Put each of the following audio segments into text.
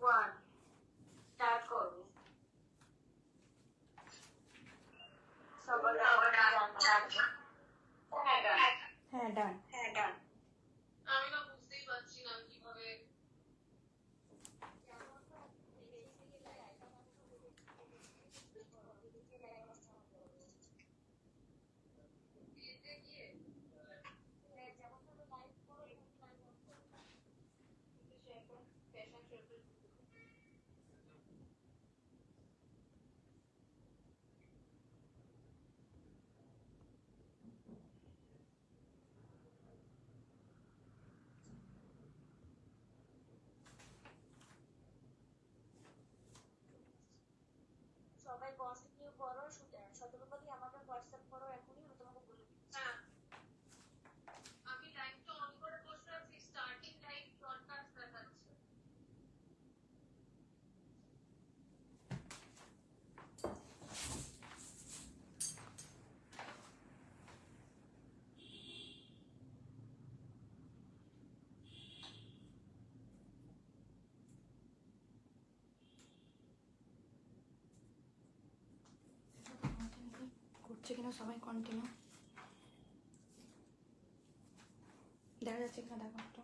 One start করো। সবার হ্যাঁ ডান। আমি না বুঝতেই পারছি না কিভাবে সবাই কন্টিনিউ করো। শতরূপাকে আমাকে হোয়াটসঅ্যাপ করো এখনই, আমি তোমাকে বলে দিচ্ছি। হ্যাঁ, আমি লাইভটা অন করে বসে আছি, স্টার্টিং লাইভ ব্রডকাস্ট দেখাচ্ছে। করছে কিনা সবাই কন্টিনিউ দেখা যাচ্ছে কিনা দেখো একটু।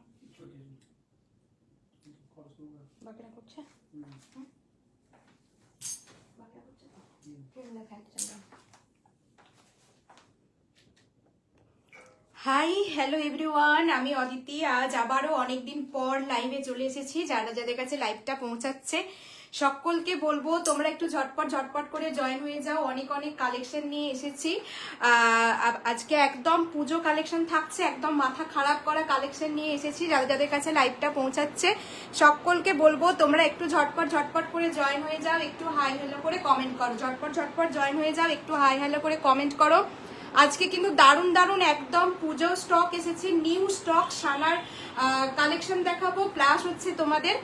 বাকিরা করছে বাকিরা করছে দেখা যাচ্ছে। হাই হ্যালো এভরিওয়ান, আমি অদিতি। আজ আবারও অনেকদিন পর লাইভে চলে এসেছি। যারা যাদের কাছে লাইভটা পৌঁছাচ্ছে সকলকে বলবো তোমরা একটু ঝটপট করে জয়েন হয়ে যাও। অনেক কালেকশন নিয়ে এসেছি আজকে। একদম পুজো কালেকশন থাকছে, একদম মাথা খারাপ করা কালেকশন নিয়ে এসেছি। যাদের যাদের কাছে লাইভটা পৌঁছাচ্ছে সকলকে বলবো তোমরা একটু ঝটপট করে জয়েন হয়ে যাও। একটু হাই হ্যালো করে কমেন্ট করো। ঝটপট জয়েন হয়ে যাও, একটু হাই হ্যালো করে কমেন্ট করো। আজকে কিন্তু দারুণ একদম পুজো স্টক এসেছে, নিউ স্টক। সানার কালেকশন দেখাবো, প্লাস হচ্ছে তোমাদের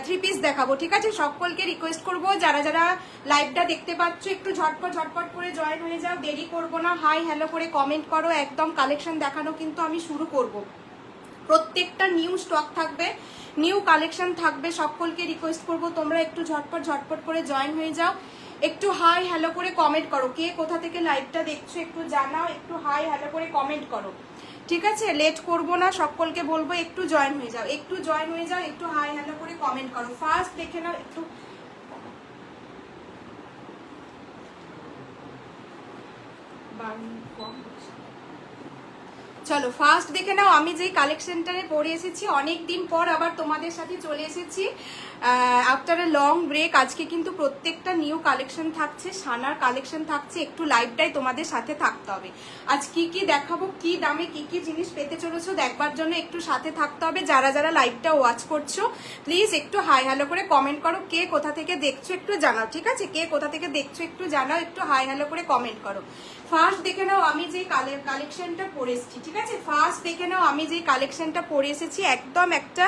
3 পিস দেখাবো। ঠিক আছে, সকলকে রিকোয়েস্ট করবো যারা যারা লাইভটা দেখতে পাচ্ছ একটু ঝটপট করে জয়েন হয়ে যাও। দেরি করবো না, হাই হ্যালো করে কমেন্ট করো। একদম কালেকশন দেখানো কিন্তু আমি শুরু করব। প্রত্যেকটা নিউ স্টক থাকবে, নিউ কালেকশন থাকবে। সকলকে রিকোয়েস্ট করবো তোমরা একটু ঝটপট করে জয়েন হয়ে যাও। একটু হাই হ্যালো করে কমেন্ট করো। কে কোথা থেকে লাইভটা দেখছো একটু জানাও, একটু হাই হ্যালো করে কমেন্ট করো। ঠিক আছে, লেট করব না, সকলকে বলবো একটু জয়েন হয়ে যাও, একটু জয়েন হয়ে যাও, একটু হাই হ্যালো করে কমেন্ট করো। ফার্স্ট দেখে নাও একটু। চলো ফার্স্ট দেখে নাও। আমি যেই কালেকশনটারে পরে এসেছি, অনেক দিন পর আবার তোমাদের সাথে চলে এসেছি আফটার এ লং ব্রেক। আজকে কিন্তু প্রত্যেকটা নিউ কালেকশন থাকছে, সানার কালেকশন থাকছে। একটু লাইভটাই তোমাদের সাথে থাকতে হবে। আজ কি দেখাবো, কি দামে কি জিনিস পেতে চলেছো দেখবার জন্য একটু সাথে থাকতে হবে। যারা যারা লাইভটা ওয়াচ করছো প্লিজ একটু হাই হ্যালো করে কমেন্ট করো। কে কোথা থেকে দেখছো একটু জানাও। ঠিক আছে, কে কোথা থেকে দেখছো একটু জানাও, একটু হাই হ্যালো করে কমেন্ট করো। ফার্স্ট দেখে নাও আমি যে কালেকশনটা পরে এসেছি। ঠিক আছে, ফার্স্ট দেখে নাও আমি যে কালেকশনটা পরে এসেছি। একদম একটা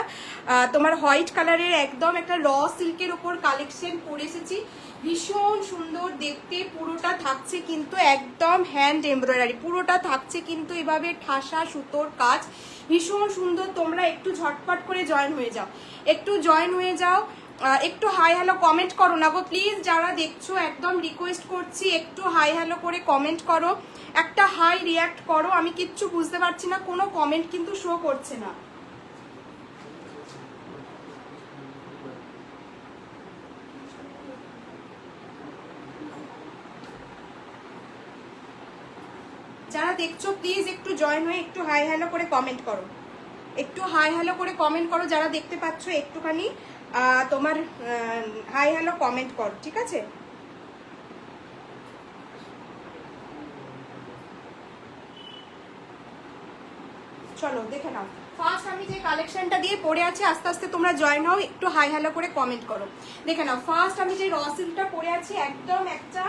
তোমার হোয়াইট কালারের একদম একটা র সিল্কের উপর কালেকশন পরে এসেছি। ভীষণ সুন্দর দেখতে, পুরোটা থাকছে কিন্তু একদম হ্যান্ড এমব্রয়ডারি, পুরোটা থাকছে কিন্তু এভাবে ঠাসা সুতোর কাজ। ভীষণ সুন্দর। তোমরা একটু ঝটপট করে জয়েন হয়ে যাও, একটু জয়েন হয়ে যাও। একটু হাই হ্যালো কমেন্ট করো না গো প্লিজ। যারা দেখছো একদম রিকোয়েস্ট করছি একটু হাই হ্যালো করে কমেন্ট করো, একটা হাই রিয়াক্ট করো। আমি কিচ্ছু বুঝতে পারছি না, কোনো কমেন্ট কিন্তু শো করছে না। যারা দেখছো প্লিজ একটু জয়েন হয়ে একটু হাই হ্যালো করে কমেন্ট করো, একটু হাই হ্যালো করে কমেন্ট করো। যারা দেখতে পাচ্ছ একটুখানি তোমার হাই হ্যালো কমেন্ট করো। ঠিক আছে, চলো দেখে নাও। ফার্স্ট আমি যে কালেকশনটা দিয়ে পরে আছি, আস্তে আস্তে তোমরা জয়েন হও, একটু হাই হ্যালো করে কমেন্ট করো। দেখে নাও ফার্স্ট আমি যে র সিল্কটা পরে আছি, একদম একটা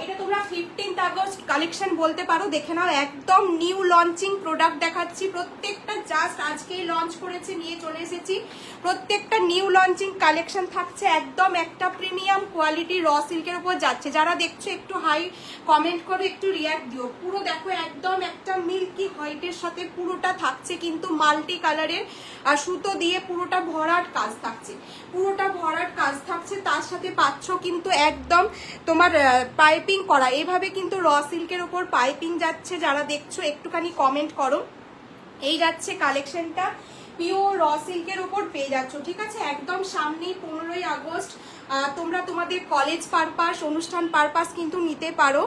এটা তোমরা 15 আগস্ট কালেকশন বলতে পারো। দেখে নাও একদম নিউ লঞ্চিং প্রোডাক্ট দেখাচ্ছি। প্রত্যেকটা জাস্ট আজকেই লঞ্চ করেছে, নিয়ে চলে এসেছি। প্রত্যেকটা নিউ লঞ্চিং কালেকশন থাকছে, একদম একটা প্রিমিয়াম কোয়ালিটি র সিল্কের উপর যাচ্ছে। যারা দেখছো একটু হাই কমেন্ট করো, একটু রিয়াক্ট দিও। পুরো দেখো একদম একটা মিল্কি হোয়াইটের সাথে পুরোটা থাকছে কিন্তু মাল্টি কালারের সুতো দিয়ে পুরোটা ভরাট কাজ থাকছে, পুরোটা ভরাট কাজ থাকছে। তার সাথে পাচ্ছ কিন্তু একদম তোমার পাইপিং করা, এভাবে কিন্তু র সিল্কের ওপর পাইপিং যাচ্ছে। যারা দেখছো একটুখানি কমেন্ট করো। এই যাচ্ছে কালেকশনটা, পিওর র সিল্কের ওপর পেয়ে যাচ্ছ, ঠিক আছে। একদম সামনেই 15ই আগস্ট, তোমরা তোমাদের কলেজ পারপাস, অনুষ্ঠান পারপাস কিন্তু নিতে পারো,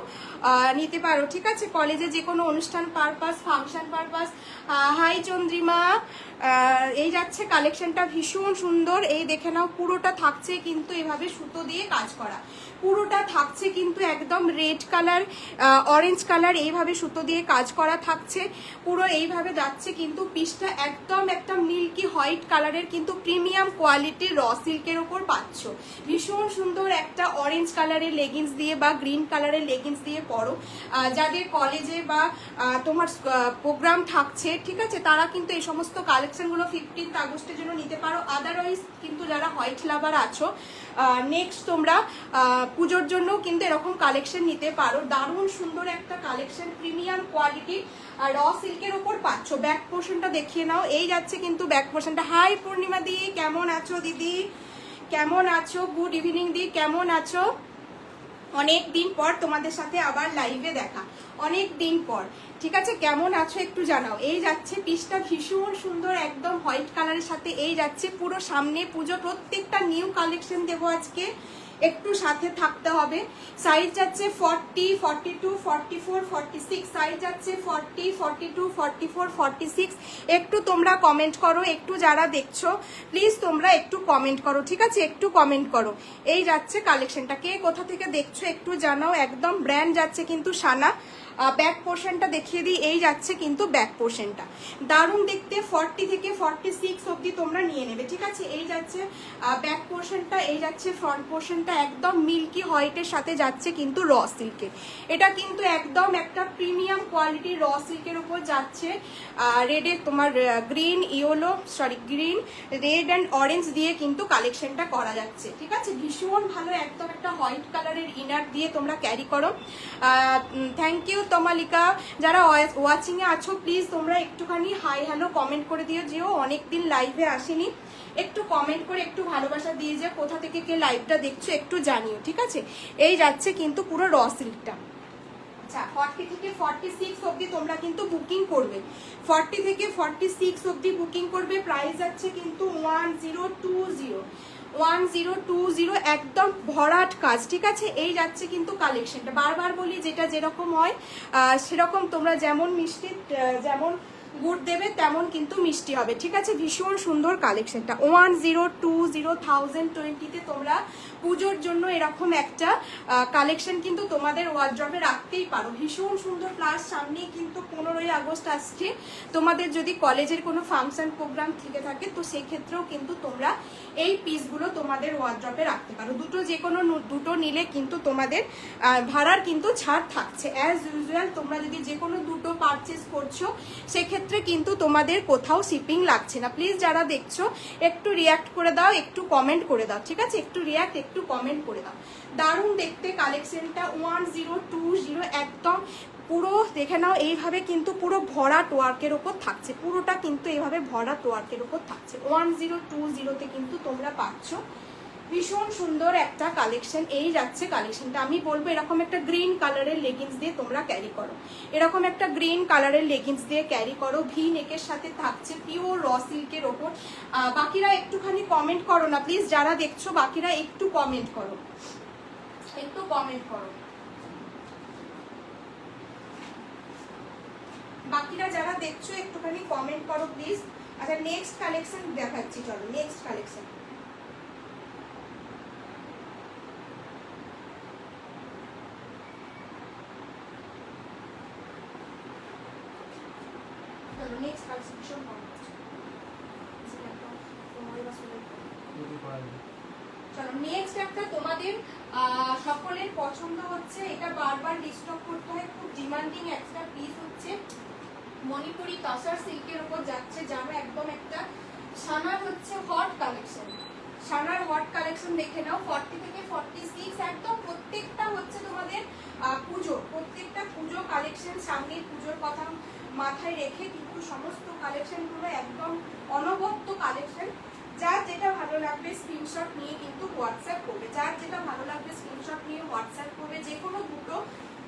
ঠিক আছে। কলেজে যে কোনো অনুষ্ঠান purpose, function purpose. Hi Chandrima, এই যাচ্ছে কালেকশনটা, ভীষণ সুন্দর। এই দেখে নাও, পুরোটা থাকছে কিন্তু এভাবে সুতো দিয়ে কাজ করা, পুরোটা থাকছে কিন্তু একদম রেড কালার, অরেঞ্জ কালার, এইভাবে সুতো দিয়ে কাজ করা থাকছে। পুরো এইভাবে যাচ্ছে কিন্তু পিসটা একদম একটা মিল্কি হোয়াইট কালারের কিন্তু প্রিমিয়াম কোয়ালিটির র সিল্কের ওপর পাচ্ছ। ভীষণ সুন্দর একটা অরেঞ্জ কালারের লেগিংস দিয়ে বা গ্রিন কালারের লেগিংস দিয়ে পরো, যাদের কলেজে বা তোমার প্রোগ্রাম থাকছে, ঠিক আছে, তারা কিন্তু এই সমস্ত কালেকশনগুলো 15 আগস্টের জন্য নিতে পারো। আদারওয়াইজ কিন্তু যারা হোয়াইট লাভার আছো, নেক্সট তোমরা পুজোর জন্য কিন্তু এরকম কালেকশন নিতে পারো। দারুণ সুন্দর একটা কালেকশন, প্রিমিয়াম কোয়ালিটি র সিল্কের ওপর পাচ্ছ। ব্যাক পোর্শনটা দেখিয়ে নাও, এই যাচ্ছে কিন্তু ব্যাক পোর্শনটা। হাই পূর্ণিমা দি, কেমন আছো দিদি, কেমন আছো? গুড ইভিনিং দি, কেমন আছো? অনেক দিন পর তোমাদের সাথে আবার লাইভে দেখা, অনেক দিন পর, ঠিক আছে। কেমন আছো একটু জানাও। এই যাচ্ছে পিসটা ভীষণ সুন্দর, একদম হোয়াইট কালারের সাথে। এই যাচ্ছে পুরো সামনে পুজো, প্রত্যেকটা নিউ কালেকশন দেবো আজকে, একটু সাথে থাকতে হবে। সাইজ যাচ্ছে 40, 42, 44, 46, সাইজ যাচ্ছে 40, 42, 44, 46। একটু তোমরা কমেন্ট করো, একটু যারা দেখছো প্লিজ তোমরা একটু কমেন্ট করো, ঠিক আছে, একটু কমেন্ট করো। এই যাচ্ছে কালেকশনটা, কে কোথা থেকে দেখছো একটু জানাও। একদম ব্র্যান্ড যাচ্ছে কিন্তু সানা। ব্যাক পোর্শনটা দেখিয়ে দিই, এই যাচ্ছে কিন্তু ব্যাক পোর্শনটা, দারুণ দেখতে। 40 থেকে 46 অবধি তোমরা নিয়ে নেবে, ঠিক আছে। এই যাচ্ছে ব্যাক পোর্শনটা, এই যাচ্ছে ফ্রন্ট পোর্শনটা, একদম মিল্কি হোয়াইটের সাথে যাচ্ছে কিন্তু র সিল্কের। এটা কিন্তু একদম একটা প্রিমিয়াম কোয়ালিটির র সিল্কের উপর যাচ্ছে। রেডের তোমার green, green, red and orange দিয়ে কিন্তু কালেকশনটা করা যাচ্ছে, ঠিক আছে। ভীষণ ভালো, একদম একটা হোয়াইট কালারের ইনার দিয়ে তোমরা ক্যারি করো। Thank you Tamalika. যারা ওয়াচিং এ আছো প্লিজ তোমরা একটুখানি হাই হ্যালো কমেন্ট করে দিও, যেও অনেকদিন লাইভে আসেনি, একটু কমেন্ট করে একটু ভালোবাসা দিয়ে যে কোথা থেকে কে লাইভটা দেখছো একটু জানিও, ঠিক আছে। এই যাচ্ছে কিন্তু পুরো র সিল্কটা। আচ্ছা, 40 থেকে 46 অবধি তোমরা কিন্তু বুকিং করবে, 40 থেকে 46 অবধি বুকিং করবে। প্রাইস যাচ্ছে কিন্তু 1020, একদম ভরাট কাজ, ঠিক আছে। এই যাচ্ছে কিন্তু কালেকশনটা, বারবার বলি যেটা যেরকম হয় সেরকম তোমরা যেমন মিষ্টি, যেমন গুড় দেবে তেমন কিন্তু মিষ্টি হবে, ঠিক আছে। ভীষণ সুন্দর কালেকশনটা। 1020 তোমরা পুজোর জন্য এরকম একটা কালেকশন কিন্তু তোমাদের ওয়ার্ড্রবে রাখতেই পারো, ভীষণ সুন্দর। প্লাস সামনেই কিন্তু 15ই আগস্ট আসছে, তোমাদের যদি কলেজের কোনো ফাংশন প্রোগ্রাম থেকে থাকে তো সেক্ষেত্রেও কিন্তু তোমরা এই পিসগুলো তোমাদের ওয়ার্ড্রবে রাখতে পারো। দুটো যে কোনো দুটো নিলে কিন্তু তোমাদের ভাড়ার কিন্তু ছাড় থাকছে। অ্যাজ ইউজুয়াল তোমরা যদি যে কোনো দুটো পারচেস করছো সেক্ষেত্রে কিন্তু তোমাদের কোথাও শিপিং লাগছে না। প্লিজ যারা দেখছো একটু রিয়াক্ট করে দাও, একটু কমেন্ট করে দাও, ঠিক আছে। একটু রিয়াক্ট, একটু কমেন্ট করে দাও। দারুণ দেখতে কালেকশনটা। 1020, একদম পুরো দেখে নাও, এইভাবে কিন্তু পুরো ভরাট ওয়ার্কের ওপর থাকছে, পুরোটা কিন্তু এইভাবে ভরাট ওয়ার্কের ওপর থাকছে। 1020 কিন্তু তোমরা পাচ্ছ। ভীষণ সুন্দর একটা কালেকশন। এই যাচ্ছে কালেকশনটা, আমি বলবো এরকম একটা গ্রিন কালারের লেগিংস দিয়ে তোমরা ক্যারি করো, এরকম একটা গ্রিন কালারের লেগিংস দিয়ে ক্যারি করো। ভি নেকের সাথে থাকছে পিওর র সিল্কের ওপর। বাকিরা একটুখানি কমেন্ট করো না প্লিজ, যারা দেখছো বাকিরা একটু কমেন্ট করো, একটু কমেন্ট করো। বাকিরা যারা দেখছো একটুখানি কমেন্ট করো প্লিজ। আচ্ছা, নেক্সট কালেকশন দেখাচ্ছি, চলো নেক্সট কালেকশন। নেক্সট কালেকশন ভীষণ ভালো। চলো নেক্সট একটা তোমাদের সকলের পছন্দ হচ্ছে, এটা বারবার রিস্টক করতে হয়, খুব ডিমান্ডিং একটা পিস হচ্ছে। মণিপুরি তসর সিল্কের উপর যাচ্ছে, জানো একদম একটা সানার হচ্ছে হট কালেকশন, সানার হট কালেকশন দেখে নাও। 40 থেকে 46, একদম প্রত্যেকটা হচ্ছে তোমাদের পুজো, প্রত্যেকটা পুজো কালেকশন। সামনে পুজোর কথা মাথায় রেখে কিন্তু সমস্ত কালেকশনগুলো একদম অনবদ্য কালেকশন। যার যেটা ভালো লাগবে স্ক্রিনশট নিয়ে কিন্তু হোয়াটসঅ্যাপ করবে, যার যেটা ভালো লাগবে স্ক্রিনশট নিয়ে হোয়াটসঅ্যাপ করবে। যে কোনো দুটো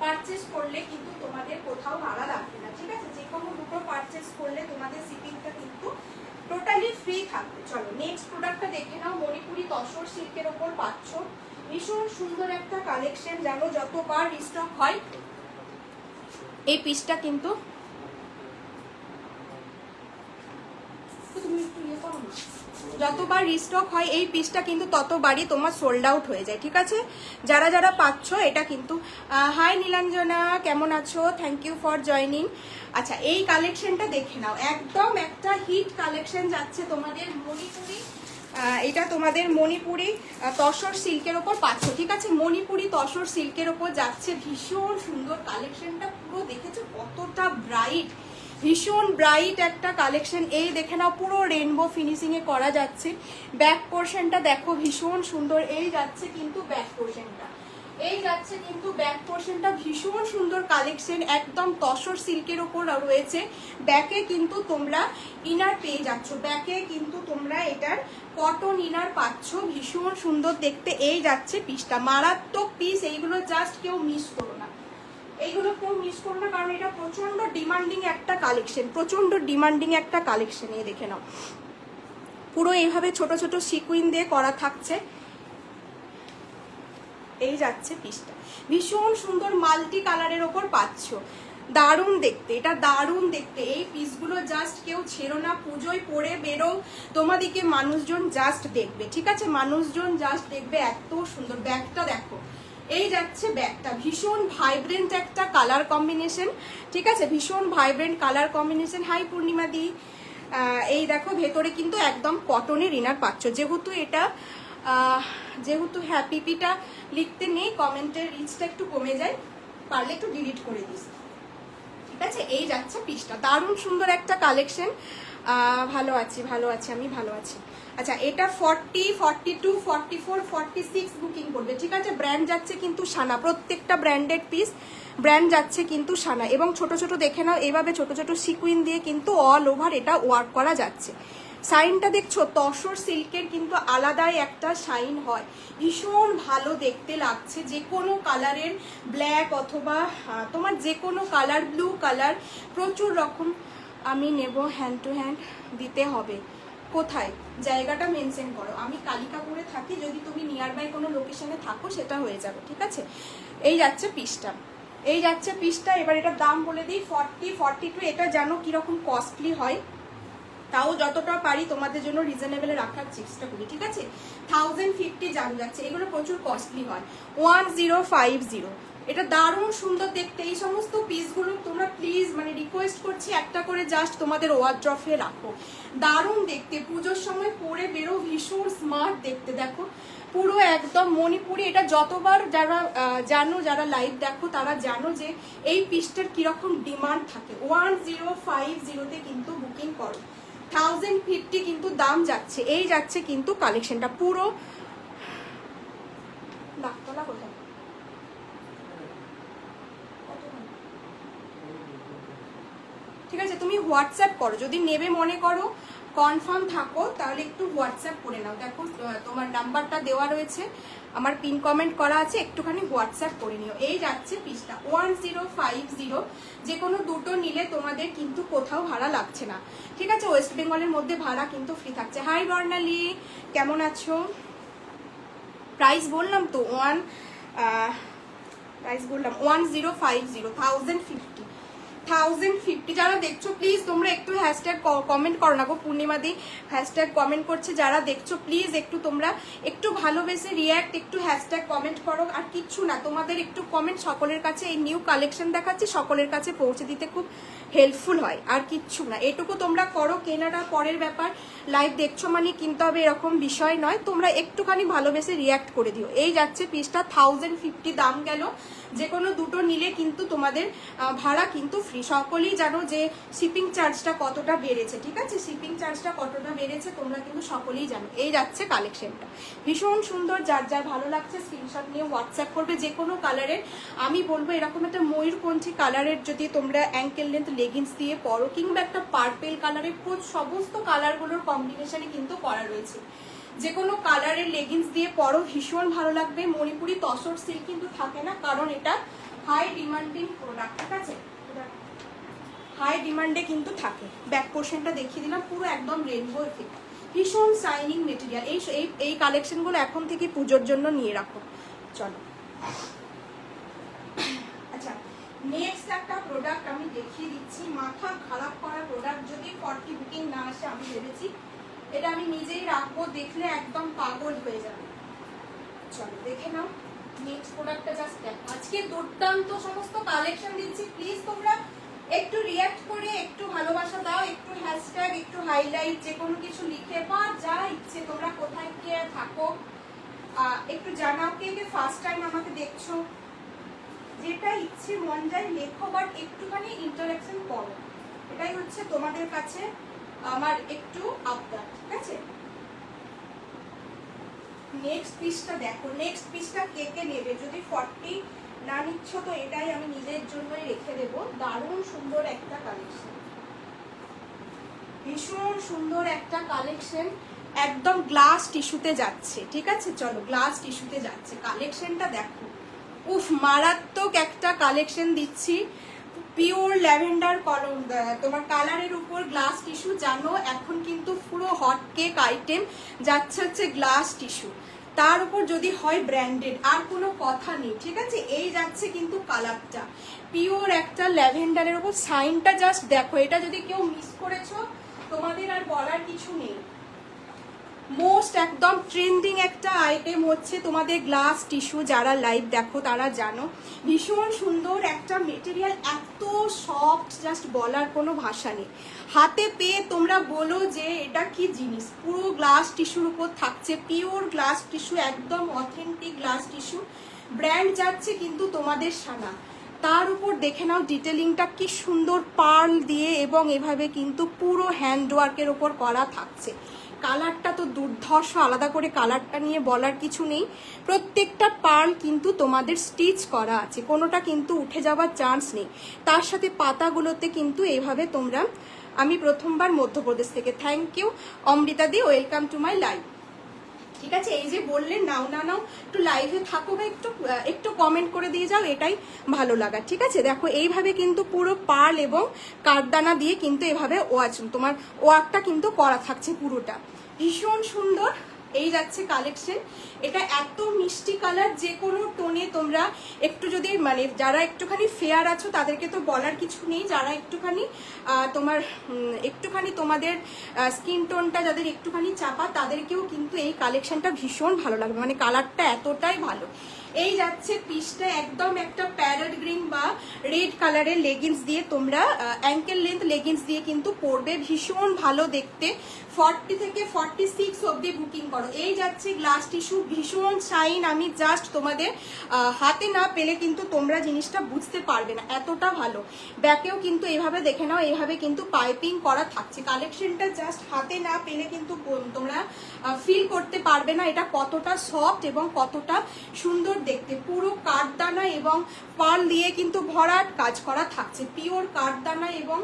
পারচেস করলে কিন্তু তোমাদের কোথাও ভাড়া লাগবে না, ঠিক আছে? যে কোনো দুটো পারচেস করলে তোমাদের শিপিংটা কিন্তু টোটালি ফ্রি থাকবে। চলো নেক্সট প্রোডাক্টটা দেখে নাও। মণিপুরি তসর সিল্কের ওপর পাচ্ছ, ভীষণ সুন্দর একটা কালেকশন। জানো যতবার রিস্টক হয় এই পিসটা কিন্তু যতবার রিস্টক হয় এই পিসটা কিন্তু ততবারই তোমার সোল্ড আউট হয়ে যায়, ঠিক আছে? যারা যারা পাচ্ছ এটা কিন্তু হাই নীলাঞ্জনা, কেমন আছো? Thank you for joining. আচ্ছা এই কালেকশনটা দেখে নাও, একদম একটা হিট কালেকশন যাচ্ছে তোমাদের মণিপুরি। এটা তোমাদের মণিপুরি তসর সিল্কের ওপর পাচ্ছ, ঠিক আছে? মণিপুরি তসর সিল্কের ওপর যাচ্ছে, ভীষণ সুন্দর কালেকশনটা। পুরো দেখেছো কতটা ব্রাইট, ভীষণ ব্রাইট একটা কালেকশন। এই দেখে নাও পুরো রেনবো ফিনিশিং এ করা যাচ্ছে। ব্যাক পোর্শনটা দেখো ভীষণ সুন্দর। এই যাচ্ছে কিন্তু ব্যাক পোর্শনটা, এই যাচ্ছে কিন্তু ব্যাক পোর্শনটা, ভীষণ সুন্দর কালেকশন, একদম তসর সিল্কের ওপর রয়েছে। ব্যাকে কিন্তু তোমরা ইনার পেয়ে যাচ্ছ, ব্যাকে কিন্তু তোমরা এটার কটন ইনার পাচ্ছ, ভীষণ সুন্দর দেখতে। এই যাচ্ছে পিসটা, মারাত্মক পিস। এইগুলো জাস্ট কেউ মিস করো না, এইগুলো কেউ মিস করো না, কারণ এটা প্রচন্ড ডিমান্ডিং একটা কালেকশন, প্রচন্ড ডিমান্ডিং একটা কালেকশন। এই দেখে নাও পুরো এইভাবে ছোট ছোট সিকুইন দিয়ে করা থাকছে। এই যাচ্ছে পিসটা, ভীষণ সুন্দর মাল্টি কালারের ওপর পাচ্ছ, দারুণ দেখতে, এটা দারুণ দেখতে। এই পিসগুলো জাস্ট কেউ ছেড়ো না, পুজোয় পরে বেরো, তোমাদিকে মানুষজন জাস্ট দেখবে, ঠিক আছে? মানুষজন জাস্ট দেখবে, এত সুন্দর। ব্যাগটা দেখো, এই যাচ্ছে ব্যাগটা, ভীষণ ভাইব্রেন্ট একটা কালার কম্বিনেশন, ঠিক আছে? ভীষণ ভাইব্রেন্ট কালার কম্বিনেশন। হাই পূর্ণিমা দি, এই দেখো ভেতরে কিন্তু একদম কটনের ইনার পাচ্ছ। যেহেতু এটা যেহেতু হ্যাঁ পিপিটা লিখতে নেই, কমেন্টের রিচটা একটু কমে যায়, পারলে একটু ডিলিট করে দিস, ঠিক আছে? এই যাচ্ছে পিসটা, দারুণ সুন্দর একটা কালেকশন। ভালো আছি, ভালো আছি, আমি ভালো আছি। আচ্ছা এটা 40, 42, 44, 46 বুকিং করবে, ঠিক আছে? ব্র্যান্ড যাচ্ছে কিন্তু সানা, প্রত্যেকটা ব্র্যান্ডেড পিস ব্র্যান্ড যাচ্ছে কিন্তু সানা। এবং ছোট ছোট দেখে নাও, এভাবে ছোট ছোট সিকুইন দিয়ে কিন্তু অল ওভার এটা ওয়ার্ক করা যাচ্ছে। শাইনটা দেখছো, তসর সিল্কের কিন্তু আলাদাই একটা শাইন হয়, ভীষণ ভালো দেখতে লাগছে। যে কোনো কালারের ব্ল্যাক অথবা তোমার যে কোনো কালার, ব্লু কালার, প্রচুর রকম। আমি নেব হ্যান্ড টু হ্যান্ড দিতে হবে, কোথায় জায়গাটা মেনশন করো। আমি কালিকাপুরে থাকি, যদি তুমি নিয়ার বাই কোনো লোকেশনে থাকো সেটা হয়ে যাবে, ঠিক আছে? এই যাচ্ছে পিসটা, এই যাচ্ছে পিসটা। এবার এটার দাম বলে দিই, 40, 42। এটা জানো কিরকম কস্টলি হয়, তাও যতটা পারি তোমাদের জন্য রিজনেবলে রাখার চেষ্টা করি, ঠিক আছে? 1050 জানো যাচ্ছে, এগুলো প্রচুর কস্টলি হয়। 1050, এটা দারুণ সুন্দর দেখতে। এই সমস্ত পিসগুলো তোমরা প্লিজ মানে রিকোয়েস্ট করছি একটা করে জাস্ট তোমাদের ওয়ার্ড্রফে রাখো, দারুণ দেখতে, পুজোর সময় পরে বেরো, ভীষণ স্মার্ট দেখতে। দেখো পুরো একদম মণিপুরি। এটা যতবার যারা জানো, যারা লাইভ দেখো তারা জানো যে এই পিসটার কিরকম ডিমান্ড থাকে। 1050-তে কিন্তু বুকিং করো, 1050 কিন্তু দাম যাচ্ছে। এই যাচ্ছে কিন্তু কালেকশনটা পুরো। ডাকতলা কোথায়? ঠিক আছে তুমি হোয়াটসঅ্যাপ করো, যদি নেবে মনে করো, কনফার্ম থাকো, তাহলে একটু হোয়াটসঅ্যাপ করে নাও। দেখো তোমার নাম্বারটা দেওয়া রয়েছে, আমার পিন কমেন্ট করা আছে, একটুখানি হোয়াটসঅ্যাপ করে নিও। এই যাচ্ছে পিসটা 1050, যে কোনো দুটো নিলে তোমাদের কিন্তু কোথাও ভাড়া লাগছে না, ঠিক আছে? ওয়েস্ট বেঙ্গলের মধ্যে ভাড়া কিন্তু ফ্রি থাকছে। হাই বর্ণালী, কেমন আছো? প্রাইস বললাম তো, প্রাইস বললাম 1050, 1050। যারা দেখছো প্লিজ তোমরা একটু হ্যাশট্যাগ কমেন্ট করো না গো। পূর্ণিমা দি হ্যাশট্যাগ কমেন্ট করছে, যারা দেখছো প্লিজ একটু তোমরা একটু ভালোবেসে রিয়্যাক্ট, একটু হ্যাশট্যাগ কমেন্ট করো। আর কিচ্ছু না, তোমাদের একটু কমেন্ট সকলের কাছে, এই নিউ কালেকশন দেখাচ্ছি সকলের কাছে পৌঁছে দিতে খুব হেল্পফুল হয়, আর কিচ্ছু না। এটুকু তোমরা করো, কেনাটা পরের ব্যাপার। লাইভ দেখছো মানে কিনতে হবে এরকম বিষয় নয়, তোমরা একটুখানি ভালোবেসে রিয়্যাক্ট করে দিও। এই যাচ্ছে পিসটা 1050 দাম গেল। যে কোনো দুটো নিলে কিন্তু তোমাদের ভাড়া কিন্তু ফ্রি। সকলেই জানো যে শিপিং চার্জটা কতটা বেড়েছে, ঠিক আছে, শিপিং চার্জটা কতটা বেড়েছে তোমরা কিন্তু সকলেই জানো। এই যাচ্ছে কালেকশনটা, ভীষণ সুন্দর। যার যার ভালো লাগছে স্ক্রিনশট নিয়ে হোয়াটসঅ্যাপ করবে যে কোনো কালারের। আমি বলবো এরকম একটা ময়ূরকণ্ঠী কালারের যদি তোমরা অ্যাঙ্কেল লেন্থ লেগিংস দিয়ে পরো, কিংবা একটা পার্পেল কালারের, সমস্ত কালারগুলোর কম্বিনেশনে কিন্তু করা রয়েছে। যে কোনো কালারের লেগিংস দিয়ে পরো, ভীষণ ভালো লাগবে। মণিপুরি তসর সিল্ক কিন্তু থাকে না, কারণ এটা হাই ডিমান্ডিং প্রোডাক্ট, ঠিক আছে, হাই ডিমান্ডে কিন্তু থাকে। ব্যাক পোর্শনটা দেখিয়ে দিলাম, পুরো একদম রেনবো এফেক্ট, ভীষণ শাইনিং মেটেরিয়াল। এই কালেকশনগুলো এখন থেকে পুজোর জন্য নিয়ে রাখো। চলো আচ্ছা, নেক্সট একটা প্রোডাক্ট আমি দেখিয়ে দিচ্ছি, মাথা খারাপ করা প্রোডাক্ট। যদি 40 বুকিং না আসে, আমি ভেবেছি এটা আমি নিজেই রাখবো, দেখলে একদম পাগল হয়ে যাবে। চলো দেখে নাও নেক্সট প্রোডাক্টটা, জাস্ট দেখো। আজকে দুর্দান্ত সমস্ত কালেকশন দিচ্ছি, প্লিজ তোমরা একটু রিঅ্যাক্ট করে একটু ভালোবাসা দাও, একটু হ্যাশট্যাগ, একটু হাইলাইট, যে কোনো কিছু লিখে বা যা ইচ্ছে, তোমরা কোথায় কে থাকো একটু জানাও। কে কে ফার্স্ট টাইম আমাকে দেখছো, যেটা ইচ্ছে মন যায় লেখো, বাট একটুখানি ইন্টারাকশন করো, এটাই হচ্ছে তোমাদের কাছে আমার একটু আবদার, ঠিক আছে। নেক্সট পিসটা দেখো, নেক্সট পিসটা কে কে নেবে। যদি 40 না নিচ্ছ তো এটাই আমি নিজের জন্যই রেখে দেবো। দারুণ সুন্দর একটা কালেকশন, ভীষণ সুন্দর একটা কালেকশন, একদম গ্লাস টিস্যুতে যাচ্ছে, ঠিক আছে। চলো গ্লাস টিস্যুতে যাচ্ছে, কালেকশনটা দেখো, উফ মারাত্মক একটা কালেকশন দিচ্ছি। পিওর ল্যাভেন্ডার কলম তোমার কালারের উপর গ্লাস টিস্যু, জানো এখন কিন্তু পুরো হট কেক আইটেম যাচ্ছে হচ্ছে গ্লাস টিস্যু, তার উপর যদি হয় ব্র্যান্ডেড, আর কোনো কথা নেই, ঠিক আছে। এই যাচ্ছে কিন্তু কালারটা পিওর একটা ল্যাভেন্ডারের উপর, সাইনটা জাস্ট দেখো। এটা যদি কেউ মিস করেছো তোমাদের আর বলার কিছু নেই। মোস্ট একদম ট্রেন্ডিং একটা আইটেম হচ্ছে তোমাদের গ্লাস টিস্যু, যারা লাইভ দেখো তারা জানো। ভীষণ সুন্দর একটা মেটেরিয়াল, এত সফট, জাস্ট বলার কোনো ভাষা নেই। হাতে পেয়ে তোমরা বলো যে এটা কি জিনিস। পুরো গ্লাস টিস্যুর উপর থাকছে, পিওর গ্লাস টিস্যু, একদম অথেন্টিক গ্লাস টিস্যু। ব্র্যান্ড যাচ্ছে কিন্তু তোমাদের সানা, তার উপর দেখে নাও ডিটেলিংটা কি সুন্দর, পার্ল দিয়ে এবং এভাবে কিন্তু পুরো হ্যান্ডওয়ার্কের ওপর করা থাকছে। কালারটা তো দুর্ধর্ষ, আলাদা করে কালারটা নিয়ে বলার কিছু নেই। প্রত্যেকটা পার্ল কিন্তু তোমাদের স্টিচ করা আছে, কোনোটা কিন্তু উঠে যাওয়ার চান্স নেই। তার সাথে পাতাগুলোতে কিন্তু এইভাবে তোমরা, আমি প্রথমবার মধ্যপ্রদেশ থেকে, thank you Amrita di, welcome to my live, ঠিক আছে। এই যে বললেন নাও না নাও, একটু লাইভে থাকো বা একটু কমেন্ট করে দিয়ে যাও, এটাই ভালো লাগা, ঠিক আছে। দেখো এইভাবে কিন্তু পুরো পার্ল এবং কাঠদানা দিয়ে কিন্তু এভাবে তোমার ওয়ার্কটা কিন্তু করা থাকছে পুরোটা, ভীষণ সুন্দর। এই যাচ্ছে কালেকশন, এটা এত মিষ্টি কালার, যে কোনো টোনে তোমরা একটু যদি মানে যারা একটুখানি ফেয়ার আছো তাদেরকে তো বলার কিছু নেই, যারা একটুখানি তোমাদের স্কিন টোনটা যাদের একটুখানি চাপা, তাদেরকেও কিন্তু এই কালেকশনটা ভীষণ ভালো লাগবে, মানে কালারটা এতটাই ভালো। এই যাচ্ছে পিসটা একদম একটা প্যারট গ্রিন বা রেড কালারের লেগিংস দিয়ে তোমরা অ্যাঙ্কেল লেন্থ লেগিংস দিয়ে কিন্তু পরবে, ভীষণ ভালো দেখতে। 40 থেকে 46 অবধি বুকিং করো। এই যাচ্ছে গ্লাস টিস্যু, ভীষণ শাইন, আমি জাস্ট তোমাদের হাতে না পেলে কিন্তু তোমরা জিনিসটা বুঝতে পারবে না, এতটা ভালো। ব্যাকেও কিন্তু এইভাবে দেখে নাও, এইভাবে কিন্তু পাইপিং করা থাকছে। কালেকশনটা জাস্ট হাতে না পেলে কিন্তু তোমরা ফিল করতে পারবে না এটা কতটা সফট এবং কতটা সুন্দর দেখতে। পুরো কাঠদানা এবং পার্ল দিয়ে কিন্তু ভরাট কাজ করা থাকছে, পিওর কাঠদানা এবং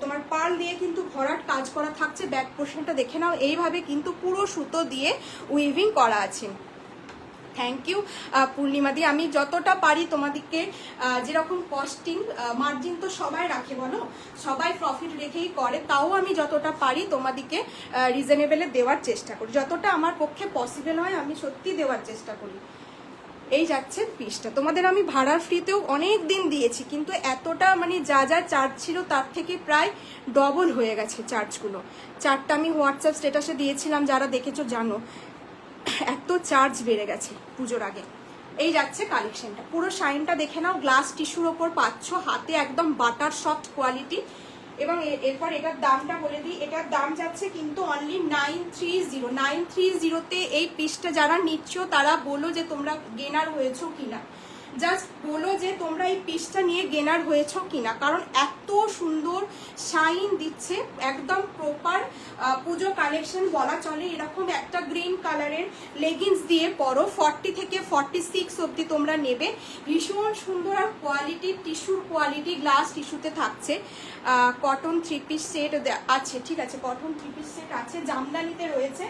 তোমার পার্ল দিয়ে কিন্তু ভরাট কাজ করা থাকছে। ব্যাক পোর্শনটা দেখে নাও, এইভাবে কিন্তু পুরো সুতো দিয়ে উইভিং করা আছে। থ্যাংক ইউ পূর্ণিমা দি, আমি যতটা পারি তোমাদেরকে, যেরকম কস্টিং মার্জিন তো সবাই রাখে বলো, সবাই প্রফিট রেখেই করে, তাও আমি যতটা পারি তোমাদেরকে রিজনেবলে দেওয়ার চেষ্টা করি, যতটা আমার পক্ষে পসিবল হয় আমি সত্যি দেওয়ার চেষ্টা করি। এই যাচ্ছে পিসটা, তোমাদের আমি ভাড়ার ফ্রিতেও অনেক দিন দিয়েছি, কিন্তু এতটা মানে যা যা চার্জ ছিল তার থেকে প্রায় ডবল হয়ে গেছে চার্জগুলো। চার্জটা আমি হোয়াটসঅ্যাপ স্ট্যাটাসে দিয়েছিলাম, যারা দেখেছো জানো, এত চার্জ বেড়ে গেছে পুজোর আগে। এই যাচ্ছে কালেকশনটা, পুরো শাইনটা দেখে নাও, গ্লাস টিস্যুর ওপর পাচ্ছ, হাতে একদম বাটার সফট কোয়ালিটি। এবং এরপর এটার দামটা বলে দিই, এটার দাম যাচ্ছে কিন্তু অনলি 930। 930তে এই পিসটা যারা নিচ্ছ তারা বলো যে তোমরা গেনার হয়েছো কিনা। জাস্ট বলো যে তোমরা এই পিসটা নিয়ে গেনার হয়েছো কিনা, কারণ এত সুন্দর শাইন দিচ্ছে, একদম প্রপার পুজো কালেকশন বলা চলে। এরকম একটা গ্রিন কালারের লেগিংস দিয়ে পরো, 40 থেকে 46 অবধি তোমরা নেবে। ভীষণ সুন্দর আর কোয়ালিটি, টিস্যুর কোয়ালিটি, গ্লাস টিস্যুতে থাকছে। কটন 3 পিস সেট আছে, ঠিক আছে, কটন 3 পিস সেট আছে, জামদানিতে রয়েছে।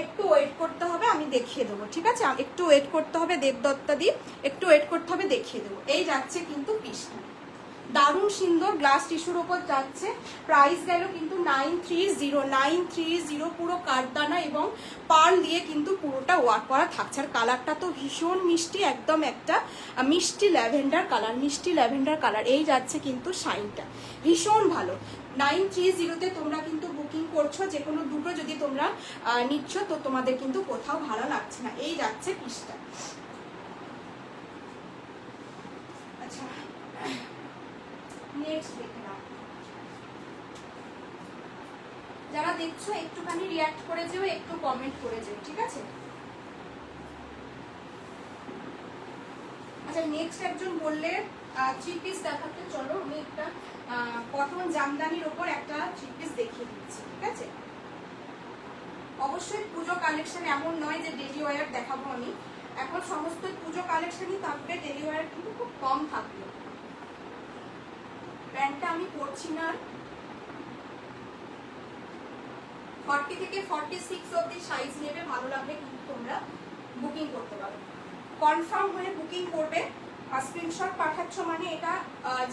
একটু ওয়েট করতে হবে, আমি দেখিয়ে দেবো, ঠিক আছে, একটু ওয়েট করতে হবে দেবদত্তা দি, একটু ওয়েট করতে হবে, দেখিয়ে দেবো। এই যাচ্ছে কিন্তু পিসটা, দারুণ সুন্দর গ্লাস টিস্যুর ওপর যাচ্ছে। প্রাইস গেল কিন্তু 930 পুরো কাঠদানা এবং পার্ল দিয়ে কিন্তু পুরোটা ওয়ার্ক করা থাকছে। আর কালারটা তো ভীষণ মিষ্টি, একদম একটা মিষ্টি ল্যাভেন্ডার কালার, মিষ্টি ল্যাভেন্ডার কালার। এই যাচ্ছে কিন্তু শাইনটা ভীষণ ভালো। 930-তে তোমরা কিন্তু বুকিং করছো, যে কোনো দুটো যদি তোমরা নিচ্ছ তো তোমাদের কিন্তু কোথাও ভালো লাগছে না। এই যাচ্ছে পিসটা। আচ্ছা, নেক্সট দেখে নাও। যারা দেখছো একটুখানি রিঅ্যাক্ট করে যেও, একটু কমেন্ট করে যেও, ঠিক আছে। আচ্ছা, নেক্সট একজন বললে 3 পিস দেখাতে, চলো আমি একটা কটন জামদানির ওপর একটা 3 পিস দেখিয়ে দিচ্ছি, ঠিক আছে। অবশ্যই পুজো কালেকশন এমন নয় যে ডেলি ওয়্যার দেখাবো আমি, এখন সমস্ত পুজো কালেকশনই থাকবে, ডেলি ওয়্যার কিন্তু খুব কম থাকবে। প্যান্টটা আমি পরছি না। 40 থেকে 46 অবধি সাইজ নেবে, ভালো লাগবে কিন্তু তোমরা বুকিং করতে পারো। কনফার্ম হয়ে বুকিং করবে। আর স্ক্রিনশট পাঠাচ্ছ মানে এটা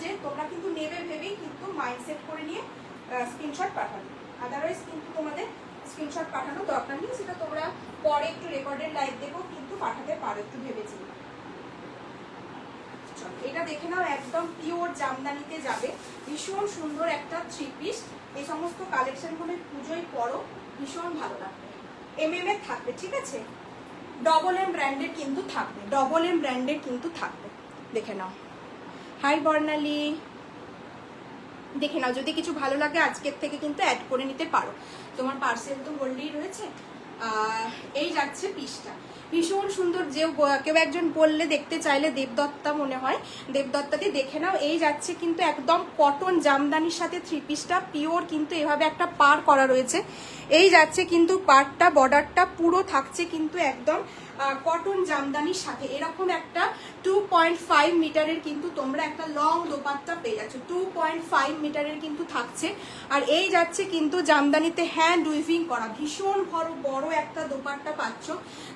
যে তোমরা কিন্তু নেবে ভেবেই কিন্তু মাইন্ডসেট করে নিয়ে স্ক্রিনশট পাঠাবে, আদারওয়াইজ কিন্তু তোমাদের স্ক্রিনশট পাঠানো দরকার নেই, সেটা তোমরা পরে একটু রেকর্ডেড লাইভ দেখো কিন্তু পাঠাতে পারো, একটু ভেবেছি। এটা দেখে নাও, একদম পিওর জামদানিতে যাবে, ভীষণ সুন্দর একটা 3 পিস। এই সমস্ত কালেকশনগুলো পুজোয় পরো, ভীষণ ভালো লাগবে। MM এর থাকবে, ঠিক আছে, ডবল এম ব্র্যান্ডের কিন্তু থাকবে, ডবল এম ব্র্যান্ডের কিন্তু থাকবে। দেখে নাও। হাই বর্ণালী, দেখে নাও, যদি কিছু ভালো লাগে আজকের থেকে কিন্তু অ্যাড করে নিতে পারো, তোমার পার্সেল তো হোল্ডেই রয়েছে। এই যাচ্ছে পিসটা, ভীষণ সুন্দর। কেউ একজন বললে দেখতে চাইলে দেবদত্তা মনে হয়, দেবদত্তাতে দেখে নাও। এই যাচ্ছে কিন্তু একদম কটন জামদানির সাথে 3 পিসটা পিওর, কিন্তু এভাবে একটা পার করা রয়েছে। এই যাচ্ছে কিন্তু পারটা, বর্ডারটা পুরো থাকছে কিন্তু একদম কটন জামদানির সাথে। এরকম একটা 2.5 মিটারের কিন্তু তোমরা একটা লং দোপাট্টা পেয়ে যাচ্ছ, 2.5 মিটারের কিন্তু থাকছে। আর এই যাচ্ছে কিন্তু জামদানিতে হ্যান্ড উইভিং করা, ভীষণ বড় একটা দোপাট্টা পাচ্ছ।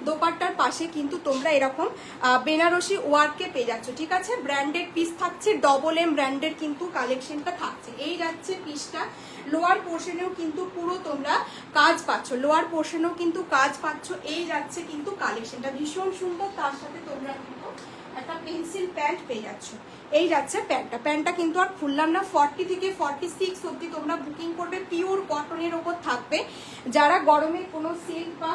দোপাট্টার পাশে কিন্তু তোমরা এরকম বেনারসি ওয়ার্কে পেয়ে যাচ্ছ, ঠিক আছে। ব্র্যান্ডেড পিস থাকছে, ডবল এম ব্র্যান্ডের কিন্তু কালেকশনটা থাকছে। এই যাচ্ছে পিসটা, লোয়ার পোর্শনেও কিন্তু পুরো তোমরা কাজ পাচ্ছ, লোয়ার পোর্শনেও কিন্তু কাজ পাচ্ছ। এই যাচ্ছে কিন্তু কালেকশনটা ভীষণ সুন্দর, তার সাথে তোমরা কিন্তু একটা পেন্সিল প্যান্ট পেয়ে যাচ্ছ। এই যাচ্ছে প্যান্টটা, প্যান্টটা কিন্তু আর খুললাম না। 40 থেকে 46 অবধি তোমরা বুকিং করবে, পিওর কটনের ওপর থাকবে। যারা গরমে কোনো সিল্ক বা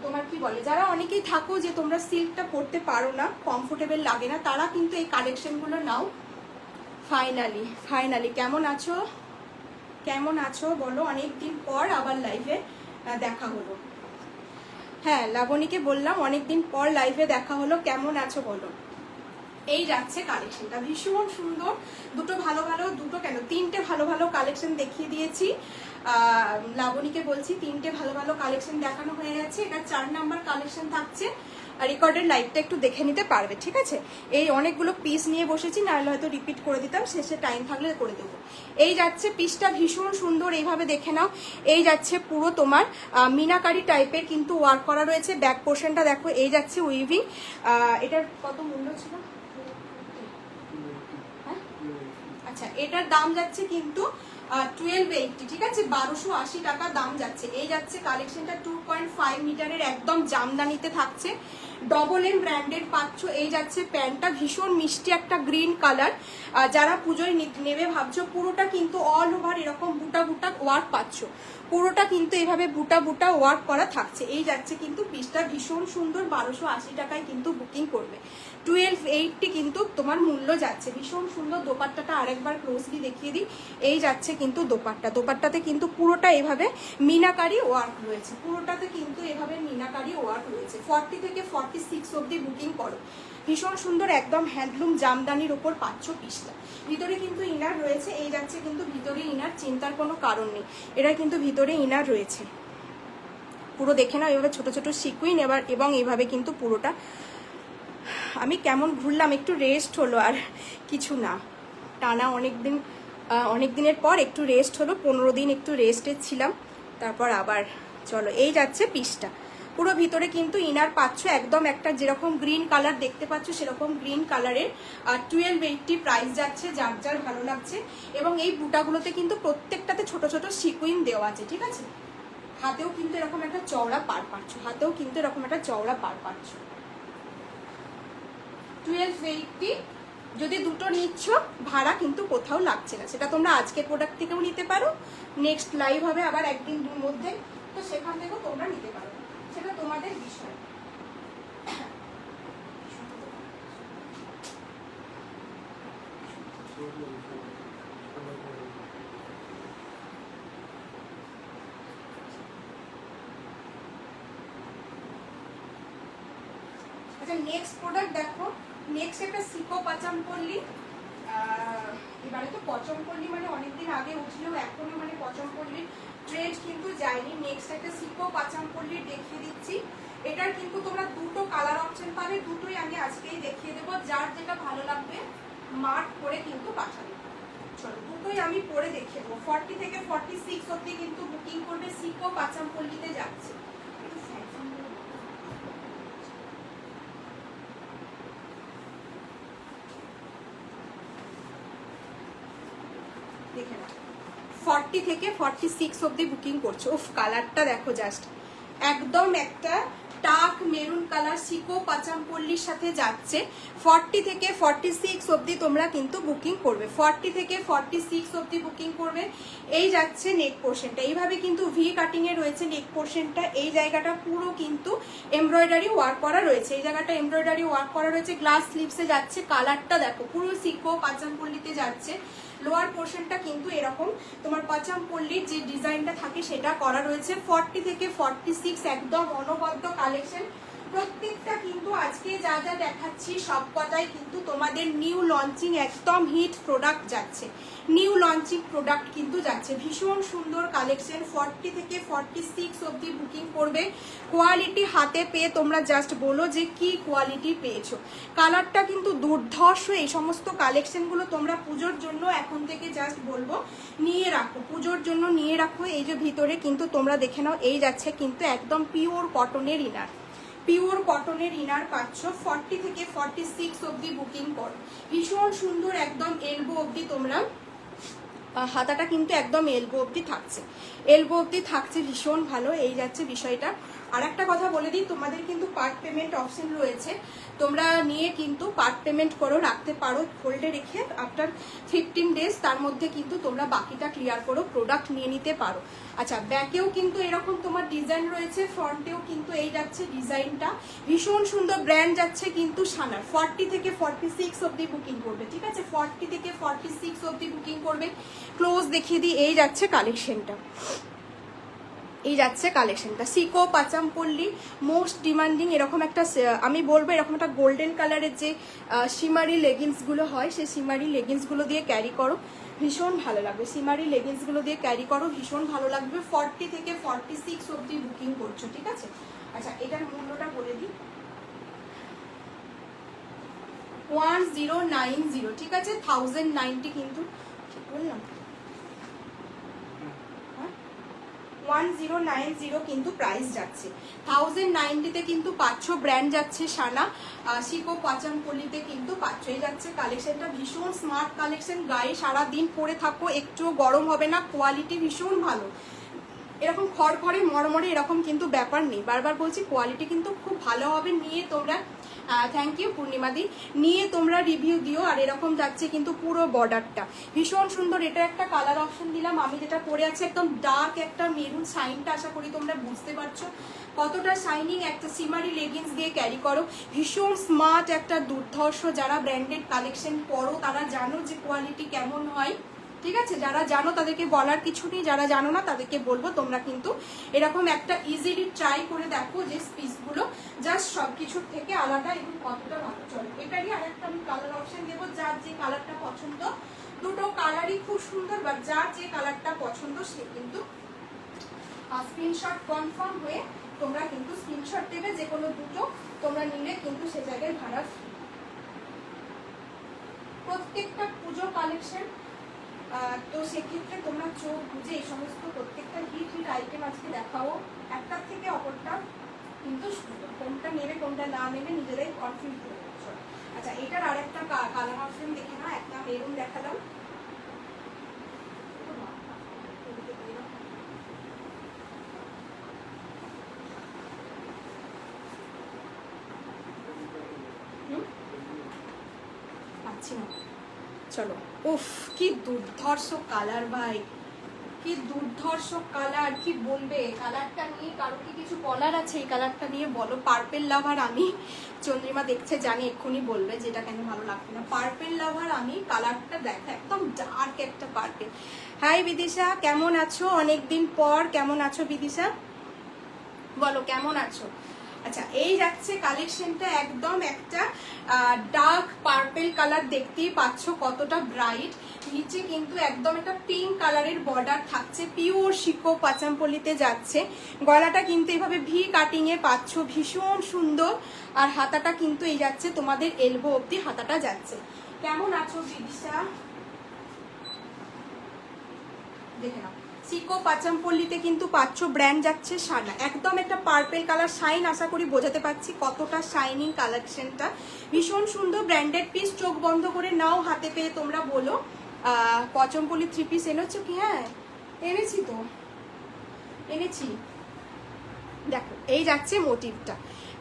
তোমার কি বলে, যারা অনেকেই থাকো যে তোমরা সিল্কটা পরতে পারো না, কমফোর্টেবল লাগে না, তারা কিন্তু এই কালেকশনগুলো নাও। ফাইনালি কেমন আছো বলো, অনেকদিন পর আবার লাইভে দেখা হলো। হ্যাঁ, লাবণীকে বললাম অনেকদিন পর লাইভে দেখা হলো, কেমন আছো বলো। এই যাচ্ছে কালেকশনটা, ভীষণ সুন্দর। দুটো তিনটে ভালো ভালো কালেকশন দেখিয়ে দিয়েছি। লাবণীকে বলছি 3টে ভালো ভালো কালেকশন দেখানো হয়ে গেছে, এটা 4 নাম্বার কালেকশন থাকছে। রেকর্ডের লাইভটা একটু দেখে নিতে পারবে, ঠিক আছে। এই অনেকগুলো পিস নিয়ে বসেছি, নাহলে হয়তো রিপিট করে দিতাম, শেষে টাইম থাকলে করে দেবো। এই যাচ্ছে পিসটা, ভীষণ সুন্দর, এইভাবে দেখে নাও। এই যাচ্ছে পুরো তোমার মিনাকারি টাইপের কিন্তু ওয়ার্ক করা রয়েছে। ব্যাক পোর্শনটা দেখো, এই যাচ্ছে উইভিং। এটার কত মূল্য ছিল? আচ্ছা, এটার দাম যাচ্ছে কিন্তু 1280, ঠিক আছে, 1280 টাকা দাম যাচ্ছে। এই যাচ্ছে কালেকশনটা, 2.5 মিটারের একদম জামদানিতে থাকছে, ডবল এম ব্র্যান্ডেড পাচ্ছ। এই যাচ্ছে প্যান্টটা, ভীষণ মিষ্টি একটা গ্রিন কালার। যারা পুজোয় নেবে ভাবছো, পুরোটা কিন্তু অল ওভার এরকম বুটা বুটা ওয়ার্ক পাচ্ছ, পুরোটা কিন্তু এভাবে বুটা বুটা ওয়ার্ক করা থাকছে। এই যাচ্ছে কিন্তু পিসটা ভীষণ সুন্দর, 1280 টাকায় কিন্তু বুকিং করবে। 1280 কিন্তু তোমার মূল্য যাচ্ছে। ভীষণ সুন্দর দোপাট্টাটা আরেকবার ক্লোজলি দেখিয়ে দিই। এই যাচ্ছে কিন্তু দোপাট্টাতে কিন্তু পুরোটা এভাবে মিনাকারি ওয়ার্ক রয়েছে, পুরোটাতে কিন্তু এভাবে মিনাকারি ওয়ার্ক রয়েছে। 40 থেকে 46 অবধি বুকিং করো। ভীষণ সুন্দর একদম হ্যান্ডলুম জামদানির ওপর পাচ্ছ পিসটা। ভিতরে কিন্তু ইনার রয়েছে। এই যাচ্ছে কিন্তু ভিতরে ইনার, চিন্তার কোনো কারণ নেই, এটা কিন্তু ভিতরে ইনার রয়েছে। পুরো দেখে নাও এভাবে ছোট ছোট সিকুইন এবং এইভাবে কিন্তু পুরোটা। আমি কেমন ঘুরলাম, একটু রেস্ট হলো আর কিছু না, টানা অনেক দিনের পর একটু রেস্ট হলো, 15 দিন একটু রেস্টে ছিলাম, তারপর আবার চলো। এই যাচ্ছে পিসটা, পুরো ভিতরে কিন্তু ইনার পাচ্ছ একদম একটা যেরকম গ্রিন কালার দেখতে পাচ্ছ সেরকম গ্রিন কালারের। আর 1280 প্রাইস যাচ্ছে, যার যার ভালো লাগছে। এবং এই বুটাগুলোতে কিন্তু প্রত্যেকটাতে ছোট ছোট সিকুইন দেওয়া আছে, ঠিক আছে। হাতেও কিন্তু এরকম একটা চওড়া পার পাচ্ছ, 1280 যদি দুটো নিচ্ছ ভাড়া কিন্তু কোথাও লাগছে না। সেটা তোমরা আজকের প্রোডাক্ট থেকেও নিতে পারো, নেক্সট লাইভ হবে আবার একদিন দুর মধ্যে, তো সেখান থেকেও তোমরা নিতে পারো, সেটা তোমাদের বিষয়। আচ্ছা, নেক্সট প্রোডাক্ট দেখো। নেক্সট একটা সিকো পাচামপল্লি। এবারে তো পচমপল্লি মানে অনেকদিন আগে উঠলেও এখনো মানে পচমপল্লির ট্রেন্ড কিন্তু যায়নি। নেক্সট একটা সিকো পাচামপল্লি দেখিয়ে দিচ্ছি। এটার কিন্তু তোমরা দুটো কালার অপশন পাবে, দুটোই আমি আজকেই দেখিয়ে দেবো। যার যেটা ভালো লাগবে মার্ক করে কিন্তু পাঠাবে। চলো দুটোই আমি পরে দেখিয়ে দেবো। 40 থেকে 46 অবধি কিন্তু বুকিং করবে, সিকো পাচামপল্লিতে যাচ্ছে। দেখে নাও 40 থেকে 46 অবধি বুকিং করছো। উফ, কালারটা দেখো জাস্ট, একদম একটা ডার্ক মেরুন কালার সিকো পাচামপল্লির সাথে যাচ্ছে। 40 থেকে 46 অবধি তোমরা কিন্তু বুকিং করবে, 40 থেকে 46 অবধি বুকিং করবে। এই যাচ্ছে নেক পোর্শনটা, এইভাবে কিন্তু ভি কাটিং এ রয়েছে নেক পোর্শনটা। এই জায়গাটা পুরো কিন্তু এমব্রয়ডারি ওয়ার্ক করা রয়েছে, এই জায়গাটা এমব্রয়ডারি ওয়ার্ক করা রয়েছে। গ্লাস স্লিভসে যাচ্ছে, কালারটা দেখো পুরো সিকো পাচামপল্লিতে যাচ্ছে। লোয়ার পোর্শনটা কিন্তু এরকম তোমার পাচামপল্লির যে ডিজাইনটা থাকে সেটা করা রয়েছে। 40 থেকে 46 একদম অনবদ্য কালেকশন। প্রত্যেকটা কিন্তু আজকে যা যা দেখাচ্ছি সব কটাই কিন্তু তোমাদের নিউ লঞ্চিং একদম হিট প্রোডাক্ট যাচ্ছে, নিউ লঞ্চিং প্রোডাক্ট কিন্তু যাচ্ছে। ভীষণ সুন্দর কালেকশন। 40 থেকে 46 অবধি বুকিং করবে। কোয়ালিটি হাতে পেয়ে তোমরা জাস্ট বলো যে কি কোয়ালিটি পেয়েছো। কালারটা কিন্তু দুর্ধর্ষ। এই সমস্ত কালেকশনগুলো তোমরা পুজোর জন্য এখন থেকে জাস্ট বলবো নিয়ে রাখো, পুজোর জন্য নিয়ে রাখো। এই যে ভিতরে কিন্তু তোমরা দেখে নাও, এই যাচ্ছে কিন্তু একদম পিওর কটনের ইনার, পিওর কটনের ইনার পাচ্ছ। 40 থেকে 46 অবধি বুকিং করো। ভীষণ সুন্দর একদম এলবো অবধি তোমরা, হাতাটা কিন্তু একদম এলবো অবধি থাকছে, এলবো অবধি থাকছে, ভীষণ ভালো। এই যাচ্ছে বিষয়টা। আর একটা কথা বলে দিই, তোমাদের কিন্তু পার্ট পেমেন্ট অপশন রয়েছে, তোমরা নিয়ে কিন্তু পার্ট পেমেন্ট করো, রাখতে পারো হোল্ডে রেখে। আফটার 15 ডেজ তার মধ্যে কিন্তু তোমরা বাকিটা ক্লিয়ার করো, প্রোডাক্ট নিয়ে নিতে পারো। আচ্ছা, ব্যাকেও কিন্তু এরকম তোমার ডিজাইন রয়েছে, ফ্রন্টেও কিন্তু এই যাচ্ছে ডিজাইনটা। ভীষণ সুন্দর ব্র্যান্ড যাচ্ছে কিন্তু সানার। 40 থেকে 46 অবধি বুকিং করবে, ঠিক আছে। 40 থেকে 46 অবধি বুকিং করবে। ক্লোজ দেখিয়ে দিই, এই যাচ্ছে কালেকশনটা, এই যাচ্ছে কালেকশনটা। সিকো পাচামপল্লি মোস্ট ডিমান্ডিং এরকম একটা, আমি বলবো এরকম একটা গোল্ডেন কালারের যে সিমারি লেগিংসগুলো হয়, সেই সিমারি লেগিংসগুলো দিয়ে ক্যারি করো, ভীষণ ভালো লাগবে। সিমারি লেগিংসগুলো দিয়ে ক্যারি করো, ভীষণ ভালো লাগবে। 40 থেকে 46 অবধি বুকিং করছো, ঠিক আছে। আচ্ছা, এটার মূল্যটা বলে দিই, 1090, ঠিক আছে। 1090 কিন্তু ঠিক বললাম, 1090 কিন্তু প্রাইস যাচ্ছে। 1090-তে কিন্তু পাচ্ছ, ব্র্যান্ড যাচ্ছে সানা, সিকো পাচামপল্লিতে কিন্তু পাচ্ছ। এই যাচ্ছে কালেকশনটা, ভীষণ স্মার্ট কালেকশন। গায়ে সারাদিন পরে থাকো, একটুও গরম হবে না, কোয়ালিটি ভীষণ ভালো। এরকম খড়খড়ে মরমরে এরকম কিন্তু ব্যাপার নেই। বারবার বলছি কোয়ালিটি কিন্তু খুব ভালো হবে, নিয়ে তোমরা থ্যাংক ইউ পূর্ণিমাদি, নিয়ে তোমরা রিভিউ দিও। আর এরকম যাচ্ছে কিন্তু পুরো বর্ডারটা ভীষণ সুন্দর। এটা একটা কালার অপশন দিলাম, আমি যেটা পরে আছি একদম ডার্ক একটা মেরুন, শাইনটা আশা করি তোমরা বুঝতে পারছো কতটা শাইনিং। একটা সিমারি লেগিংস দিয়ে ক্যারি করো, ভীষণ স্মার্ট একটা দুর্ধর্ষ। যারা ব্র্যান্ডেড কালেকশন পরো তারা জানো যে কোয়ালিটি কেমন হয়, ঠিক আছে? যারা জানো তাদেরকে বলার কিছু নেই, যারা জানো না তাদেরকে বলবো তোমরা কিন্তু এরকম একটা ইজিলি ট্রাই করে দেখো যে পিসগুলো জাস্ট সব কিছুর থেকে আলাদা এবং কতটা ভালো চলে। এটারই আরেকটা আমি কালার অপশন দেবো, যার যে কালারটা পছন্দ। দুটো কালারই খুব সুন্দর, বা যার যে কালারটা পছন্দ সে কিন্তু স্ক্রিনশট কনফার্ম হয়ে তোমরা কিন্তু স্ক্রিনশট দেবে, যে কোনো দুটো তোমরা নিলে কিন্তু সে জায়গায় ভাড়া। প্রত্যেকটা পুজো কালেকশন, তো সেক্ষেত্রে তোমরা চোখ বুঝে এই সমস্ত প্রত্যেকটা হিট আইটেম আজকে দেখাও, একটার থেকে অপরটা কিন্তু সুন্দর। কোনটা নেবে কোনটা না নেবে নিজেরাই কনফিউজ হয়ে যাচ্ছে। আচ্ছা, এটার আরেকটা কালার অপশন দেখে না, একটা মেরুন দেখালাম, পাচ্ছি না। চলো, উফ কি দুর্ধর্ষ কালার ভাই, কি দুর্ধর্ষ কালার, কি বলবে কালারটা নিয়ে? কারো কি কিছু বলার আছে এই কালারটা নিয়ে বলো? পার্পেল লাভার আমি, চন্দ্রিমা দেখছে জানি এক্ষুনি বলবে যেটা কেন ভালো লাগবে না। পার্পেল লাভার আমি, কালারটা দেখো একদম ডার্ক একটা পার্পেল। হাই বিদিশা, কেমন আছো? অনেকদিন পর, কেমন আছো বিদিশা? বলো কেমন আছো? আচ্ছা, এই যাচ্ছে কালেকশনটা একদম একটা ডার্ক পার্পেল কালার, দেখতেই পাচ্ছ কতটা ব্রাইট। নিচে কিন্তু একদম একটা পিঙ্ক কালারের বর্ডার থাকছে, পিওর শিকো পাচামপল্লিতে যাচ্ছে। গলাটা কিন্তু এভাবে ভি কাটিং এ পাচ্ছ, ভীষণ সুন্দর। আর হাতাটা কিন্তু এই যাচ্ছে তোমাদের এলবো অবধি হাতাটা যাচ্ছে। কেমন আছো বিদিশা? দেখে নাও, সিকো পাচামপল্লিতে কিন্তু পাচ্ছ, ব্র্যান্ড যাচ্ছে সানা, একদম একটা পার্পেল কালার শাইন। আশা করি বোঝাতে পারছি কতটা শাইনিং কালেকশনটা, ভীষণ সুন্দর ব্র্যান্ডেড পিস। চোখ বন্ধ করে নাও, হাতে পেয়ে তোমরা বলো পাচামপল্লি 3 পিস এনেছো কি? হ্যাঁ এনেছি তো, এনেছি। দেখো এই যাচ্ছে মোটিভটা,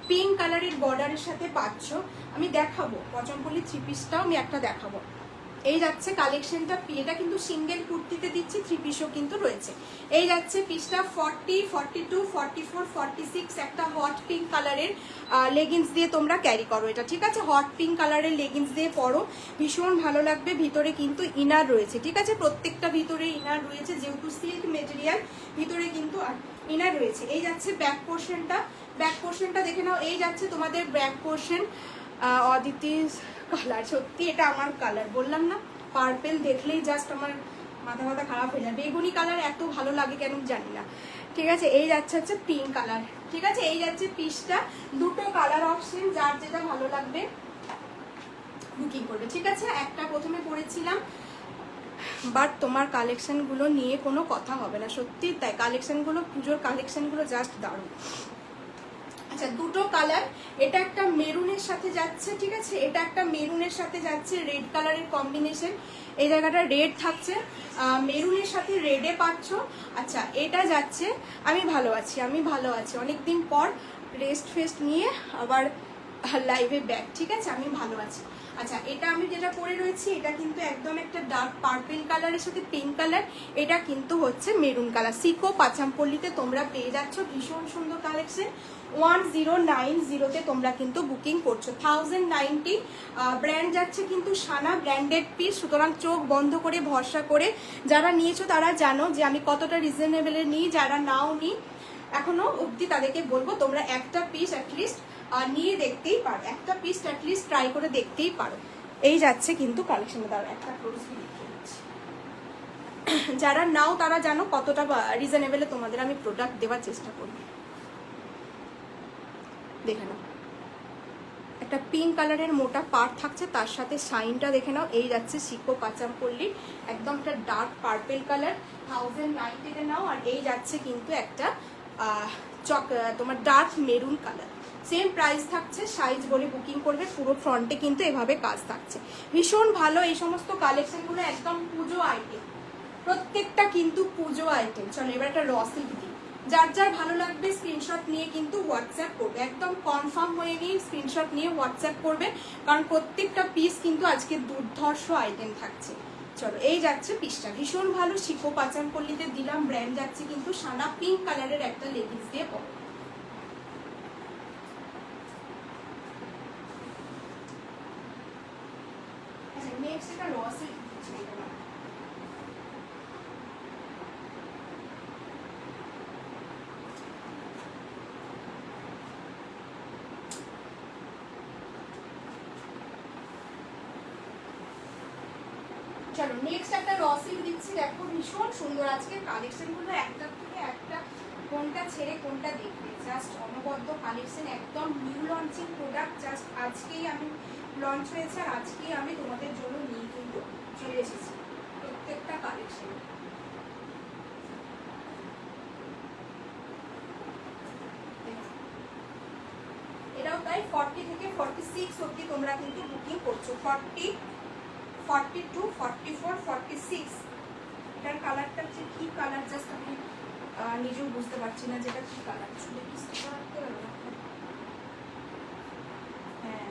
পিঙ্ক কালারের বর্ডারের সাথে পাচ্ছ। আমি দেখাবো পাচামপল্লি 3 পিসটাও, আমি একটা দেখাবো। এই যাচ্ছে কালেকশনটা, এটা কিন্তু সিঙ্গেল কুর্তিতে দিচ্ছি, 3 পিসও কিন্তু রয়েছে। এই যাচ্ছে পিসটা 40, 42, 44, 46, একটা হট পিঙ্ক কালারের লেগিংস দিয়ে তোমরা ক্যারি করো এটা, ঠিক আছে? হট পিঙ্ক কালারের লেগিংস দিয়ে পরো, ভীষণ ভালো লাগবে। ভিতরে কিন্তু ইনার রয়েছে, ঠিক আছে? প্রত্যেকটা ভিতরে ইনার রয়েছে, যেহেতু সিল্ক মেটেরিয়াল ভিতরে কিন্তু ইনার রয়েছে। এই যাচ্ছে ব্যাক পোর্শনটা, ব্যাক পোর্শনটা দেখে নাও। এই যাচ্ছে তোমাদের ব্যাক পোর্শন, অদিতি কালার, সত্যি এটা আমার কালার, বললাম না পার্পেল দেখলেই জাস্ট আমার মাথা খারাপ হয়ে যায়। বেগুনি কালার এত ভালো লাগে কেন জানি না, ঠিক আছে? এই যাচ্ছে হচ্ছে পিঙ্ক কালার, ঠিক আছে? এই যাচ্ছে পিসটা, দুটো কালার অপশন, যার যেটা ভালো লাগবে বুকিং করবে, ঠিক আছে? একটা প্রথমে পরেছিলাম, বাট তোমার কালেকশনগুলো নিয়ে কোনো কথা হবে না, সত্যি তাই। কালেকশনগুলো, পুজোর কালেকশনগুলো জাস্ট দারুণ। আচ্ছা, দুটো কালার, এটা একটা মেরুনের সাথে যাচ্ছে, ঠিক আছে? এটা একটা মেরুনের সাথে যাচ্ছে, রেড কালারের কম্বিনেশন। এই জায়গাটা রেড থাকছে, মেরুনের সাথে রেডে পাচ্ছ। আচ্ছা, এটা যাচ্ছে, আমি ভালো আছি, আমি ভালো আছি, অনেকদিন পর রেস্ট ফেস্ট নিয়ে আবার লাইভে ব্যাক, ঠিক আছে? আমি ভালো আছি। আচ্ছা, এটা আমি যেটা পরে রয়েছি এটা কিন্তু একদম একটা ডার্ক পার্পেল কালারের সাথে পিঙ্ক কালার, এটা কিন্তু হচ্ছে মেরুন কালার। সিকো পাচামপল্লিতে তোমরা পেয়ে যাচ্ছ ভীষণ সুন্দর কালেকশন। 1090-তে তোমরা কিন্তু বুকিং করছো। 1090, ব্র্যান্ড যাচ্ছে কিন্তু সানা, ব্র্যান্ডেড পিস। সুতরাং চোখ বন্ধ করে ভরসা করে যারা নিয়েছো তারা জানো যে আমি কতটা রিজনেবলে নিই। যারা নাও নি এখনো অবধি তাদেরকে বলবো তোমরা একটা পিস অ্যাটলিস্ট নিয়ে দেখতেই পারো, একটা পিস অ্যাটলিস্ট ট্রাই করে দেখতেই পারো। এই যাচ্ছে কিন্তু কালেকশনে, দাঁড়ো একটা ক্লোজলি দেখিয়ে দিচ্ছি। যারা নাও তারা জানো কতটা রিজনেবলে তোমাদের আমি প্রোডাক্ট দেওয়ার চেষ্টা করবো। দেখে নাও, একটা পিঙ্ক কালারের মোটা পার্ট থাকছে, তার সাথে শাইনটা দেখে নাও। এই যাচ্ছে সিকো পাচামপল্লি, একদম একটা ডার্ক পার্পেল কালার, 1090-তে নাও। আর এই যাচ্ছে কিন্তু একটা তোমার dark maroon colour, same price থাকছে। সাইজ বলে বুকিং করবে, পুরো ফ্রন্টে কিন্তু এভাবে কাজ থাকছে, ভীষণ ভালো। এই সমস্ত কালেকশনগুলো একদম পুজো আইটেম, প্রত্যেকটা কিন্তু পুজো আইটেম। চলো এবার একটা র সিল্ক দিই, যার যার ভালো লাগবে স্ক্রিনশট নিয়ে কিন্তু হোয়াটসঅ্যাপ করবে, একদম কনফার্ম হয়ে নিয়ে স্ক্রিনশট নিয়ে হোয়াটসঅ্যাপ করবে, কারণ প্রত্যেকটা পিস কিন্তু আজকে দুর্ধর্ষ আইটেম থাকছে। চলো এই যাচ্ছে পিসটা, ভীষণ ভালো শিখো পাচানপল্লিতে দিলাম, ব্র্যান্ড যাচ্ছে কিন্তু সানা, পিঙ্ক কালারের একটা লেগিংস দিয়ে পরো। আচ্ছা নেক্সট এটা র সিল্ক। চলো নেক্সট একটা র সিল্ক দিচ্ছি, দেখো ভীষণ সুন্দর আজকের কালেকশন গুলো, একটার থেকে একটা কোনটা ছেড়ে কোনটা দেখবে, জাস্ট অনবদ্য কালেকশন, একদম নিউ লঞ্চিং প্রোডাক্ট, জাস্ট আজকেই আমি লঞ্চ হয়েছে আর আজকেই আমি তোমাদের জন্য নিয়ে কিন্তু চলে এসেছি প্রত্যেকটা কালেকশন। এটাও তাই 40 থেকে 46 অবধি তোমরা কিন্তু বুকিং করছো, 40, 42, 44, 46। এটার কালারটা যে কি কালার জাস্ট আমি নিজেও বুঝতে পারছি না যেটা কি কালার, চুলে কি স্টিকার রাখতে পারবো? হ্যাঁ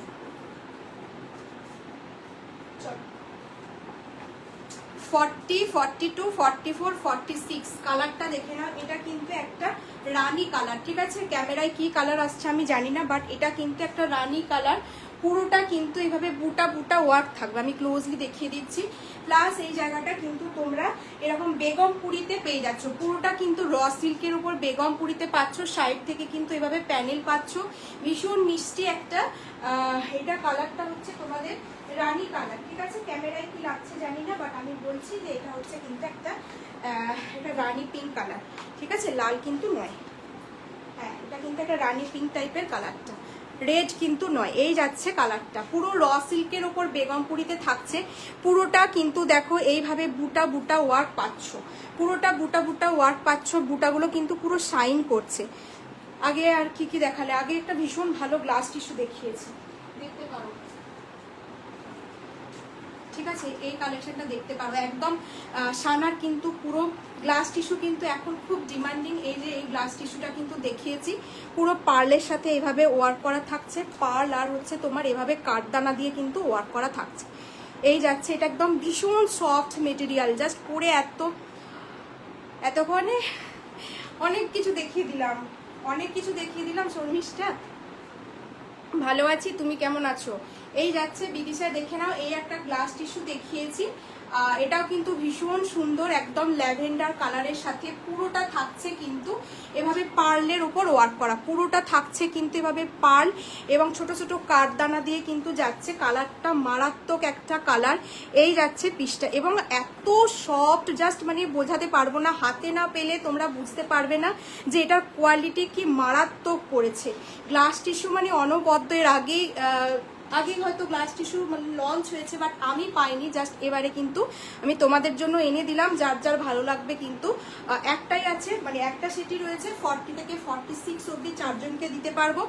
চল 40, 42, 44, 46 কালারটা দেখে নাও। এটা কিন্তু একটা রানী কালার, ঠিক আছে? ক্যামেরায় কি কালার আসছে আমি জানি না, বাট এটা কিন্তু একটা রানী কালার, পুরোটা কিন্তু এইভাবে বুটা বুটা ওয়ার্ক থাকবে, আমি ক্লোজলি দেখিয়ে দিচ্ছি। প্লাস এই জায়গাটা কিন্তু তোমরা এরকম বেগমপুরিতে পেয়ে যাচ্ছ, পুরোটা কিন্তু র সিল্কের উপর বেগমপুরিতে পাচ্ছ, সাইড থেকে কিন্তু এভাবে প্যানেল পাচ্ছ, ভীষণ মিষ্টি একটা। এটা কালারটা হচ্ছে তোমাদের রানী কালার, ঠিক আছে? ক্যামেরায় কি লাগছে জানি না, বাট আমি বলছি যে এটা হচ্ছে কিন্তু একটা এটা রানী পিঙ্ক কালার, ঠিক আছে? লাল কিন্তু নয়, হ্যাঁ এটা কিন্তু একটা রানী পিঙ্ক টাইপের কালারটা, রেড কিন্তু নয়। এই যাচ্ছে কালারটা, পুরো র সিল্কের ওপর বেগমপুরিতে থাকছে, পুরোটা কিন্তু দেখো এইভাবে বুটা বুটা ওয়ার্ক পাচ্ছ, পুরোটা বুটা বুটা ওয়ার্ক পাচ্ছ, বুটাগুলো কিন্তু পুরো শাইন করছে। আগে আর কি কি দেখালে, আগে একটা ভীষণ ভালো গ্লাস টিস্যু দেখিয়েছি, দেখতে পারো, ঠিক আছে? এই কালেকশনটা দেখতে পারো, একদম সানার কিন্তু পুরো গ্লাস টিস্যু কিন্তু এখন খুব ডিমান্ডিং। এই যে এই গ্লাস টিস্যুটা কিন্তু দেখিয়েছি, পুরো পার্লের সাথে এভাবে ওয়ার্ক করা থাকছে, পার্ল আর হচ্ছে তোমার এভাবে কাঠদানা দিয়ে কিন্তু ওয়ার্ক করা থাকছে। এই যাচ্ছে, এটা একদম ভীষণ সফট মেটেরিয়াল, জাস্ট পরে এতক্ষণে অনেক কিছু দেখিয়ে দিলাম, শর্মিষ্ঠা ভালো আছি, তুমি কেমন আছো? এই যাচ্ছে বিদিশা, দেখে নাও, এই একটা গ্লাস টিস্যু দেখিয়েছি, এটাও কিন্তু ভীষণ সুন্দর, একদম ল্যাভেন্ডার কালারের সাথে পুরোটা থাকছে কিন্তু এভাবে পার্লের ওপর ওয়ার্ক করা, পুরোটা থাকছে কিন্তু এভাবে পার্ল এবং ছোট ছোট কাঠদানা দিয়ে কিন্তু যাচ্ছে, কালারটা মারাত্মক একটা কালার। এই যাচ্ছে পিসটা, এবং এত সফট, জাস্ট মানে বোঝাতে পারবো না, হাতে না পেলে তোমরা বুঝতে পারবে না যে এটার কোয়ালিটি কি মারাত্মক পড়েছে। গ্লাস টিস্যু মানে অনবদ্য, এর আগেই হয়তো গ্লাস টিস্যু মানে লঞ্চ হয়েছে, বাট আমি পাইনি, জাস্ট এবারে কিন্তু আমি তোমাদের জন্য এনে দিলাম। যার যার ভালো লাগবে কিন্তু একটাই আছে, মানে একটা সেটই রয়েছে, 40 থেকে 46 অবধি চারজনকে দিতে পারবো।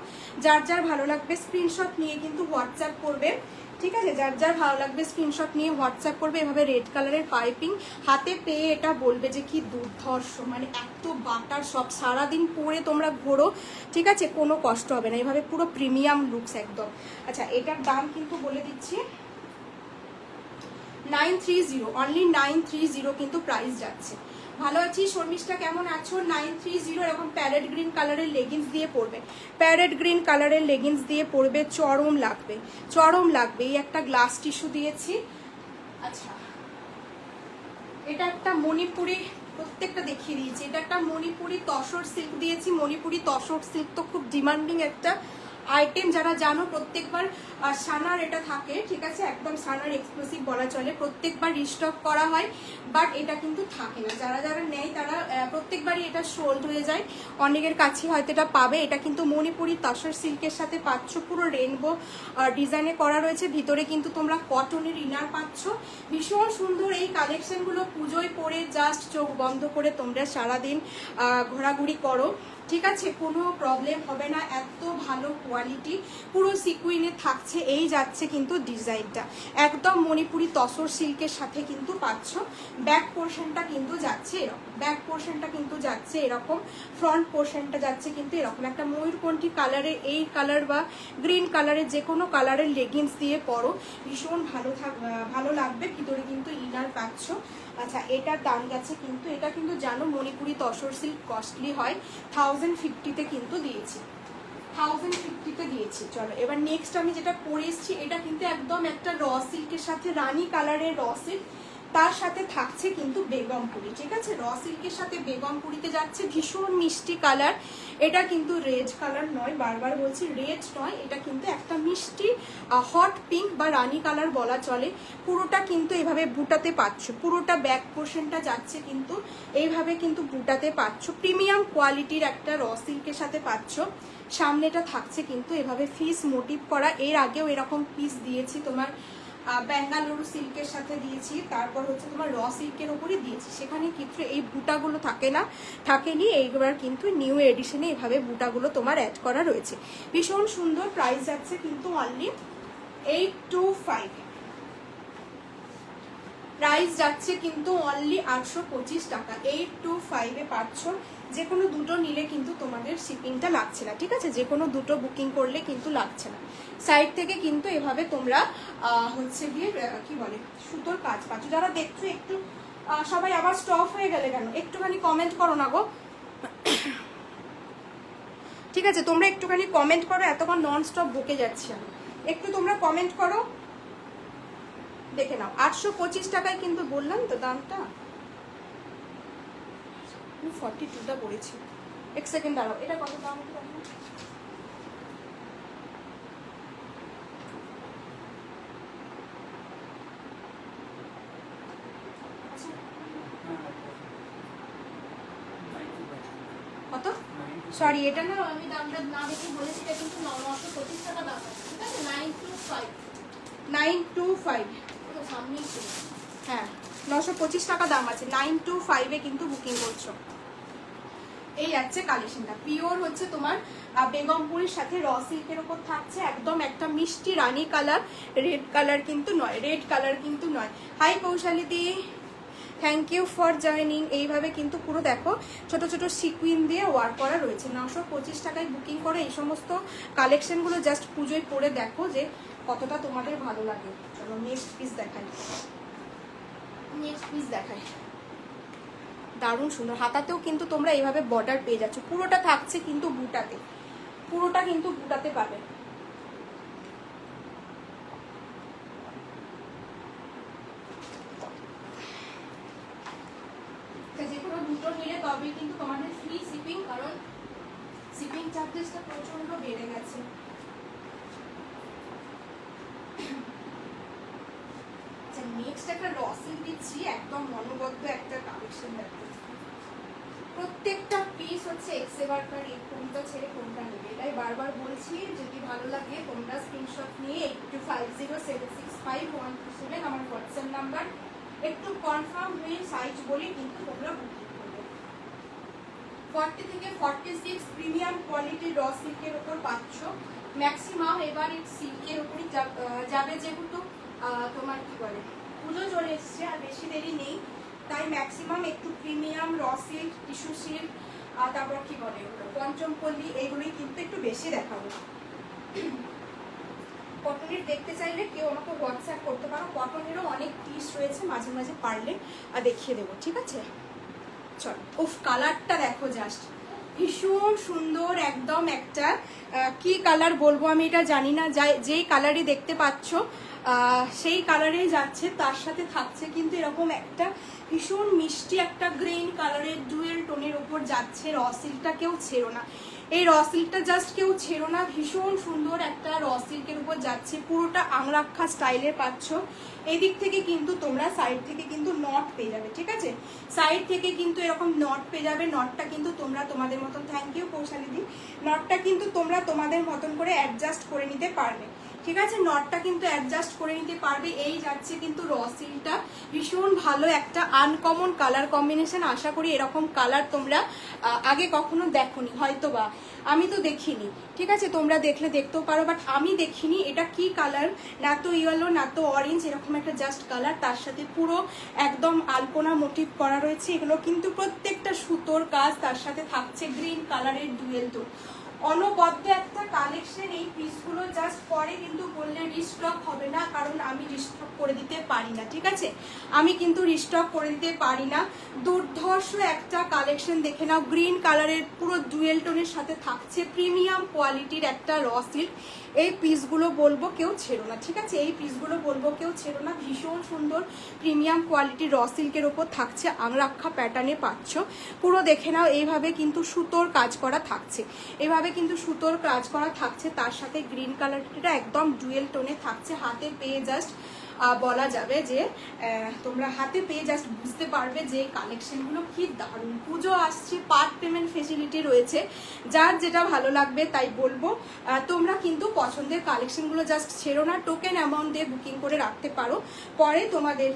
যার যার ভালো লাগবে স্ক্রিনশট নিয়ে কিন্তু হোয়াটসঅ্যাপ করবে, ঠিক আছে? যার যার ভালো লাগবে স্ক্রিনশট নিয়ে হোয়াটসঅ্যাপ করবে। এভাবে রেড কালারের পাইপিং হাতে পেয়ে এটা বলবে যে কি দুর্ধর্ষ, মানে এত বাটার সব, সারাদিন পরে তোমরা ঘোরো, ঠিক আছে? কোনো কষ্ট হবে না, এভাবে পুরো প্রিমিয়াম লুকস একদম। আচ্ছা এটার দাম কিন্তু বলে দিচ্ছি 930, অনলি 930 কিন্তু প্রাইস যাচ্ছে। ভালো আছি, শর্মিষ্ঠা কেমন আছো? 930 এরকম প্যারেট গ্রিন কালারের লেগিংস দিয়ে পরবে, প্যারেট গ্রিন কালারের লেগিংস দিয়ে পরবে, চরম লাগবে। এই একটা গ্লাস টিস্যু দিয়েছি। আচ্ছা এটা একটা মণিপুরি, প্রত্যেকটা দেখিয়ে দিয়েছি, এটা একটা মণিপুরি তসর সিল্ক দিয়েছি। মণিপুরি তসর সিল্ক তো খুব ডিমান্ডিং একটা আইটেম, যারা জানো প্রত্যেকবার সানার এটা থাকে, ঠিক আছে? একদম সানার এক্সক্লুসিভ বলা চলে, প্রত্যেকবার রিস্টক করা হয়, বাট এটা কিন্তু থাকে না, যারা যারা নেয় তারা প্রত্যেকবারই এটা সোল্ড হয়ে যায়, অনেকের কাছে হয়তো এটা পাবে। এটা কিন্তু মণিপুরি তসর সিল্কের সাথে পাচ্ছ, পুরো রেনবো ডিজাইনে করা রয়েছে, ভিতরে কিন্তু তোমরা কটনের ইনার পাচ্ছ, ভীষণ সুন্দর। এই কালেকশনগুলো পুজোয় পরে জাস্ট চোখ বন্ধ করে তোমরা সারাদিন ঘোরাঘুরি করো, ঠিক আছে? কোনো প্রবলেম হবে না, এত ভালো কোয়ালিটি, পুরো সিকুইনে থাকছে। এই যাচ্ছে কিন্তু ডিজাইনটা একদম মণিপুরি তসর সিল্কের সাথে কিন্তু পাচ্ছ। ব্যাক পোর্শনটা কিন্তু যাচ্ছে এরকম, ব্যাক পোর্শনটা কিন্তু যাচ্ছে এরকম, ফ্রন্ট পোর্শনটা যাচ্ছে কিন্তু এরকম একটা ময়ূরকণ্ঠী কালারের, এই কালার বা গ্রিন কালারের যে কোনো কালারের লেগিংস দিয়ে পরো, ভীষণ ভালো লাগবে। ভিতরে কিন্তু ইনার পাচ্ছ। আচ্ছা, এটার দাম যাচ্ছে কিন্তু, এটা কিন্তু জানো মণিপুরি তসর সিল্ক কস্টলি হয়, 1050-তে কিন্তু দিয়েছি, 1050-তে দিয়েছি। চলো এবার নেক্সট আমি যেটা পরে এসেছি, এটা কিন্তু একদম একটা র সিল্কের সাথে, রানী কালারের র সিল্ক, তার সাথে থাকছে কিন্তু বেগমপুরি, ঠিক আছে? র সিল্কের সাথে বেগমপুরিতে যাচ্ছে, ভীষণ মিষ্টি কালার। এটা কিন্তু রেড কালার নয়, বারবার বলছি রেড নয়, এটা কিন্তু একটা মিষ্টি হট পিঙ্ক বা রানী কালার বলা চলে। পুরোটা কিন্তু এভাবে বুটাতে পাচ্ছ, পুরোটা ব্যাক পোর্শনটা যাচ্ছে কিন্তু এইভাবে কিন্তু বুটাতে পাচ্ছ। প্রিমিয়াম কোয়ালিটির একটা র সিল্কের সাথে পাচ্ছ। সামনেটা থাকছে কিন্তু এভাবে ফিস মোটিভ করা, এর আগেও এরকম পিস দিয়েছি তোমার বেঙ্গালুরু সিল্কের সাথে দিয়েছি, তারপর হচ্ছে তোমার র সিল্কের ওপরই দিয়েছি, সেখানে কিন্তু এই বুটাগুলো থাকেনি। এইবার কিন্তু নিউ এডিশনে এভাবে বুটাগুলো তোমার অ্যাড করা রয়েছে, ভীষণ সুন্দর। প্রাইস যাচ্ছে কিন্তু অনলি 825, প্রাইস যাচ্ছে কিন্তু অনলি 825 টাকা, 825-এ পাচ্ছ। যে কোনো দুটো নিলে কিন্তু তোমাদের শিপিংটা লাগছে না, ঠিক আছে? যে কোনো দুটো বুকিং করলে কিন্তু লাগছে না। সাইড থেকে কিন্তু এভাবে তোমরা হচ্ছে গিয়ে কি বলে সুতোর কাজ পাচ্ছ। যারা দেখছো একটু সবাই আবার স্টপ হয়ে গেলে কেন, একটুখানি কমেন্ট করো না গো, ঠিক আছে? তোমরা একটুখানি কমেন্ট করো, এতক্ষণ নন স্টপ বকে যাচ্ছি আমি, একটু তোমরা কমেন্ট করো, দেখে নাও। 825 টাকায় কিন্তু বললাম তো দামটা, 42টা পড়েছি। এক সেকেন্ড দাঁড়াও, এটা কত দাম? কত? সরি, এটা না আমি দামটা না দেখে বলেছি, এটা কিন্তু 925 টাকা দাম আছে, ঠিক আছে? 925 সামনেই ছিল, হ্যাঁ 925 টাকা দাম আছে, 925-এ কিন্তু বুকিং করছো। এই যাচ্ছে কালেকশনটা, পিওর হচ্ছে তোমার বেগমপুরের সাথে র সিল্কের ওপর থাকছে, একদম একটা মিষ্টি রানী কালার, রেড কালার কিন্তু নয়, রেড কালার কিন্তু নয়। Hi Kaushali di, thank you for joining. এইভাবে কিন্তু পুরো দেখো ছোট ছোট সিকুইন দিয়ে ওয়ার করা রয়েছে। 925 টাকায় বুকিং করে এই সমস্ত কালেকশনগুলো জাস্ট পুজোয় পরে দেখো যে কতটা তোমাদের ভালো লাগে। চলো নেক্সট পিস দেখাই, নেক্সট পিস দেখাই, দারুণ সুন্দর। হাতাতেও কিন্তু তোমরা এইভাবে বর্ডার পেয়ে যাচ্ছ, পুরোটা থাকছে কিন্তু বুটাতে, পুরোটা কিন্তু বুটাতে পাবে। যে কোনো দুটো নিলে তবে কিন্তু তোমাদের ফ্রি শিপিং, কারণ শিপিং চার্জেসটা প্রচন্ড বেড়ে গেছে। নেক্সট একটা রসিল দিচ্ছি, একদম মনোবদ্ধ একটা কালেকশন দেখো, প্রত্যেকটা পিস হচ্ছে এক্সেভারকার, এই কোনটা ছেড়ে কোনটা নেবে, এটাই বারবার বলছি। যদি ভালো লাগে তোমরা স্ক্রিনশট নিয়ে 8250765127 আমার হোয়াটসঅ্যাপ নাম্বার, একটু কনফার্ম হয়ে সাইজ বলে কিন্তু তোমরা বুকিং করবে। 40 থেকে 46 প্রিমিয়াম কোয়ালিটির র সিল্কের ওপর পাচ্ছ। ম্যাক্সিমাম এবার এই সিল্কের ওপরই যাবে, যেহেতু তোমার কি বলে পুজো চলে এসছে আর বেশি দেরি নেই, তাই ম্যাক্সিমাম একটু premium raw silk, tissue silk, তারপর কি বলে পঞ্চমপল্লী, এইগুলোই কিন্তু একটু বেশি দেখাবো। কটনের দেখতে চাইলে কেউ আমাকে হোয়াটসঅ্যাপ করতে পারো, কটনেরও অনেক পিস রয়েছে, মাঝে মাঝে পারলে দেখিয়ে দেবো, ঠিক আছে? চলো, উফ কালারটা দেখো জাস্ট, ভীষণ সুন্দর, একদম একটা কি কালার বলবো আমি এটা জানি না, যেই কালারই দেখতে পাচ্ছ সেই কালারেই যাচ্ছে, তার সাথে থাকছে কিন্তু এরকম একটা ভীষণ মিষ্টি একটা গ্রিন কালারের ডুয়েল টোনের ওপর যাচ্ছে। র সিল্কটা কেউ ছেড়ো না, এই র সিল্কটা জাস্ট কেউ ছেড়ো না, ভীষণ সুন্দর একটা র সিল্কের উপর যাচ্ছে, পুরোটা আংরাক্ষা স্টাইলের পাচ্ছ। এই দিক থেকে কিন্তু তোমরা সাইড থেকে কিন্তু নট পেয়ে যাবে, ঠিক আছে? সাইড থেকে কিন্তু এরকম নট পেয়ে যাবে, নটটা কিন্তু তোমরা তোমাদের মতন, থ্যাংক ইউ কৌশালী দি, নটটা কিন্তু তোমরা তোমাদের মতন করে অ্যাডজাস্ট করে নিতে পারবে, ঠিক আছে, নটটা কিন্তু অ্যাডজাস্ট করে নিতে পারবে। এই যাচ্ছে কিন্তু র সিল্কটা, ভীষণ ভালো একটা আনকমন কালার কম্বিনেশন। আশা করি এরকম কালার তোমরা আগে কখনো দেখোনি, হয়তো বা আমি তো দেখিনি, ঠিক আছে, তোমরা দেখলে দেখতেও পারো, বাট আমি দেখিনি। এটা কি কালার, না তো ইয়েলো না তো অরেঞ্জ, এরকম একটা জাস্ট কালার, তার সাথে পুরো একদম আলপনা মোটিভ করা রয়েছে। এগুলো কিন্তু প্রত্যেকটা সুতোর কাজ, তার সাথে থাকছে গ্রিন কালারের ডুয়েল টোন। অনবদ্য একটা কালেকশন। এই পিসগুলো জাস্ট পরে কিন্তু বললে রিস্টক হবে না, কারণ আমি রিস্টক করে দিতে পারি না, ঠিক আছে, আমি কিন্তু রিস্টক করে দিতে পারি না। দুর্ধর্ষ একটা কালেকশন দেখে নাও, গ্রিন কালারের পুরো ডুয়েল টোনের সাথে থাকছে প্রিমিয়াম কোয়ালিটির একটা র সিল্ক। এই পিসগুলো বলবো কেউ ছেড়ো না, ঠিক আছে, এই পিসগুলো বলবো কেউ ছেড়ো না। ভীষণ সুন্দর প্রিমিয়াম কোয়ালিটির র সিল্কের ওপর থাকছে আংরাক্ষা প্যাটার্নে পাচ্ছ। পুরো দেখে নাও, এইভাবে কিন্তু সুতোর কাজ করা থাকছে, এভাবে কিন্তু সুতোর কাজ করা থাকছে, তার সাথে গ্রিন কালারটা একদম ডুয়েল টোনে থাকছে। হাতে পেয়ে জাস্ট বলা যাবে যে তোমরা হাতে পেয়ে জাস্ট বুঝতে পারবে যে কালেকশনগুলো কি দারুণ। পুজো আসছে, পার্ট পেমেন্ট ফেসিলিটি রয়েছে, যার যেটা ভালো লাগবে তাই বলবো। তোমরা কিন্তু পছন্দের কালেকশনগুলো জাস্ট ছেড়ো না, টোকেন অ্যামাউন্ট দিয়ে বুকিং করে রাখতে পারো, পরে তোমাদের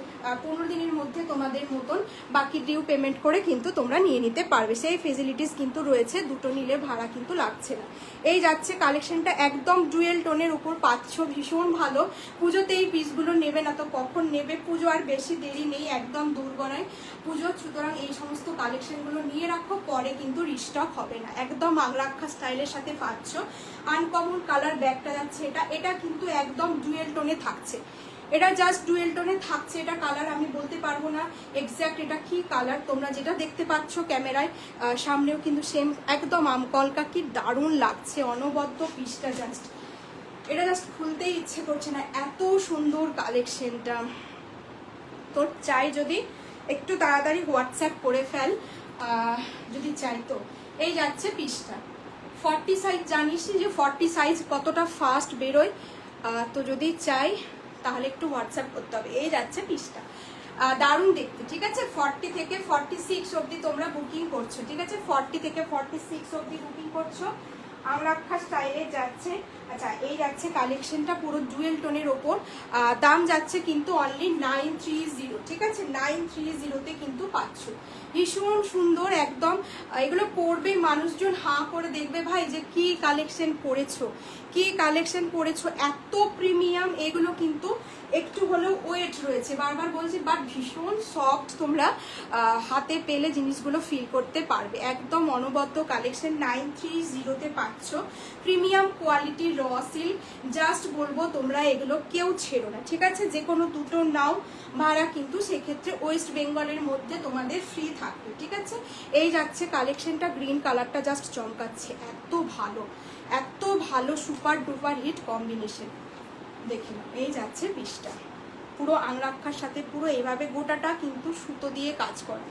15 দিনের মধ্যে তোমাদের মতন বাকি ডিউ পেমেন্ট করে কিন্তু তোমরা নিয়ে নিতে পারবে, সেই ফেসিলিটিস কিন্তু রয়েছে। দুটো নিলে ভাড়া কিন্তু লাগছে না। এই যাচ্ছে কালেকশনটা একদম ডুয়েল টোনের উপর পাচ্ছ, ভীষণ ভালো। পুজোতে এই পিসগুলো নেবে না তো কখন নেবে, পুজো আর বেশি দেরি নেই, একদম দূরগণায় পুজো, সুতরাং এই সমস্ত কালেকশনগুলো নিয়ে রাখো, পরে কিন্তু রিস্টক হবে না। একদম আংরাক্ষা স্টাইলের সাথে পাচ্ছ, আনকমন কালার। ব্যাগটা যাচ্ছে এটা কিন্তু একদম ডুয়েল টোনে থাকছে, এটা জাস্ট ডুয়েল টোনে থাকছে। এটা কালার আমি বলতে পারবো না এক্স্যাক্ট এটা কি কালার, তোমরা যেটা দেখতে পাচ্ছ ক্যামেরায় সামনেও কিন্তু সেম একদম আমকলকা। কি দারুণ লাগছে, অনবদ্য পিসটা জাস্ট, এটা জাস্ট খুলতেই ইচ্ছে করছে না, এত সুন্দর কালেকশনটা। তোর চাই যদি একটু তাড়াতাড়ি হোয়াটসঅ্যাপ করে ফেল, যদি চাই তো। এই যাচ্ছে পিসটা 40 সাইজ, জানিস যে 40 সাইজ কতটা ফাস্ট বেরোয়, তো যদি চাই তাহলে একটু হোয়াটসঅ্যাপ করতে হবে। এই যাচ্ছে পিসটা, দারুণ দেখতে, ঠিক আছে। 40 থেকে 46 অবধি তোমরা বুকিং করছো, ঠিক আছে, 40 থেকে 46 অবধি বুকিং করছো। আংরাক্ষা স্টাইলে যাচ্ছে। আচ্ছা, এই যাচ্ছে কালেকশনটা পুরো ডুয়েল টোনের ওপর, দাম যাচ্ছে কিন্তু অনলি 930, ঠিক আছে, 930-তে কিন্তু পাচ্ছ। ভীষণ সুন্দর একদম, এগুলো পরবে মানুষজন হাঁ করে দেখবে, ভাই যে কি কালেকশন পরেছো, কি কালেকশন পরেছো, এত প্রিমিয়াম। এগুলো কিন্তু একটু হলেও ওয়েট রয়েছে, বারবার বলছি, বাট ভীষণ সফট, তোমরা হাতে পেলে জিনিসগুলো ফিল করতে পারবে। একদম অনবদ্য কালেকশন, 930-তে পাচ্ছ প্রিমিয়াম কোয়ালিটির র সিল্ক। জাস্ট বলবো তোমরা এগুলো কেউ ছেড়ো না, ঠিক আছে, যে কোনো দুটো নাও ভাড়া কিন্তু সেক্ষেত্রে ওয়েস্ট বেঙ্গলের মধ্যে তোমাদের ফ্রি থাকবে, ঠিক আছে। এই যাচ্ছে কালেকশনটা, গ্রিন কালারটা জাস্ট চমকাচ্ছে, এত ভালো, এত ভালো, সুপার ডুপার হিট কম্বিনেশন। দেখে নাও, এই যাচ্ছে পিসটা পুরো আংরাক্ষার সাথে, পুরো এইভাবে গোটাটা কিন্তু সুতো দিয়ে কাজ করা,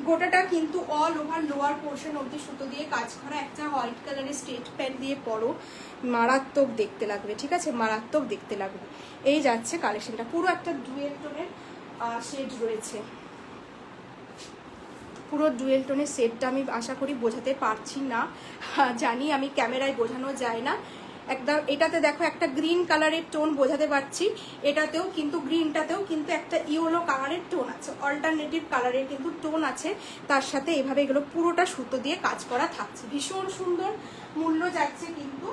গোটাটা কিন্তু অল ওভার লোয়ার পোর্শন অব্দি সুতো দিয়ে কাজ করা। একটা হোয়াইট কালারের স্ট্রেট প্যান্ট দিয়ে পরো, মারাত্মক দেখতে লাগবে, ঠিক আছে, মারাত্মক দেখতে লাগবে। এই যাচ্ছে কালেকশনটা, পুরো একটা ডুয়েল টোনের শেড রয়েছে, পুরো ডুয়েল টোনের শেডটা আমি আশা করি বোঝাতে পারছি না, জানি আমি ক্যামেরায় বোঝানো যায় না একদম। এটাতে দেখো একটা গ্রিন কালারের টোন বোঝাতে পারছি, এটাতেও কিন্তু গ্রিনটাতেও কিন্তু একটা ইয়েলো কালারের টোন আছে, অল্টারনেটিভ কালারের কিন্তু টোন আছে, তার সাথে এভাবে এগুলো পুরোটা সুতো দিয়ে কাজ করা থাকছে, ভীষণ সুন্দর। মূল্য যাচ্ছে কিন্তু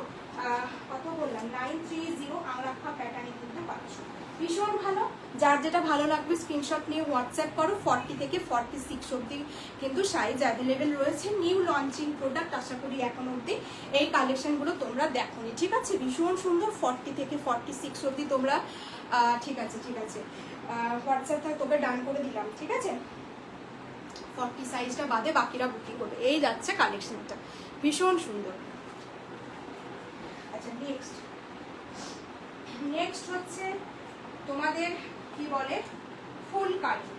কত বললাম, 930, আংরাক্ষা প্যাটার্নে কিন্তু পাচ্ছ, ভীষণ ভালো। যার যেটা ভালো লাগবে স্ক্রিনশট নিয়ে হোয়াটসঅ্যাপ করো। 40 থেকে 46 অবধি কিন্তু সাইজ অ্যাভেলেবেল রয়েছে, নিউ লঞ্চিং প্রোডাক্ট, আশা করি এখন অবধি এই কালেকশনগুলো তোমরা দেখোনি, ঠিক আছে, ভীষণ সুন্দর। 40 থেকে 46 অবধি তোমরা, ঠিক আছে, ঠিক আছে, হোয়াটসঅ্যাপটা তোকে ডান করে দিলাম, ঠিক আছে, 40 সাইজটা বাদে বাকিরা বুকিং করবে। এই যাচ্ছে কালেকশনটা, ভীষণ সুন্দর। আচ্ছা, নেক্সট হচ্ছে তোমাদের কি বলে ফুলকারি।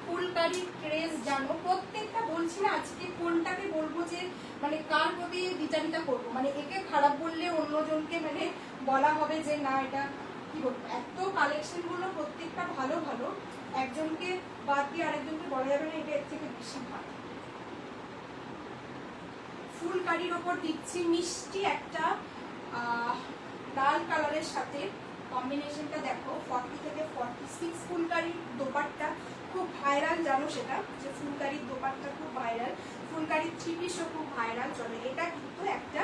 ফুলকারির ক্রেজ জানো, প্রত্যেকটা বলছি না, আজকে কোনটাকে বলবো যে মানে কার প্রতি বিচারিতা করবো, মানে একে খারাপ বললে অন্যজনকে মানে বলা হবে যে না এটা কি বলবো, এত কালেকশন গুলো প্রত্যেকটা ভালো ভালো, একজনকে বাদ দিয়ে আরেকজনকে বলা যাবে না এটা এর থেকে বেশি ভালো। ফুলকারির ওপর দিচ্ছি মিষ্টি একটা লাল লালের সাথে কম্বিনেশনটা দেখো, 40 থেকে 46 ফুলকারির দোপাট্টা খুব ভাইরাল, জানো সেটা যে ফুলকারির দোপাট্টা খুব ভাইরাল, ফুলকারির থ্রি পিসও খুব ভাইরাল চলে। এটা কিন্তু একটা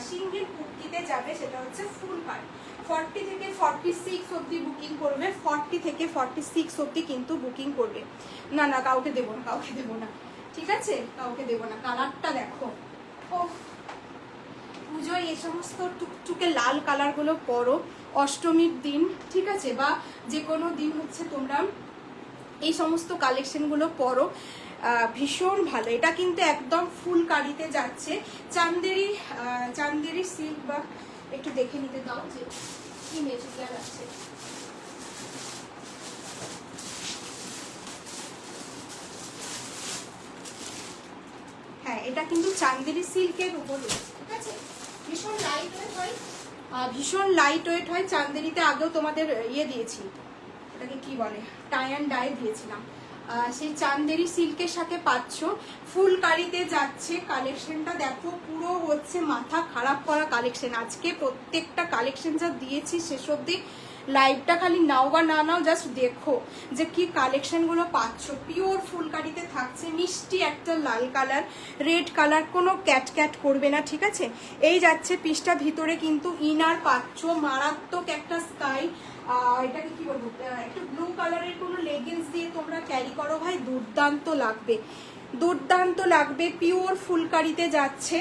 সিঙ্গেল কুর্তিতে যাবে, সেটা হচ্ছে ফুলকারি। 40 থেকে 46 অবধি বুকিং করবে, 40 থেকে 46 অবধি কিন্তু বুকিং করবে। না না কাউকে দেবো না, কাউকে দেবো না, ঠিক আছে, কাউকে দেবো না। কালারটা দেখো, ও পুজোয় এই সমস্ত টুকটুকে লাল কালারগুলো পরো অষ্টমীর দিন, ঠিক আছে, বা যে কোনো দিন হচ্ছে তোমরা এই সমস্ত কালেকশনগুলো পরো, ভীষণ ভালো। এটা কিন্তু একদম ফুলকারিতে যাচ্ছে, চান্দেরি সিল্ক, বা একটু দেখে নিতে দাও যে কি মেটেরিয়াল আছে। হ্যাঁ, এটা কিন্তু চান্দেরি সিল্কের উপর রয়েছে, ঠিক আছে, ভীষণ লাইট ওয়েট হয়, ভীষণ লাইট ওয়েট হয়। চান্দেরিতে আগেও তোমাদের ইয়ে দিয়েছি, এটাকে কি বলে, টাই অ্যান্ড ডাই দিয়েছিলাম, সেই চান্দেরি সিল্কের সাথে পাচ্ছ। ফুলকারিতে যাচ্ছে, কালেকশনটা দেখো পুরো হচ্ছে মাথা খারাপ করা কালেকশন। আজকে প্রত্যেকটা কালেকশন যা দিয়েছি শেষ অবধি লাইভটা খালি নাও বা না নাও, জাস্ট দেখো যে কি কালেকশনগুলো পাচ্ছ। পিওর ফুলকারিতে থাকছে, মিষ্টি একটা লাল কালার, রেড কালার, কোনো ক্যাট ক্যাট করবে না, ঠিক আছে। এই যাচ্ছে পিসটা, ভিতরে কিন্তু ইনার পাচ্ছ, মারাত্মক একটা স্কাই, এটাকে কি বলবো, একটু ব্লু কালারের কোনো লেগিংস দিয়ে তোমরা ক্যারি করো ভাই, দুর্দান্ত লাগবে, দুর্দান্ত লাগবে। পিওর ফুলকারিতে যাচ্ছে,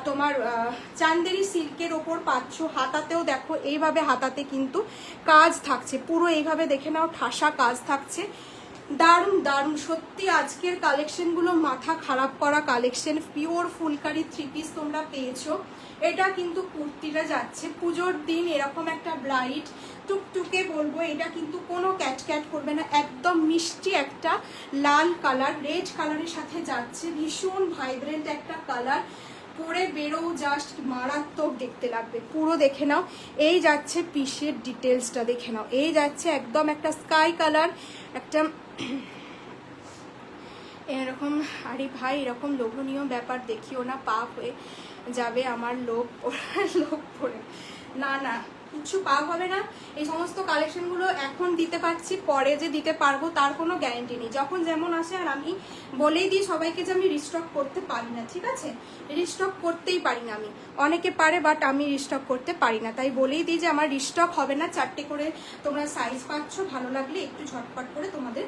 তোমার চান্দেরি সিল্কের ওপর পাচ্ছ। হাতাতেও দেখো এইভাবে, হাতাতে কিন্তু কাজ থাকছে পুরো এইভাবে, দেখে নাও ঠাসা কাজ থাকছে, দারুণ দারুণ সত্যি। আজকের কালেকশনগুলো মাথা খারাপ করা collection, pure phulkari three piece তোমরা পেয়েছো। এটা কিন্তু কুর্তিটা যাচ্ছে পুজোর দিন, এরকম একটা ব্রাইট টুকটুকে বলবো, এটা কিন্তু কোনো ক্যাট করবে না, একদম মিষ্টি একটা লাল কালার, রেড কালারের সাথে যাচ্ছে, ভীষণ ভাইব্রেন্ট একটা কালার, পরে বেরো জাস্ট মারাত্মক দেখতে লাগবে। পুরো দেখে নাও, এই যাচ্ছে পিসের ডিটেলসটা দেখে নাও, এই যাচ্ছে একদম একটা স্কাই কালার, একটা এরকম। আরে ভাই এরকম লোভনীয় ব্যাপার দেখিও না, পাপ হয়ে যাবে আমার, লোভ পড়ে, না না কিছু পাপ হবে না। এই সমস্ত কালেকশনগুলো এখন দিতে পারছি, পরে যে দিতে পারবো তার কোনো গ্যারেন্টি নেই, যখন যেমন আসে। আর আমি বলেই দিই সবাইকে যে আমি রিস্টক করতে পারি না, ঠিক আছে, রিস্টক করতেই পারি না আমি, অনেকে পারে বাট আমি রিস্টক করতে পারি না, তাই বলেই দিই যে আমার রিস্টক হবে না। 4টে করে তোমরা সাইজ পাচ্ছ, ভালো লাগলে একটু ঝটপট করে তোমাদের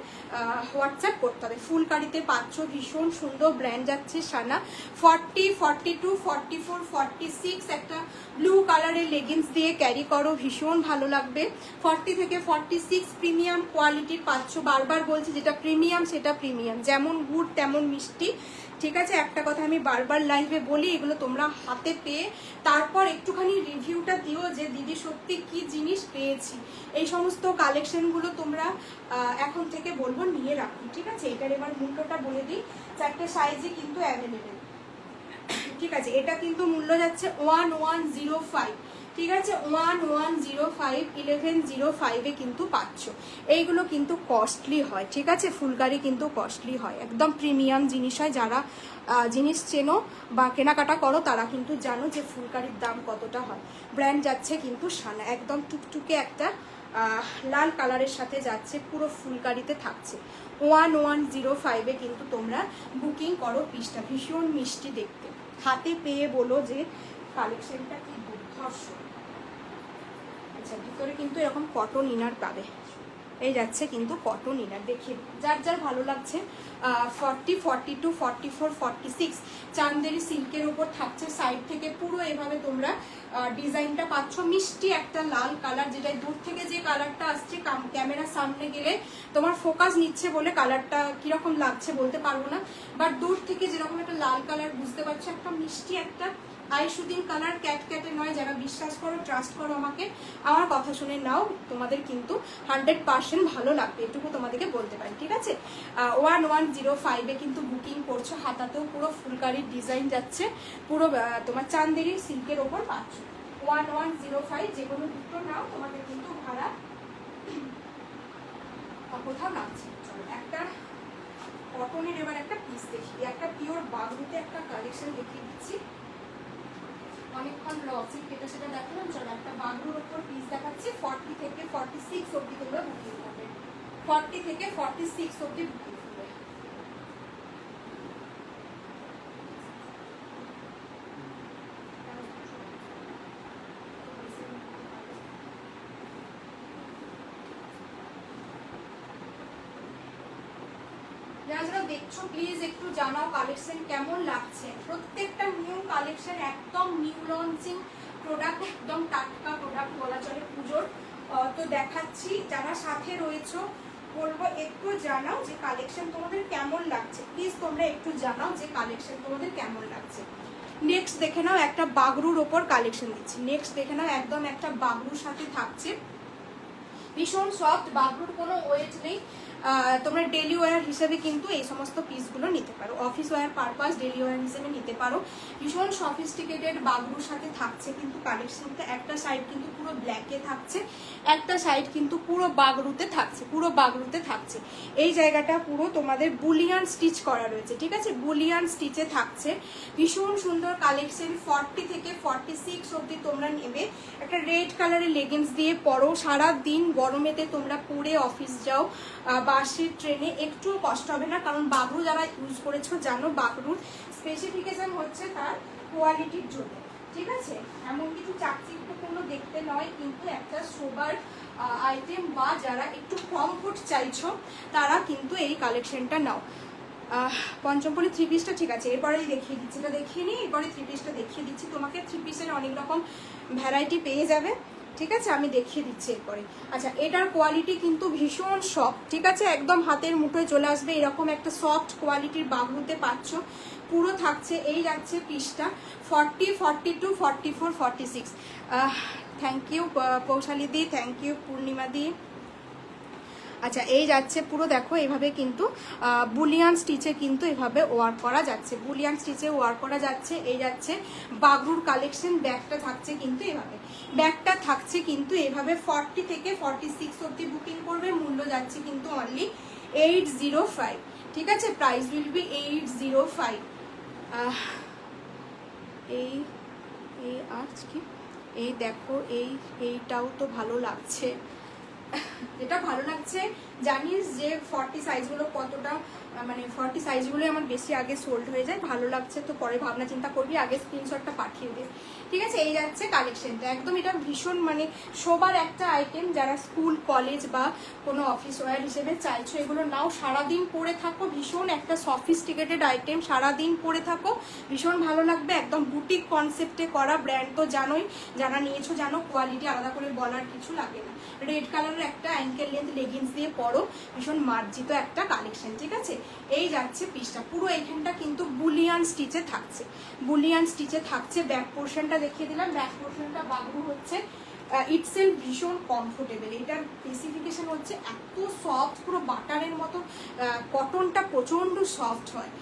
হোয়াটসঅ্যাপ করতে হবে। ফুলকারিতে পাচ্ছ, ভীষণ সুন্দর ব্র্যান্ড যাচ্ছে সানা, 40, 42, 44, 46 একটা ব্লু কালারের লেগিংস দিয়ে ক্যারি করো, ভীষণ ভালো লাগবে। 40 থেকে 46 প্রিমিয়াম কোয়ালিটির পাচ্ছ, বারবার বলছি যেটা প্রিমিয়াম সেটা প্রিমিয়াম, যেমন গুড় তেমন মিষ্টি, ঠিক আছে। একটা কথা আমি বারবার লাইভে বলি, এগুলো তোমরা হাতে পেয়ে তারপর একটুখানি রিভিউটা দিও যে দিদি সত্যি কি জিনিস পেয়েছি। এই সমস্ত কালেকশনগুলো তোমরা এখন থেকে বলবো নিয়ে রাখুন, ঠিক আছে। এটার এবার মূল্যটা বলে দিই, 4টে সাইজই কিন্তু অ্যাভেলেবেল, ঠিক আছে। এটা কিন্তু মূল্য যাচ্ছে 1105, ঠিক আছে, 1105, 1105-এ কিন্তু পাচ্ছ। এইগুলো কিন্তু কস্টলি হয়, ঠিক আছে, ফুলকারি কিন্তু কস্টলি হয়, একদম প্রিমিয়াম জিনিস হয়। যারা জিনিস চেনো বা কেনাকাটা করো তারা কিন্তু জানো যে ফুলকারির দাম কতটা হয়। ব্র্যান্ড যাচ্ছে কিন্তু সানা, একদম টুকটুকে একটা লাল কালারের সাথে যাচ্ছে, পুরো ফুলকারিতে থাকছে। 1105-এ কিন্তু তোমরা বুকিং করো পিসটা, ভীষণ মিষ্টি দেখতে, হাতে পেয়ে বলো যে কালেকশনটা কি দুর্ধর্ষ। আচ্ছা, ভিতরে কিন্তু এরকম কটন ইনার পাবে, এই যাচ্ছে কিন্তু কটন ইনার, দেখিয়ে যার যার ভালো লাগছে। 40, 42, 44, 46 চান্দেরি সিল্কের ওপর থাকছে, সাইড থেকে পুরো এভাবে তোমরা ডিজাইনটা পাচ্ছ, মিষ্টি একটা লাল কালার, যেটা দূর থেকে যে কালারটা আসছে ক্যামেরার সামনে গেলে তোমার ফোকাস নিচ্ছে বলে কালারটা কিরকম লাগছে বলতে পারবো না, বাট দূর থেকে যেরকম একটা লাল কালার বুঝতে পারছো, একটা মিষ্টি একটা আই শুটিং কালার, ক্যাটে নয়। যারা বিশ্বাস করো, ট্রাস্ট করো আমাকে, আমার কথা শুনে নাও, তোমাদের কিন্তু 100% ভালো লাগবে, এটুকু তোমাদেরকে বলতে পারি, ঠিক আছে। 1105-এ কিন্তু বুকিং করছো, হাতাতেও পুরো ফুলকারির ডিজাইন যাচ্ছে, পুরো তোমার চান্দেরি সিল্কের ওপর পাচ্ছ। 1105, যে কোনো দুটো নাও, তোমাদের কিন্তু ভাড়া কোথাও লাগছে। চলো একটা কটনের এবার একটা পিস দেখি, একটা পিওর বাগরুতে একটা কালেকশন দেখিয়ে দিচ্ছি। অনেকক্ষণ লসিক এটা সেটা দেখালাম। চলো একটা বাগরুর ওপর পিস দেখাচ্ছি, 40 থেকে 46 অবধি তোমরা বুকিং করবে, 40 থেকে 46 অবধি বুকিং করবে। যারা যারা দেখছো প্লিজ একটু জানাও কালেকশন কেমন লাগছে। প্রত্যেকটা নিউ কালেকশন, একদম নিউ লঞ্চিং প্রোডাক্ট, একদম টাটকা প্রোডাক্ট বলা চলে পুজোর। তো দেখাচ্ছি, যারা সাথে রয়েছো বলবো একটু জানাও যে কালেকশন তোমাদের কেমন লাগছে। প্লিজ তোমরা একটু জানাও যে কালেকশন তোমাদের কেমন লাগছে। নেক্সট দেখে নাও একটা বাগরুর ওপর কালেকশন দিচ্ছি। নেক্সট দেখে নাও একদম একটা বাগরুর সাথে থাকছে, ভীষণ সফট, বাগরুর কোনো ওয়েট নেই। তোমরা ডেলি ওয়্যার হিসেবে কিন্তু এই সমস্ত পিসগুলো নিতে পারো, office wear purpose daily wear হিসেবে নিতে পারো। ভীষণ সফিস্টিকেটেড বাগরুর সাথে থাকছে কিন্তু কালেকশনটা। একটা সাইড কিন্তু পুরো ব্ল্যাকে থাকছে, একটা সাইড কিন্তু পুরো বাগরুতে থাকছে, পুরো বাগরুতে থাকছে। এই জায়গাটা পুরো তোমাদের বুলিয়ান স্টিচ করা রয়েছে, ঠিক আছে, বুলিয়ান স্টিচে থাকছে। ভীষণ সুন্দর কালেকশন। 40 থেকে 46 অবধি তোমরা নেবে। একটা রেড কালারের লেগিংস দিয়ে পরো, সারা দিন গরমেতে তোমরা পরে অফিস যাও, বাসের ট্রেনে একটুও কষ্ট হবে না। কারণ বাগরু যারা ইউজ করেছো জানো বাগরুর স্পেসিফিকেশন হচ্ছে তার কোয়ালিটির জন্য, ঠিক আছে। এমন কিছু চাকচিক্যপূর্ণ দেখতে নয়, কিন্তু একটা সোবার আইটেম বা যারা একটু কমফোর্ট চাইছো তারা কিন্তু এই কালেকশনটা নাও। পঞ্চমপল্লী থ্রি পিসটা ঠিক আছে, এরপরেই দেখিয়ে দিচ্ছি, এটা দেখিয়ে নিই, এরপরে থ্রি পিসটা দেখিয়ে দিচ্ছি তোমাকে। থ্রি পিসের অনেক রকম ভ্যারাইটি পেয়ে যাবে, ঠিক আছে, আমি দেখিয়ে দিচ্ছি এরপরে। আচ্ছা, এটার কোয়ালিটি কিন্তু ভীষণ সফট, ঠিক আছে, একদম হাতের মুঠোয় চলে আসবে এরকম একটা সফট কোয়ালিটির বাগরুতে পাচ্ছ। পুরো থাকছে, এই যাচ্ছে পিসটা 40, 42, 44, 46। Thank you Poushali di, thank you Purnima di. আচ্ছা, এই যাচ্ছে পুরো দেখো এভাবে কিন্তু বুলিয়ান স্টিচে কিন্তু এভাবে ওয়ার্ক করা যাচ্ছে, বুলিয়ান স্টিচে ওয়ার্ক করা যাচ্ছে। এই যাচ্ছে বাগরুর কালেকশন। ব্যাগটা থাকছে কিন্তু এভাবে, ব্যাগটা থাকছে কিন্তু এভাবে। 40 থেকে 46 অবধি বুকিং করবে। মূল্য যাচ্ছে কিন্তু অনলি 805, ঠিক আছে, প্রাইস উইল বি 805। এই আর কি, এই দেখো এইটাও তো ভালো লাগছে। যেটা ভালো লাগছে জানিস যে 40 সাইজগুলো কতটা, মানে 40 সাইজগুলো আমার বেশি আগে সোল্ড হয়ে যায়। ভালো লাগছে তো পরে ভাবনা চিন্তা করবি, আগে স্ক্রিনশটটা পাঠিয়ে দে, ঠিক আছে। এই যাচ্ছে কালেকশনটা, একদম এটা ভীষণ মানে শোবার একটা আইটেম। যারা স্কুল কলেজ বা কোনো অফিস ওয়্যার হিসেবে চাইছো এগুলো নাও, সারাদিন পরে থাকো। ভীষণ একটা সফিস্টিকেটেড আইটেম, সারাদিন পরে থাকো, ভীষণ ভালো লাগবে। একদম বুটিক কনসেপ্টে করা, ব্র্যান্ড তো জানোই, যারা নিয়েছো জানো, কোয়ালিটি আলাদা করে বলার কিছু লাগে না। রেড কালারের একটা অ্যাঙ্কেল লেন্থ লেগিংস দিয়ে পরো, ভীষণ মার্জিত একটা কালেকশন, ঠিক আছে। এই যাচ্ছে পিসটা, পুরো এইখানটা কিন্তু বুলিয়ান স্টিচে থাকছে, বুলিয়ান স্টিচে থাকছে। ব্যাক পোর্শনটা দেখিয়ে দিলাম, ব্যাক পোর্শনটা বাগরু হচ্ছে ইটসেলফ ভীষণ কমফোর্টেবল। এটার স্পেসিফিকেশন হচ্ছে এত সফট, পুরো বাটারের মতো। কটনটা প্রচণ্ড সফট হয়,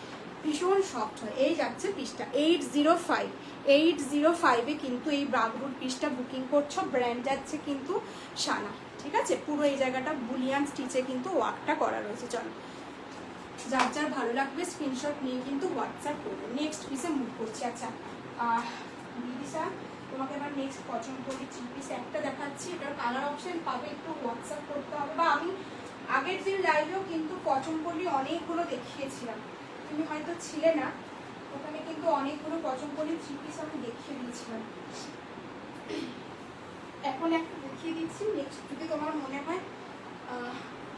ভীষণ সফট হয়। এই যাচ্ছে পিসটা 805, 805-এ কিন্তু এই বাগরুর পিসটা বুকিং করছো। ব্র্যান্ড যাচ্ছে কিন্তু সানা, ঠিক আছে। পুরো এই জায়গাটা বুলিয়ান স্টিচে কিন্তু ওয়ার্কটা করা রয়েছে। চলো, যার যার ভালো লাগবে স্ক্রিনশট নিয়ে কিন্তু হোয়াটসঅ্যাপ করবে। নেক্সট পিসে মুভ করছি। আচ্ছা দিদিশা, তোমাকে এবার নেক্সট পছন্দ করি থ্রি পিস একটা দেখাচ্ছি। এটার কালার অপশন পাবে, একটু হোয়াটসঅ্যাপ করতে হবে। বা আমি আগের দিন লাইভেও কিন্তু পছন্দপল্লী অনেকগুলো দেখিয়েছিলাম, তুমি হয়তো ছিলে না, ওখানে কিন্তু অনেকগুলো পছন্দপল্লী থ্রি পিস আমি দেখিয়ে দিয়েছিলাম। এখন একটা দেখিয়ে দিচ্ছি। নেক্সট যদি তোমার মনে হয়,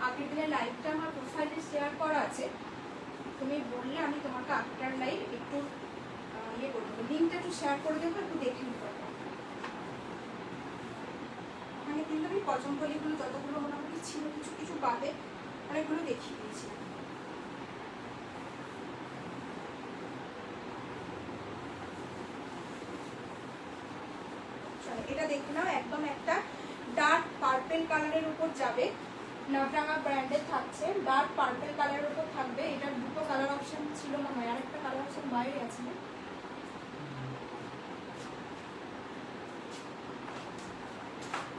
আগের দিনের লাইভটা আমার প্রোফাইলে শেয়ার করা আছে, তুমি বললে আমি তোমাকে আফটার লাইভ একটু ইয়ে করে দেবো, লিঙ্কটা একটু শেয়ার করে দেবো, একটু দেখে নিতে পারবো। ওখানে কিন্তু আমি পছন্দপল্লীগুলো যতগুলো মোটামুটি ছিল কিছু কিছু বাদে অনেকগুলো দেখিয়ে দিয়েছিলাম। এটা দেখে নাও, একদম একটা ডার্ক পার্পেল কালারের উপর যাবে, নবরাঙা ব্র্যান্ডের থাকছে, ডার্ক পার্পেল কালারের উপর থাকবে। এটার দুটো কালার অপশন ছিল না হয়, আরেকটা কালার অপশন বাইরে আছে,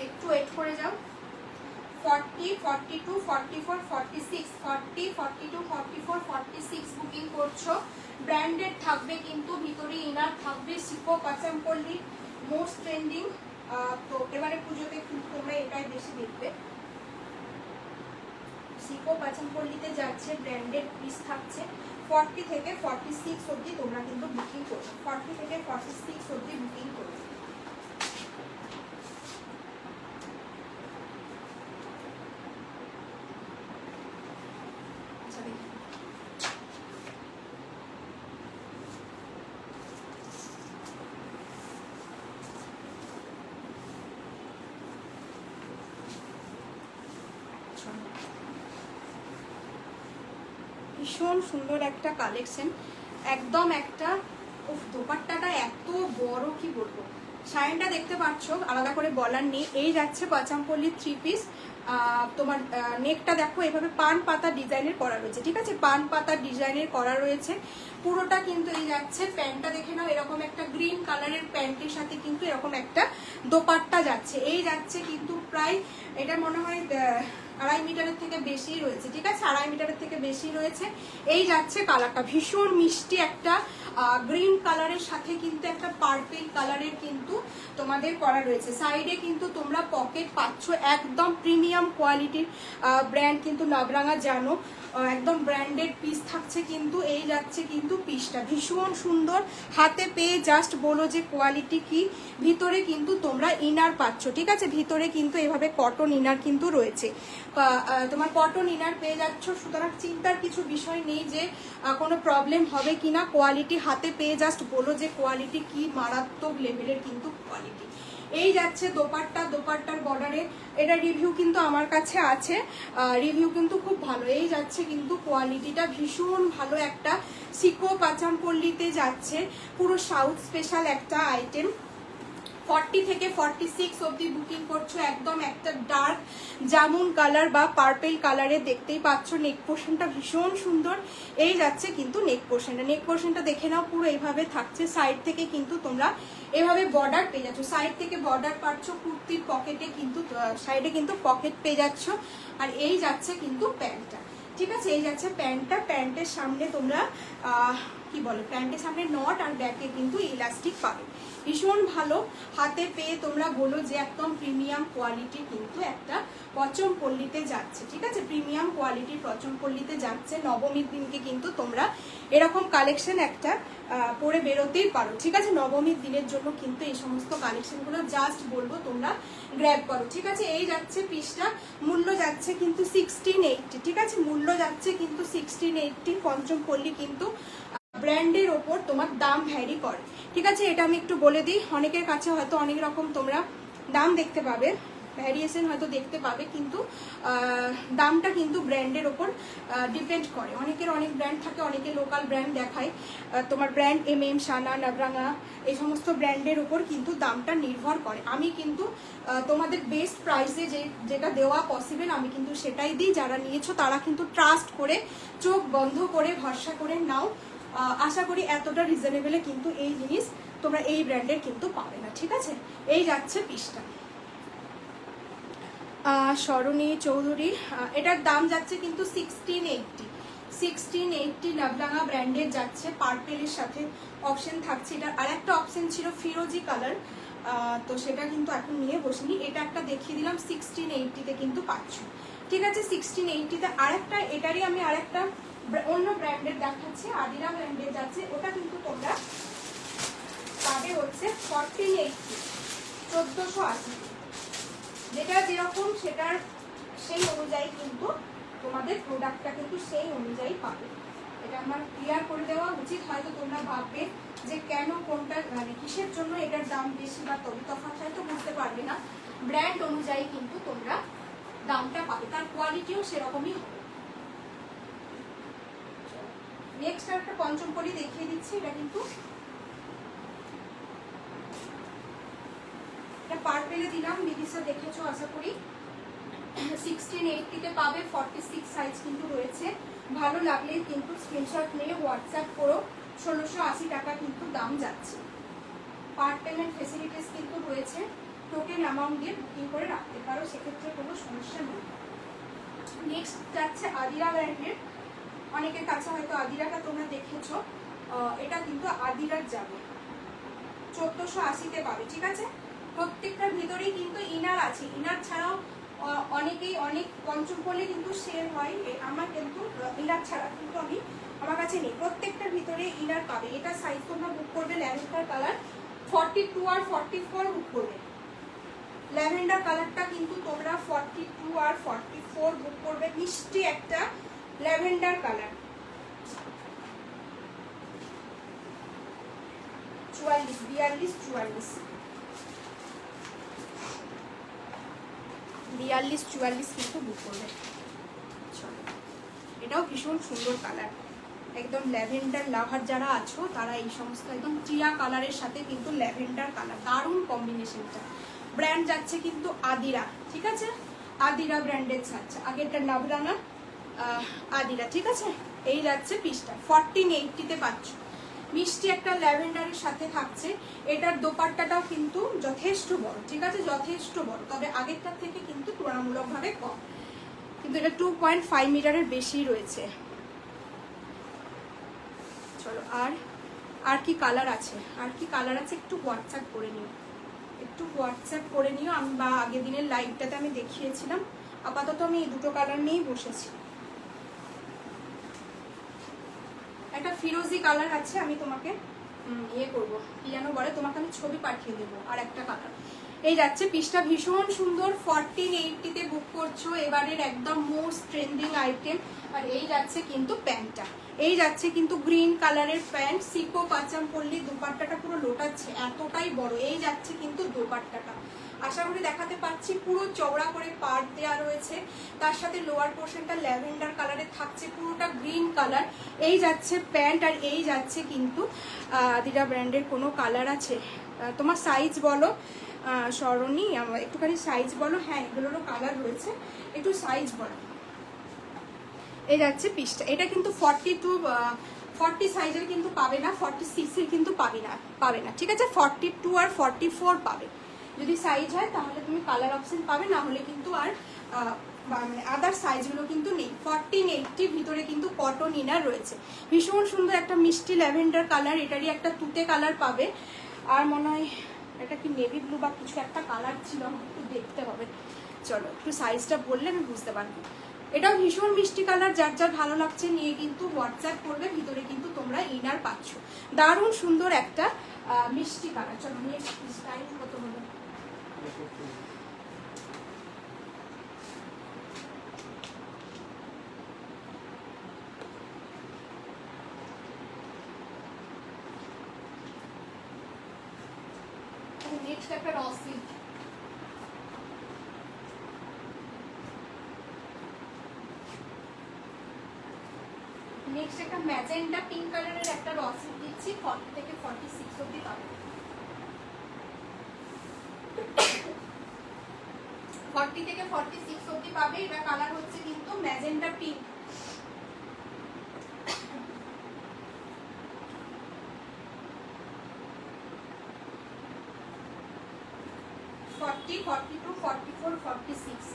একটু ওয়েট করে যাও। 40, 42, 44, 46, 40, 42, 44, 46 বুকিং করছো। ব্র্যান্ডেড থাকবে কিন্তু, ভিতরে ইনার থাকবে, সিকো পাচামপল্লি মোস্ট ট্রেন্ডিং। তো এবারে পুজোতে কিন্তু তোমরা এটাই বেশি দেখবে। সিকো পাচামপল্লিতে যাচ্ছে, ব্র্যান্ডেড পিস থাকছে। 40 থেকে 46 অবধি তোমরা কিন্তু বুকিং করবে, 40 থেকে 46 অবধি বুকিং করবে। ভীষণ সুন্দর একটা কালেকশন, একদম একটা দোপাট্টাটা এত বড়, কি বলবো। শাইনটা দেখতে পাচ্ছ, আলাদা করে বলার নেই। এই যাচ্ছে পাচামপল্লির 3 পিস। তোমার নেকটা দেখো এভাবে পান পাতা ডিজাইনের করা রয়েছে, ঠিক আছে, পান পাতা ডিজাইনের করা রয়েছে পুরোটা কিন্তু। এই যাচ্ছে প্যান্টটা দেখে নাও, এরকম একটা গ্রিন কালারের প্যান্টের সাথে কিন্তু এরকম একটা দোপাট্টা যাচ্ছে। এই যাচ্ছে কিন্তু প্রায়, এটা মনে হয় 2.5 মিটারের থেকে বেশি রয়েছে, ঠিক আছে, 2.5 মিটারের থেকে বেশি রয়েছে। এই যাচ্ছে কালারটা ভীষণ মিষ্টি একটা গ্রিন কালারের সাথে কিন্তু একটা পার্পল কালারের কিন্তু তোমাদের করা রয়েছে। সাইডে কিন্তু তোমরা পকেট পাচ্ছ, একদম প্রিমিয়াম কোয়ালিটির ব্র্যান্ড কিন্তু নাবরাঙা জানো, একদম ব্র্যান্ডেড পিস থাকছে কিন্তু। এই যাচ্ছে কিন্তু পিসটা ভীষণ সুন্দর, হাতে পেয়ে জাস্ট বলো যে কোয়ালিটি কি। ভিতরে কিন্তু তোমরা ইনার পাচ্ছ, ঠিক আছে, ভিতরে কিন্তু এভাবে কটন ইনার কিন্তু রয়েছে, তোমার কটন ইনার পেয়ে যাচ্ছ। সুতরাং চিন্তার কিছু বিষয় নেই যে কোনো প্রবলেম হবে কিনা, কোয়ালিটি হাতে পেয়ে জাস্ট বলো যে কোয়ালিটি কি, মারাত্মক লেভেলের কিন্তু কোয়ালিটি। এই যাচ্ছে দোপাট্টা, দোপাট্টার বর্ডারে এটা রিভিউ কিন্তু আমার কাছে আছে, রিভিউ কিন্তু খুব ভালো। এই যাচ্ছে কিন্তু কোয়ালিটিটা ভীষণ ভালো, একটা সিকো পাচামপল্লিতে যাচ্ছে, পুরো সাউথ স্পেশাল একটা আইটেম। 40 থেকে 46 অবধি বুকিং করছো। একদম একটা ডার্ক জামুন কালার বা পার্পল কালারে, দেখতেই পাচ্ছ। নেক পোর্শনটা ভীষণ সুন্দর। এই যাচ্ছে কিন্তু নেক পোর্শনটা, নেক পোর্শনটা দেখে নাও, পুরো এইভাবে থাকছে। সাইড থেকে কিন্তু তোমরা এভাবে বর্ডার পেয়ে যাচ্ছ, সাইড থেকে বর্ডার পাচ্ছ। কুর্তির পকেটে কিন্তু সাইডে কিন্তু পকেট পেয়ে যাচ্ছ। আর এই যাচ্ছে কিন্তু প্যান্টটা, ঠিক আছে, এই যাচ্ছে প্যান্টটা। প্যান্টের সামনে তোমরা কি বলে, প্যান্টের সামনে নট আর ব্যাকে কিন্তু ইলাস্টিক পাবে। ভীষণ ভালো, হাতে পেয়ে তোমরা বলো যে একদম প্রিমিয়াম কোয়ালিটি কিন্তু একটা পচমপল্লিতে যাচ্ছে, ঠিক আছে, প্রিমিয়াম কোয়ালিটির পচমপল্লিতে যাচ্ছে। নবমীর দিনকে কিন্তু তোমরা এরকম কালেকশন একটা পরে বেরোতেই পারো, ঠিক আছে, নবমীর দিনের জন্য কিন্তু এই সমস্ত কালেকশনগুলো জাস্ট বলবো তোমরা গ্র্যাব করো, ঠিক আছে। এই যাচ্ছে পিসটা, মূল্য যাচ্ছে কিন্তু 1680, ঠিক আছে, মূল্য যাচ্ছে কিন্তু 1680। পঞ্চমপল্লী কিন্তু ব্র্যান্ডের ওপর তোমার দাম ভ্যারি করে, ঠিক আছে, এটা আমি একটু বলে দিই। অনেকের কাছে হয়তো অনেক রকম তোমরা দাম দেখতে পাবে, ভ্যারিয়েশন হয়তো দেখতে পাবে, কিন্তু দামটা কিন্তু ব্র্যান্ডের ওপর ডিপেন্ড করে। অনেকের অনেক ব্র্যান্ড থাকে, অনেকে লোকাল ব্র্যান্ড দেখায়, তোমার ব্র্যান্ড MM, সানা, নাবরাঙা, এই সমস্ত ব্র্যান্ডের ওপর কিন্তু দামটা নির্ভর করে। আমি কিন্তু তোমাদের বেস্ট প্রাইসে যেটা দেওয়া পসিবল আমি কিন্তু সেটাই দিই। যারা নিয়েছো তারা কিন্তু ট্রাস্ট করে, চোখ বন্ধ করে, ভরসা করে নাও। আশা করি এতটা রিজনেবলে কিন্তু এই জিনিস তোমরা এই ব্র্যান্ডের কিন্তু পাবে না, ঠিক আছে। এই যাচ্ছে পিসটা, সরণী চৌধুরী, এটার দাম যাচ্ছে কিন্তু 1680 নাবলাঙা ব্র্যান্ডের যাচ্ছে, পার্পেলের সাথে অপশন থাকছে। এটার আর একটা অপশন ছিল ফিরোজি কালার, তো সেটা কিন্তু এখন নিয়ে বসিনি। এটা একটা দেখিয়ে দিলাম, 1680-তে কিন্তু পাচ্ছ, ঠিক আছে, 1680-তে। আরেকটা এটারই আমি আরেকটা অন্য ব্র্যান্ডের দেখাচ্ছি, আদিরা ব্র্যান্ডের যাচ্ছে, ওটা কিন্তু তোমরা পাবে হচ্ছে 1480, 1480, যেটা যেরকম সেটার সেই অনুযায়ী কিন্তু তোমাদের প্রোডাক্টটা কিন্তু সেই অনুযায়ী পাবে। এটা আমার ক্লিয়ার করে দেওয়া উচিত। হয়তো তোমরা ভাববে যে কেন কোনটা, মানে কিসের জন্য এটার দাম বেশি বা তফাৎ, হয়তো বুঝতে পারবে না। ব্র্যান্ড অনুযায়ী কিন্তু তোমরা দামটা পাবে, তার কোয়ালিটিও সেরকমই হবে। নেক্সট একটা পঞ্চমপল্লী দেখিয়ে দিচ্ছি। এটা কিন্তু পার্পেলে দিলাম, বিদিশা দেখেছো আশা করি। 1680-তে পাবে, 46 সাইজ কিন্তু রয়েছে। ভালো লাগলে কিন্তু স্ক্রিনশট নিয়ে হোয়াটসঅ্যাপ করো। 1680 টাকা কিন্তু দাম যাচ্ছে। পার্ট পেমেন্ট ফেসিলিটিস কিন্তু রয়েছে, টোকেন অ্যামাউন্ট দিয়ে বুকিং করে রাখতে পারো, সেক্ষেত্রে কোনো সমস্যা নেই। নেক্সট যাচ্ছে আদিরা ব্র্যান্ডের, অনেকের কাছে হয়তো আদিরাটা তোমরা দেখেছো, এটা কিন্তু আদিরার যাবে 1480-তে পাবে, ঠিক আছে। প্রত্যেকটার ভিতরেই কিন্তু ইনার আছে, ইনার ছাড়াও অনেকেই অনেক পঞ্চম করলে কিন্তু সেল হয়, আমার কিন্তু ইনার ছাড়া কিন্তু আমার কাছে নেই, প্রত্যেকটার ভিতরে ইনার পাবে। এটা সাইজ তোমরা বুক করবে ল্যাভেন্ডার কালার 42 আর 44 বুক করবে। ল্যাভেন্ডার কালারটা কিন্তু তোমরা 42 আর 44 বুক করবে, মিষ্টি একটা ল্যাভেন্ডার কালার। 44, 42, 44, 42, 44 কিন্তু বুক করবে। চলো, এটাও ভীষণ সুন্দর কালার, একদম ল্যাভেন্ডার লাভার যারা আছো তারা এই সমস্ত একদম টিয়া কালারের সাথে কিন্তু ল্যাভেন্ডার কালার, দারুণ কম্বিনেশনটা। ব্র্যান্ড যাচ্ছে কিন্তু আদিরা, ঠিক আছে, আদিরা ব্র্যান্ডের যাচ্ছে। আগেরটা নাভরানা, আদিরা, ঠিক আছে। এই যাচ্ছে পিসটা 1480-তে পাচ্ছ, মিষ্টি একটা ল্যাভেন্ডারের সাথে থাকছে। এটার দোপাট্টাটাও কিন্তু যথেষ্ট বড়, ঠিক আছে, যথেষ্ট বড়, তবে আগেরটার থেকে কিন্তু তুলনামূলকভাবে কম, কিন্তু এটা 2.5 মিটারের বেশি রয়েছে। চলো, আর কি কালার আছে, আর কি কালার আছে একটু হোয়াটসঅ্যাপ করে নিও, একটু হোয়াটসঅ্যাপ করে নিও। আমি বা আগের দিনের লাইভটাতে আমি দেখিয়েছিলাম, আপাতত আমি এই দুটো কালার নিয়েই বসেছি। একটা ফিরোজি কালার আছে, আমি তোমাকে ইয়ে করবো, কি যেন বলে, তোমাকে আমি ছবি পাঠিয়ে দেবো। আর একটা কালার এই যাচ্ছে, পিসটা ভীষণ সুন্দর, 1480-তে বুক করছো, এবারের একদম মোস্ট ট্রেন্ডিং আইটেম। আর এই যাচ্ছে কিন্তু প্যান্টটা, এই যাচ্ছে কিন্তু গ্রিন কালারের প্যান্ট, সিকো পাচাম পল্লি, দোপাট্টাটা পুরো লোটাচ্ছে, এতটাই বড়। এই যাচ্ছে কিন্তু দোপাট্টাটা, আশা করি দেখাতে পাচ্ছি, পুরো চওড়া করে পাড় দেওয়া রয়েছে, তার সাথে লোয়ার পোর্শনটা ল্যাভেন্ডার কালারে থাকছে, পুরোটা গ্রিন কালার। এই যাচ্ছে প্যান্ট, আর এই যাচ্ছে কিন্তু আদিরা ব্র্যান্ডের কোনো কালার আছে, তোমার সাইজ বলো সরণি, আমার একটুখানি সাইজ বলো। হ্যাঁ, এগুলোরও কালার রয়েছে, একটু সাইজ বলো। এই যাচ্ছে পিসটা, এটা কিন্তু 40 সাইজের কিন্তু পাবে না, 46-এর কিন্তু পাবে না, ঠিক আছে। 42 আর 44 পাবে, যদি সাইজ হয় তাহলে তুমি কালার অপশন পাবে, না হলে কিন্তু আর মানে আদার সাইজগুলো কিন্তু নেই। 1480 ভিতরে কিন্তু কটন ইনার রয়েছে, ভীষণ সুন্দর একটা মিষ্টি ল্যাভেন্ডার কালার, এটারই একটা তুতে কালার পাবে, আর মনে হয় এটা কি নেভি ব্লু বা কিছু একটা কালার ছিল, আমাকে একটু দেখতে হবে। চলো, একটু সাইজটা বললে আমি বুঝতে পারবো। এটাও ভীষণ মিষ্টি কালার, যার যার ভালো লাগছে নিয়ে কিন্তু হোয়াটসঅ্যাপ করবে, ভিতরে কিন্তু তোমরা ইনার পাচ্ছ, দারুণ সুন্দর একটা মিষ্টি কালার। চলো, নেক্সট টাইম কত হলো, নেক্সট একটা র সিল্ক, নেক্সট একটা ম্যাজেন্টা পিঙ্ক কালারের একটা র সিল্ক দিচ্ছি, 40 থেকে 46 অবধি পাবে। 40 থেকে 46 অবধি পাবে। এটা কালার হচ্ছে কিন্তু ম্যাজেন্টা পিঙ্ক। $40, $42, $44, $46,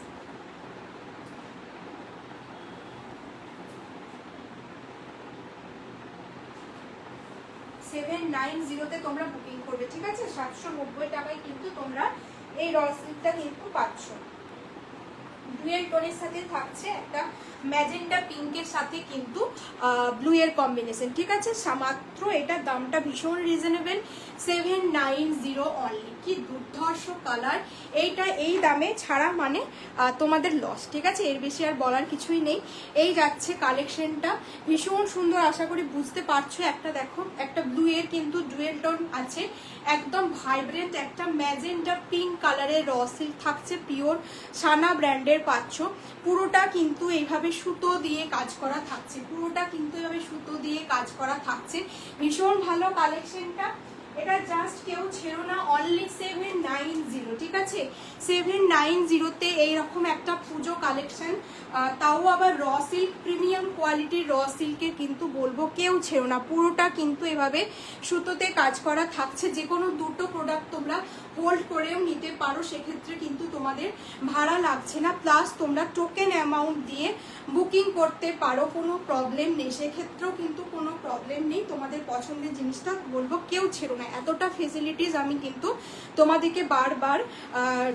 $790-তে তোমরা বুকিং করবে, ঠিক আছে। 790 টাকায় কিন্তু তোমরা এই র সিল্কটা কিন্তু পাচ্ছ। ডুয়েল টোনের সাথে থাকছে একটা ম্যাজেন্টা পিঙ্কের সাথে কিন্তু ব্লু এর কম্বিনেশন, ঠিক আছে। মাত্র এটা দামটা ভীষণ রিজনেবল, 790 অনলি। কি দুর্ধর্ষ কালার, এইটা এই দামে ছাড়া মানে তোমাদের লস, ঠিক আছে, এর বেশি আর বলার কিছুই নেই। এই যাচ্ছে কালেকশনটা, ভীষণ সুন্দর, আশা করি বুঝতে পারছো। একটা দেখো, একটা ব্লু এর কিন্তু ডুয়েল টোন আছে, একদম ভাইব্রেন্ট একটা ম্যাজেন্টা পিঙ্ক কালারের র সিল্ক থাকছে, পিওর সানা ব্র্যান্ডের পাচ্ছ। পুরোটা কিন্তু এইভাবে সুতো দিয়ে কাজ করা থাকছে, পুরোটা কিন্তু এইভাবে সুতো দিয়ে কাজ করা থাকছে, ভীষণ ভালো কালেকশনটা। এটা জাস্ট কেউ ছেড়ো না, অনলি 790, ঠিক আছে। 790-তে এইরকম একটা পুজো কালেকশন, তাও আবার র সিল্ক, প্রিমিয়াম কোয়ালিটির র সিল্কের কিন্তু বলবো কেউ ছেড়ো না। পুরোটা কিন্তু এভাবে সুতোতে কাজ করা থাকছে, যে কোনো দুটো প্রোডাক্ট তোমরা হোল্ড করেও নিতে পারো, সেক্ষেত্রে কিন্তু তোমাদের ভাড়া লাগছে না, প্লাস তোমরা টোকেন অ্যামাউন্ট দিয়ে বুকিং করতে পারো, কোনো প্রবলেম নেই, সেক্ষেত্রেও কিন্তু কোনো প্রবলেম নেই। তোমাদের পছন্দের জিনিসটা বলবো কেউ ছেড়ো না, এতটা ফেসিলিটিস আমি কিন্তু তোমাদেরকে বারবার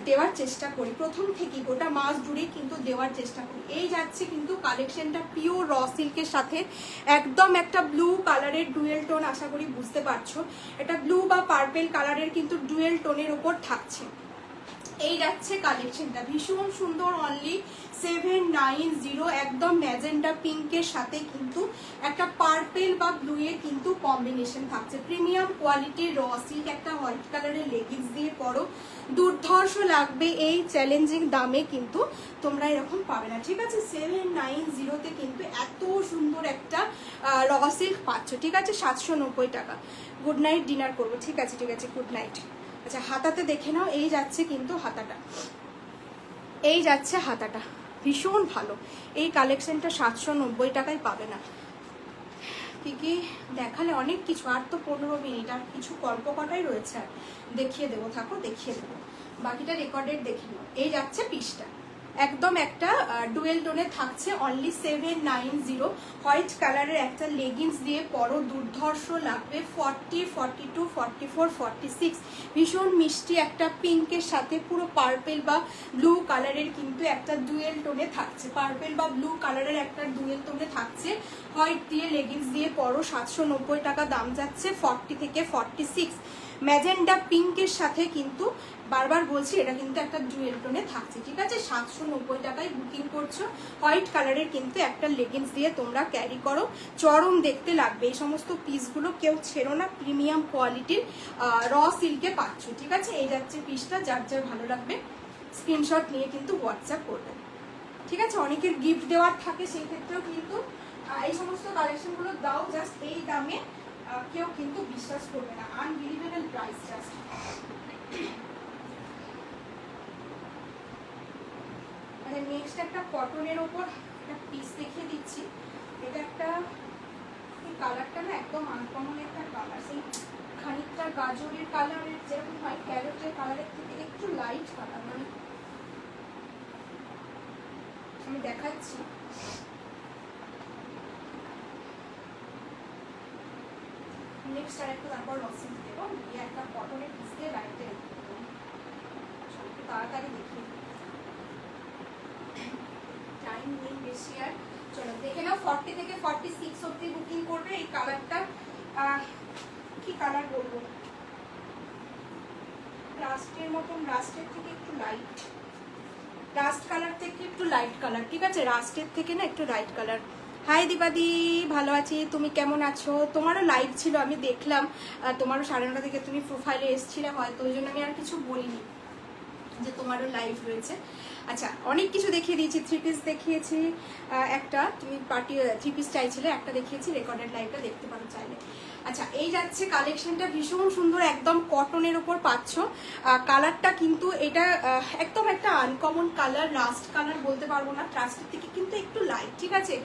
দেওয়ার চেষ্টা করি, প্রথম থেকেই গোটা মাস জুড়ে কিন্তু দেওয়ার চেষ্টা করি। এই যাচ্ছে কিন্তু কালেকশনটা পিওর র সিল্কের সাথে একদম একটা ব্লু কালারের ডুয়েল টোন, আশা করি বুঝতে পারছো, এটা ব্লু বা পার্পেল কালারের কিন্তু ডুয়েল টোনের উপর থাকছে। এই যাচ্ছে কালেকশনটা ভীষণ সুন্দর, অনলি 790, একদম ম্যাজেন্টা পিঙ্কের সাথে কিন্তু একটা পার্পেল বা ব্লু এর কিন্তু কম্বিনেশন থাকছে। প্রিমিয়াম কোয়ালিটির র সিল্ক, একটা হোয়াইট কালারের লেগিংস দিয়ে পরো, দুর্ধর্ষ লাগবে। এই চ্যালেঞ্জিং দামে কিন্তু তোমরা এরকম পাবে না, ঠিক আছে? 790-তে কিন্তু এত সুন্দর একটা র সিল্ক পাচ্ছ, ঠিক আছে? 790 টাকা। গুড নাইট, ডিনার করবো, ঠিক আছে ঠিক আছে, গুড নাইট। আচ্ছা, হাতাতে দেখে নাও, এই যাচ্ছে কিন্তু হাতাটা, এই যাচ্ছে হাতাটা, ভীষণ ভালো। এই কালেকশনটা 790 টাকায় পাবে না। কি কি দেখালে অনেক কিছু, আর তো 15 মিনিট, আর কিছু গল্প কটাই রয়েছে, আর দেখিয়ে দেবো, থাকো দেখিয়ে দেবো, বাকিটা রেকর্ডেড দেখে নাও। এই যাচ্ছে পিসটা, একদম একটা ডুয়েল টোনে থাকছে, অনলি 790। হোয়াইট কালারের একটা লেগিংস দিয়ে পরো, দুর্ধর্ষ লাগবে। 40, 42, 44, 46, ভীষণ মিষ্টি একটা পিঙ্কের সাথে পুরো পার্পেল বা ব্লু কালারের কিন্তু একটা ডুয়েল টোনে থাকছে, পার্পেল বা ব্লু কালারের একটা ডুয়েল টোনে থাকছে। হোয়াইট দিয়ে লেগিংস দিয়ে পরো, 790 টাকা দাম যাচ্ছে। 40 থেকে 46 ম্যাজেন্ডা পিঙ্কের সাথে কিন্তু, বারবার বলছি, এটা কিন্তু একটা ডুয়েল টোনে থাকছে, ঠিক আছে? 790 টাকায় বুকিং করছো। হোয়াইট কালারের কিন্তু একটা লেগিংস দিয়ে তোমরা ক্যারি করো, চরম দেখতে লাগবে। এই সমস্ত পিসগুলো কেউ ছেড়ো না, প্রিমিয়াম কোয়ালিটির র সিল্কে পাচ্ছ, ঠিক আছে? এই যাচ্ছে পিসটা, যার যার ভালো লাগবে স্ক্রিনশট নিয়ে কিন্তু হোয়াটসঅ্যাপ করবে, ঠিক আছে? অনেকের গিফট দেওয়ার থাকে, সেই ক্ষেত্রেও কিন্তু এই সমস্ত কালেকশনগুলো দাও, জাস্ট এই দামে কেউ কিন্তু বিশ্বাস করবে না, আনবিলিভেবল প্রাইস জাস্ট। নেক্সট একটা কটনের ওপর একটা পিস দেখিয়ে দিচ্ছি। এটা একটা, এই কালারটা না একদম আনকমন একটা কালার, সেই খানিকটা গাজরের কালারের যেরকম হয়, ক্যারটের কালারের থেকে একটু লাইট কালার, মানে আমি দেখাচ্ছি। নেক্সট আর একটা তারপর রসিদ দেবো, দিয়ে একটা কটনের পিস দিয়ে লাইটে তাড়াতাড়ি দেখিয়ে টাইম নেই বেশি আর। চলো দেখে নাও, 40 থেকে 46 অব্দি বুকিং করবে। এই কালারটা কি কালার বলবো, রাস্টের মতন, রাস্টের থেকে একটু লাইট, রাস্ট কালার থেকে একটু লাইট কালার, ঠিক আছে? রাস্টের থেকে না একটু লাইট কালার। হাই দীপাদি, ভালো আছি, তুমি কেমন আছো? তোমারও লাইভ ছিল, আমি দেখলাম, তোমারও 9:30 থেকে তুমি প্রোফাইলে এসছিলে, হয়তো ওই জন্য আমি আর কিছু বলিনি যে তোমারও লাইভ রয়েছে। আচ্ছা, অনেক কিছু দেখিয়ে দিয়েছি, 3 পিস দেখিয়েছি, একটা তুমি পার্টি 3 পিস চাইছিলে, একটা দেখিয়েছি, রেকর্ডেড লাইভটা দেখতে পারো চাইলে। আচ্ছা, এই যাচ্ছে কালেকশনটা, ভীষণ সুন্দর, একদম কটনের ওপর পাচ্ছ। কালারটা কিন্তু এটা একদম একটা আনকমন কালার, রাস্ট কালার বলতে পারবো না, রাস্টের থেকে কিন্তু একটু লাইট, ঠিক আছে?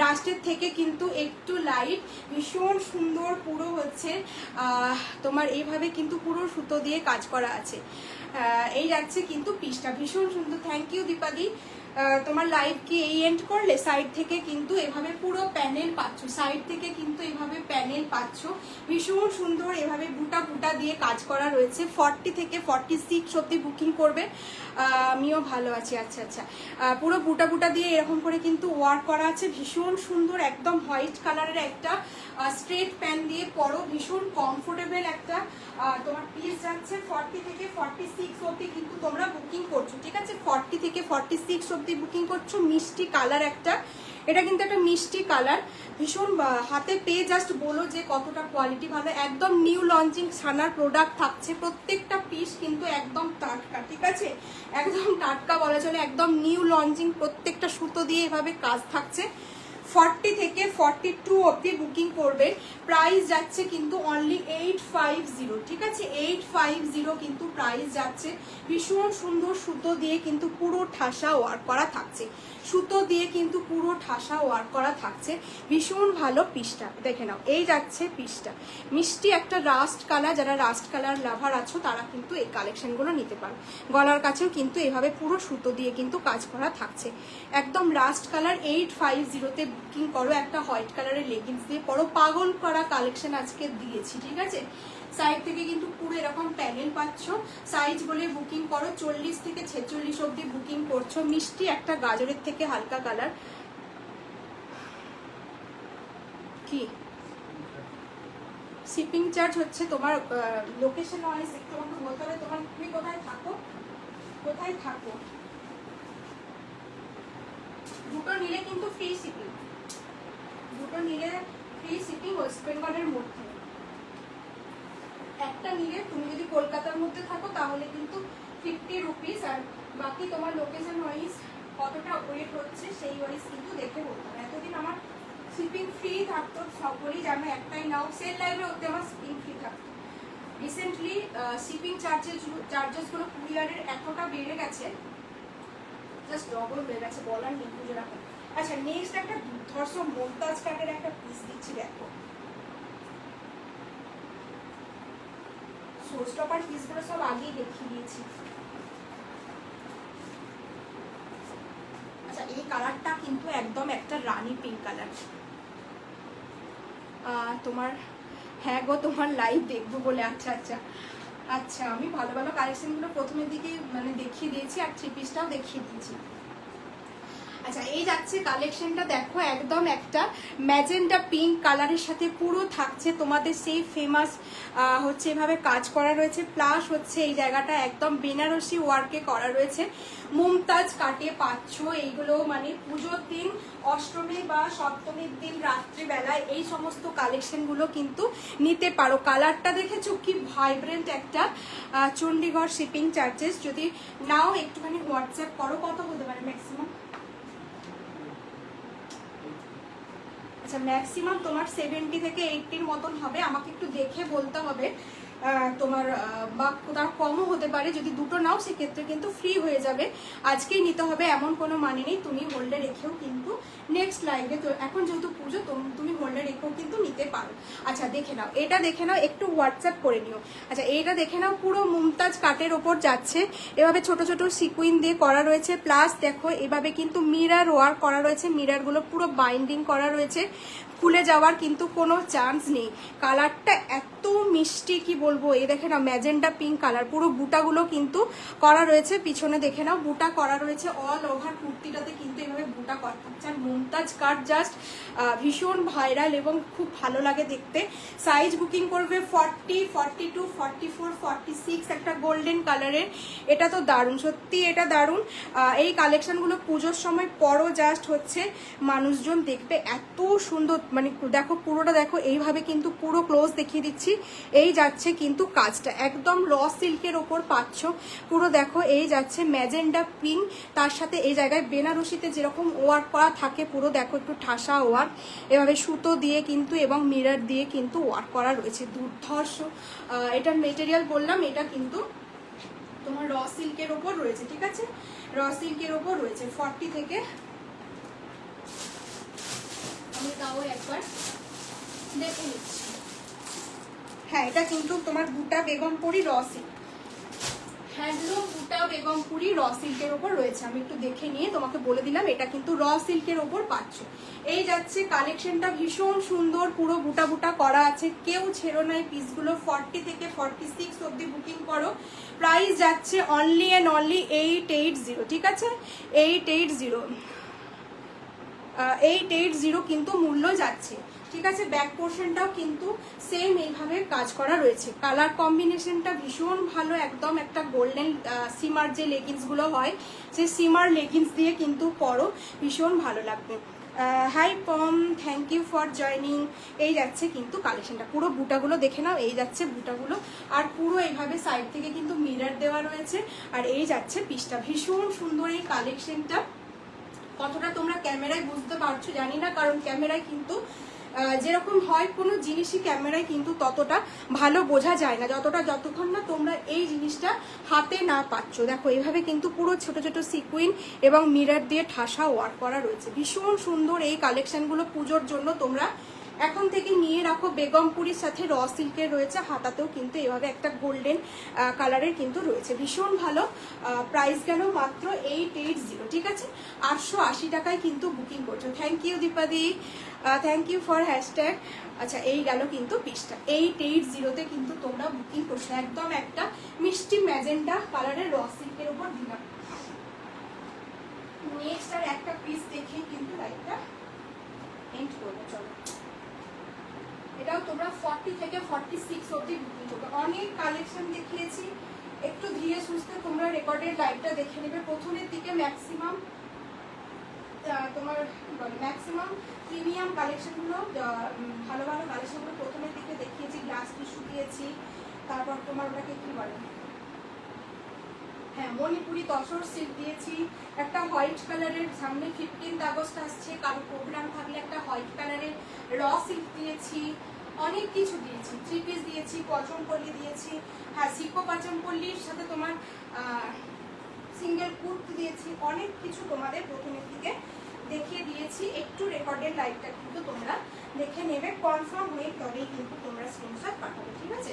রাস্টের থেকে কিন্তু একটু লাইট, ভীষণ সুন্দর, পুরো হচ্ছে তোমার এইভাবে কিন্তু পুরো সুতো দিয়ে কাজ করা আছে। এই যাচ্ছে কিন্তু পিসটা, ভীষণ সুন্দর। Thank you Dipadi. তোমার লাইভ কি এই এন্ড করলে? সাইড থেকে কিন্তু এভাবে পুরো প্যানেল পাচ্ছ, সাইড থেকে কিন্তু এভাবে প্যানেল পাচ্ছ, ভীষণ সুন্দর, এভাবে বুটা বুটা দিয়ে কাজ করা রয়েছে। 40 থেকে 46 অব্দি বুকিং করবে। আমিও ভালো আছি। আচ্ছা আচ্ছা, পুরো বুটা বুটা দিয়ে এরকম করে কিন্তু ওয়ার্ক করা আছে, ভীষণ সুন্দর, একদম হোয়াইট কালারের একটা স্ট্রেট প্যান দিয়ে পরো, ভীষণ কমফোর্টেবল একটা তোমার পিস যাচ্ছে। 40 থেকে 46 অব্দি কিন্তু তোমরা বুকিং করছো, ঠিক আছে? 40 থেকে 46 অব্দি বুকিং করছো। মিষ্টি কালার একটা, এটা কিন্তু একটা মিষ্টি কালার, ভীষণ হাতে পেয়ে জাস্ট বলো যে কতটা কোয়ালিটি ভালো। একদম নিউ লঞ্চিং সানার প্রোডাক্ট থাকছে, প্রত্যেকটা পিস কিন্তু একদম টাটকা, ঠিক আছে? একদম টাটকা বলা চলে, একদম নিউ লঞ্চিং, প্রত্যেকটা সুতো দিয়ে এভাবে কাজ থাকছে। 40 থেকে 42 অবধি বুকিং করবে। প্রাইস যাচ্ছে কিন্তু অনলি 850, ঠিক আছে? 850 কিন্তু প্রাইস যাচ্ছে। ভীষণ সুন্দর সুতো দিয়ে কিন্তু পুরো ঠাসা ওয়ার্ক করা থাকছে, সুতো দিয়ে কিন্তু পুরো ঠাসা ওয়ার্ক করা থাকছে। ভীষণ ভালো পিসটা দেখে নাও, এই যাচ্ছে পিসটা মিষ্টি একটা রাস্ট কালার। যারা রাস্ট কালার লাভার আছো তারা কিন্তু এই কালেকশনগুলো নিতে পারো। গলার কাছেও কিন্তু এভাবে পুরো সুতো দিয়ে কিন্তু কাজ করা থাকছে, একদম রাস্ট কালার। 850-তে বুকিং করো। একটা হোয়াইট কালারের লেগিংস দিয়ে পরো, পাগল করা কালেকশন আজকে দিয়েছি, ঠিক আছে? সাইড থেকে কিন্তু পুরো এরকম প্যানেল পাচ্ছ। সাইজ বলে বুকিং করো, 40 থেকে 46 অবধি বুকিং করছো। মিষ্টি একটা গাজরের থেকে হালকা কালার। কি শিপিং চার্জ হচ্ছে তোমার লোকেশন ওয়াইজ তোমাকে বলতে হবে তোমার, তুমি কোথায় থাকো, কোথায় থাকো। দুটো নিলে কিন্তু ফ্রি শিপিং, দুটো নিলে ফ্রি শিপিং ওয়েস্ট বেঙ্গলের মধ্যে। একটা নিলে তুমি যদি কলকাতার মধ্যে থাকো তাহলে কিন্তু 50 রুপিস, আর বাকি তোমার লোকেশন ওয়াইজ কতটা ওয়েট হচ্ছে সেই ওয়াইজ কিন্তু দেখে বলতে হবে। এতদিন আমার শিপিং ফ্রি থাকতো, সকলেই জানো, একটাই নাও সেল লাইভে ওতে আমার শিপিং ফ্রি থাকতো। রিসেন্টলি শিপিং চার্জেসগুলো কুরিয়ারের এতটা বেড়ে গেছে, জাস্ট ডবল হয়ে গেছে, বলার নেই পুজো রাখা। আচ্ছা, নেক্সট একটা দুর্ধর্ষ মোমতাজ কাটের একটা পিস দিচ্ছি, দেখো। শোস্টপার পিসগুলো সব আগেই দেখিয়ে দিয়েছি। আচ্ছা, এই কালারটা কিন্তু একদম একটা রানী পিঙ্ক কালার। তোমার, হ্যাঁ গো, তোমার লাইভ দেখবো বলে। আচ্ছা আচ্ছা আচ্ছা, আমি ভালো ভালো কালেকশনগুলো প্রথমের দিকে মানে দেখিয়ে দিয়েছি, আর থ্রি পিসটাও দেখিয়ে দিয়েছি। আচ্ছা, এই যাচ্ছে কালেকশনটা, দেখো একদম একটা ম্যাজেন্টা পিঙ্ক কালারের সাথে পুরো থাকছে তোমাদের সেই ফেমাস হচ্ছে এভাবে কাজ করা রয়েছে, প্লাস হচ্ছে এই জায়গাটা একদম বেনারসি ওয়ার্কে করা রয়েছে। মুমতাজ কাটে পাচ্ছ এইগুলো, মানে পুজোর দিন, অষ্টমী বা সপ্তমীর দিন রাত্রিবেলায় এই সমস্ত কালেকশনগুলো কিন্তু নিতে পারো। কালারটা দেখেছো কি ভাইব্রেন্ট একটা। চণ্ডীগড় শিপিং চার্জেস যদি নাও একটুখানি হোয়াটসঅ্যাপ করো, কত হতে পারে ম্যাক্সিমাম? আচ্ছা, ম্যাক্সিমাম তোমার 70 থেকে 80 মতন হবে। আমাকে একটু দেখে বলতে হবে তোমার, বা তার কমও হতে পারে। যদি দুটো নাও সেক্ষেত্রে কিন্তু ফ্রি হয়ে যাবে। আজকেই নিতে হবে এমন কোনো মানে নেই, তুমি হোল্ডে রেখেও কিন্তু নেক্সট লাইভে, তো এখন যেহেতু পুজো তুমি হোল্ডে রেখেও কিন্তু নিতে পারো। আচ্ছা, দেখে নাও, এটা দেখে নাও, একটু হোয়াটসঅ্যাপ করে নিও। আচ্ছা, এইটা দেখে নাও, পুরো মুমতাজ কাটের ওপর যাচ্ছে, এভাবে ছোট ছোট সিকুইন দিয়ে করা রয়েছে, প্লাস দেখো এভাবে কিন্তু মিরার ওয়ার্ক করা রয়েছে, মিরারগুলো পুরো বাইন্ডিং করা রয়েছে, খুলে যাওয়ার কিন্তু কোনো চান্স নেই। কালারটা এত মিষ্টি, কি বলবো। এই দেখে নাও, ম্যাজেন্টা পিঙ্ক কালার, পুরো বুটাগুলো কিন্তু করা রয়েছে, পিছনে দেখে নাও বুটা করা রয়েছে, অল ওভার কুর্তিটাতে কিন্তু এভাবে বুটা করা থাকছে। আর মুমতাজ কাট জাস্ট ভীষণ ভাইরাল এবং খুব ভালো লাগে দেখতে। সাইজ বুকিং করবে 40, 42, 44, 46, একটা গোল্ডেন কালারের। এটা তো দারুণ, সত্যি এটা দারুণ। এই কালেকশনগুলো পুজোর সময় পরও জাস্ট হচ্ছে মানুষজন দেখবে, এত সুন্দর। মানে দেখো পুরোটা দেখো, এইভাবে কিন্তু পুরো ক্লোজ দেখিয়ে দিচ্ছি। এই যাচ্ছে কিন্তু কাজটা একদম র সিল্কের ওপর পাচ্ছ, পুরো দেখো এই যাচ্ছে ম্যাজেন্ডা পিঙ্ক, তার সাথে এই জায়গায় বেনারসিতে যেরকম ওয়ার্ক করা থাকে, পুরো দেখো একটু ঠাসা ওয়ার্ক, এভাবে সুতো দিয়ে কিন্তু এবং মিরর দিয়ে কিন্তু ওয়ার্ক করা রয়েছে, দুর্ধর্ষ। এটার মেটেরিয়াল বললাম, এটা কিন্তু তোমার র সিল্কের ওপর রয়েছে, ঠিক আছে? র সিল্কের ওপর রয়েছে। 40 থেকে, আমি তাও একবার দেখে নিচ্ছি। হ্যাঁ, এটা কিন্তু তোমার বুটা বেগমপুরি র সিল্ক, হ্যান্ডলুম বুটা বেগমপুরি র সিল্কের ওপর রয়েছে। আমি একটু দেখে নিয়ে তোমাকে বলে দিলাম, এটা কিন্তু র সিল্কের ওপর পাচ্ছ। এই যাচ্ছে কালেকশনটা, ভীষণ সুন্দর, পুরো বুটা বুটা করা আছে, কেউ ছেড়ো নাই পিসগুলো। 40 থেকে 46 অবধি বুকিং করো। প্রাইস যাচ্ছে অনলি অ্যান্ড অনলি 880, ঠিক আছে? 880 কিন্তু মূল্য যাচ্ছে, ঠিক আছে? ব্যাক পোর্শনটাও কিন্তু সেম এইভাবে কাজ করা রয়েছে। কালার কম্বিনেশনটা ভীষণ ভালো, একদম একটা গোল্ডেন সিমার যে লেগিংসগুলো হয়, সেই সিমার লেগিংস দিয়ে কিন্তু পরো, ভীষণ ভালো লাগবে। Hi Pom, thank you for joining. এই যাচ্ছে কিন্তু কালেকশনটা, পুরো বুটাগুলো দেখে নাও, এই যাচ্ছে বুটাগুলো, আর পুরো এইভাবে সাইড থেকে কিন্তু মিরর দেওয়া রয়েছে, আর এই যাচ্ছে পিসটা। ভীষণ সুন্দর এই কালেকশনটা, কতটা তোমরা ক্যামেরায় বুঝতে পারছো জানি না, কারণ ক্যামেরায় কিন্তু যেরকম হয় কোনো জিনিসই ক্যামেরায় কিন্তু ততটা ভালো বোঝা যায় না, যতক্ষণ না তোমরা এই জিনিসটা হাতে না পাচ্ছ। দেখো এইভাবে কিন্তু পুরো ছোট ছোট সিকুইন এবং মিরর দিয়ে ঠাসা ওয়ার্ক করা রয়েছে। ভীষণ সুন্দর এই কালেকশনগুলো পুজোর জন্য তোমরা এখন থেকে নিয়ে রাখো। বেগমপুরির সাথে র সিল্কের রয়েছে, হাতাতেও কিন্তু এভাবে একটা গোল্ডেন কালারের কিন্তু রয়েছে। ভীষণ ভালো। প্রাইস গেল মাত্র 880, ঠিক আছে? 880 টাকায় কিন্তু বুকিং করছো। Thank you Dipadi, thank you for hashtag. আচ্ছা, এই গেল কিন্তু পিসটা 880-তে কিন্তু তোমরা বুকিং করছো। একদম একটা মিষ্টি ম্যাজেন্টা কালারের র সিল্কের উপর দিলাম। নেক্সট আর একটা পিস দেখে কিন্তু লাইটটা এন্ড করবো। চলো, এটাও তোমরা 40 থেকে 46 অবধি বুকিং করবে। অনেক কালেকশন দেখিয়েছি, একটু ধীরে সুস্থে তোমরা রেকর্ডেড লাইভটা দেখে নেবে। প্রথমের দিকে ম্যাক্সিমাম তোমার কি বলে ম্যাক্সিমাম প্রিমিয়াম কালেকশনগুলো, ভালো ভালো কালেকশনগুলো প্রথমের দিকে দেখিয়েছি। গ্লাস টিস্যু দিয়েছি, তারপর তোমার ওটাকে কি বলে, হ্যাঁ মণিপুরি তসর সিল্ক দিয়েছি। একটা হোয়াইট কালারের, সামনে 15 আগস্ট আসছে, কারো প্রোগ্রাম থাকলে একটা হোয়াইট কালারের র সিল্ক দিয়েছি। অনেক কিছু দিয়েছি, 3 পিস দিয়েছি, পচমপল্লি দিয়েছি, হ্যাঁ সিকো পচমপল্লির সাথে তোমার সিঙ্গেল কুর্তি দিয়েছি। অনেক কিছু তোমাদের প্রথমের দিকে দেখিয়ে দিয়েছি। একটু রেকর্ডেড লাইভটা কিন্তু তোমরা দেখে নেবে, কনফার্ম হয়ে তবেই কিন্তু তোমরা স্ক্রিনশট পাঠাবে, ঠিক আছে?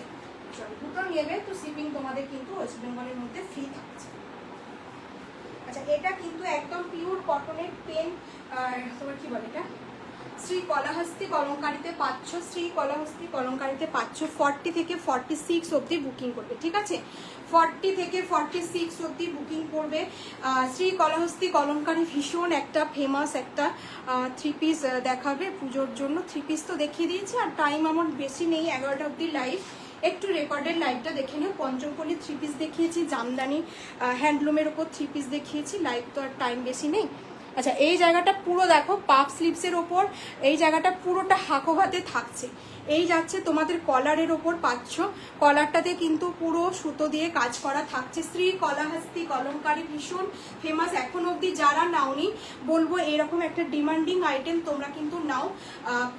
চলো, দুটো নেবে তো শিপিং তোমাদের কিন্তু ওয়েস্ট বেঙ্গলের মধ্যে ফ্রি থাকছে। আচ্ছা, এটা কিন্তু একদম পিওর কটনের পেন, তোমার কি বলে এটা, শ্রী কলাহস্তি কলমকারিতে পাচ্ছ। শ্রী কলাহস্তি কলমকারিতে পাচ্ছ। 40 থেকে 46 অবধি বুকিং করবে, ঠিক আছে? 40 থেকে 46 অবধি বুকিং করবে। শ্রী কলাহস্তি কলমকারি ভীষণ একটা ফেমাস একটা 3 পিস দেখাবে পুজোর জন্য। 3 পিস তো দেখিয়ে দিয়েছি, আর টাইম আমার বেশি নেই, 11টা অবধি লাইভ। একটু রেকর্ডেড লাইভটা দেখে নিও। পঞ্চমপল্লী 3 পিস দেখিয়েছি, জামদানি হ্যান্ডলুমের ওপর 3 পিস দেখিয়েছি। লাইভ তো আর টাইম বেশি নেই। আচ্ছা, এই জায়গাটা পুরো দেখো পাফ স্লিভসের ওপর, এই জায়গাটা পুরোটা হাকোভাতে থাকছে। এই যাচ্ছে তোমাদের কলারের ওপর পাচ্ছ, কলারটাতে কিন্তু পুরো সুতো দিয়ে কাজ করা থাকছে। শ্রী কলাহস্তি কলমকারি ভীষণ ফেমাস। এখন অবধি যারা নাওনি বলবো এরকম একটা ডিমান্ডিং আইটেম তোমরা কিন্তু নাও।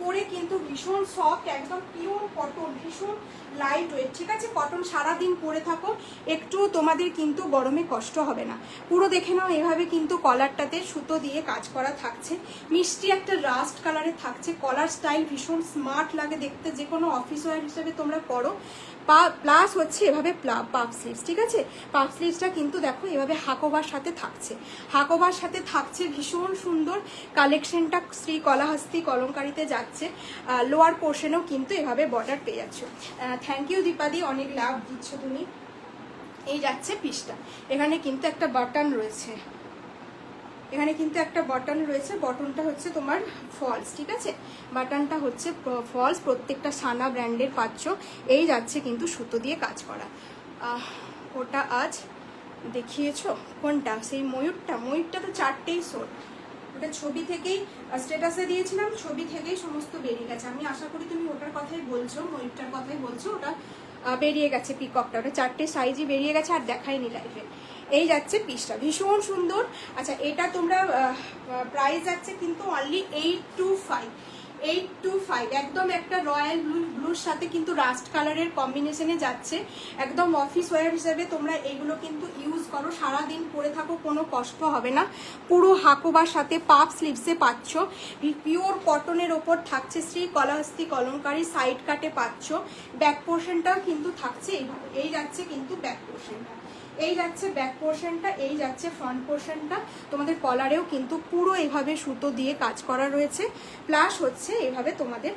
পরে কিন্তু ভীষণ সফট, একদম পিওর কটন, ভীষণ লাইট ওয়েট, ঠিক আছে? কটন সারাদিন পরে থাকো, একটু তোমাদের কিন্তু গরমে কষ্ট হবে না। পুরো দেখে নাও, এভাবে কিন্তু কলারটাতে সুতো দিয়ে কাজ করা থাকছে। মিষ্টি একটা রাস্ট কালারে থাকছে। কলার স্টাইল ভীষণ স্মার্ট লাগে দেখতে, যে কোনো অফিস ওয়্যার হিসেবে তোমরা করো। প্লাস হচ্ছে এভাবে পাফ স্লিভস, ঠিক আছে? পাফ স্লিভসটা কিন্তু দেখো এভাবে হাকোবার সাথে থাকছে, হাকোবার সাথে থাকছে। ভীষণ সুন্দর কালেকশনটা শ্রী কলাহস্তি কলমকারিতে যাচ্ছে। লোয়ার পোর্শনেও কিন্তু এভাবে বর্ডার পেয়ে যাচ্ছ। থ্যাংক ইউ দীপাদি, অনেক লাভ দিচ্ছ তুমি। এই যাচ্ছে পিসটা, এখানে কিন্তু একটা বাটন রয়েছে, এখানে কিন্তু একটা বাটন রয়েছে। বাটনটা হচ্ছে তোমার ফলস, ঠিক আছে? বাটনটা হচ্ছে ফলস, প্রত্যেকটা সানা ব্র্যান্ডের পাচ্ছ। এই যাচ্ছে কিন্তু সুতো দিয়ে কাজ করা। ওটা আজ দেখিয়েছো কোনটা, সেই ময়ূরটা তো 4টেই সোল। ওটা ছবি থেকেই স্ট্যাটাসে দিয়েছিলাম, ছবি থেকেই সমস্ত বেরিয়ে গেছে। আমি আশা করি তুমি ওটার কথাই বলছো, ময়ূরটার কথাই বলছো। ওটা বেরিয়ে গেছে, পিককটা, ওটা 4টে সাইজই বেরিয়ে গেছে, আর দেখাইনি লাইভে। এই যাচ্ছে পিসটা, ভীষণ সুন্দর। আচ্ছা, এটা তোমরা প্রাইস যাচ্ছে কিন্তু অনলি 825, একদম একটা রয়্যাল ব্লুর সাথে কিন্তু রাস্ট কালারের কম্বিনেশনে যাচ্ছে। একদম অফিস ওয়্যার হিসেবে তোমরা এগুলো কিন্তু ইউজ করো, সারাদিন পরে থাকো, কোনো কষ্ট হবে না। পুরো হাকোবার সাথে পাফ স্লিভসে পাচ্ছ, পিওর কটনের ওপর থাকছে। শ্রী কলাহস্তি কলমকারি সাইড কাটে পাচ্ছ। ব্যাক পোর্শনটাও কিন্তু থাকছে এইভাবে। এই যাচ্ছে কিন্তু ব্যাক পোর্শনটা, এই যাচ্ছে ব্যাক পোর্শনটা, এই যাচ্ছে ফ্রন্ট পোর্শনটা। তোমাদের কলারেও কিন্তু পুরো এইভাবে সুতো দিয়ে কাজ করা রয়েছে। প্লাস হচ্ছে এইভাবে তোমাদের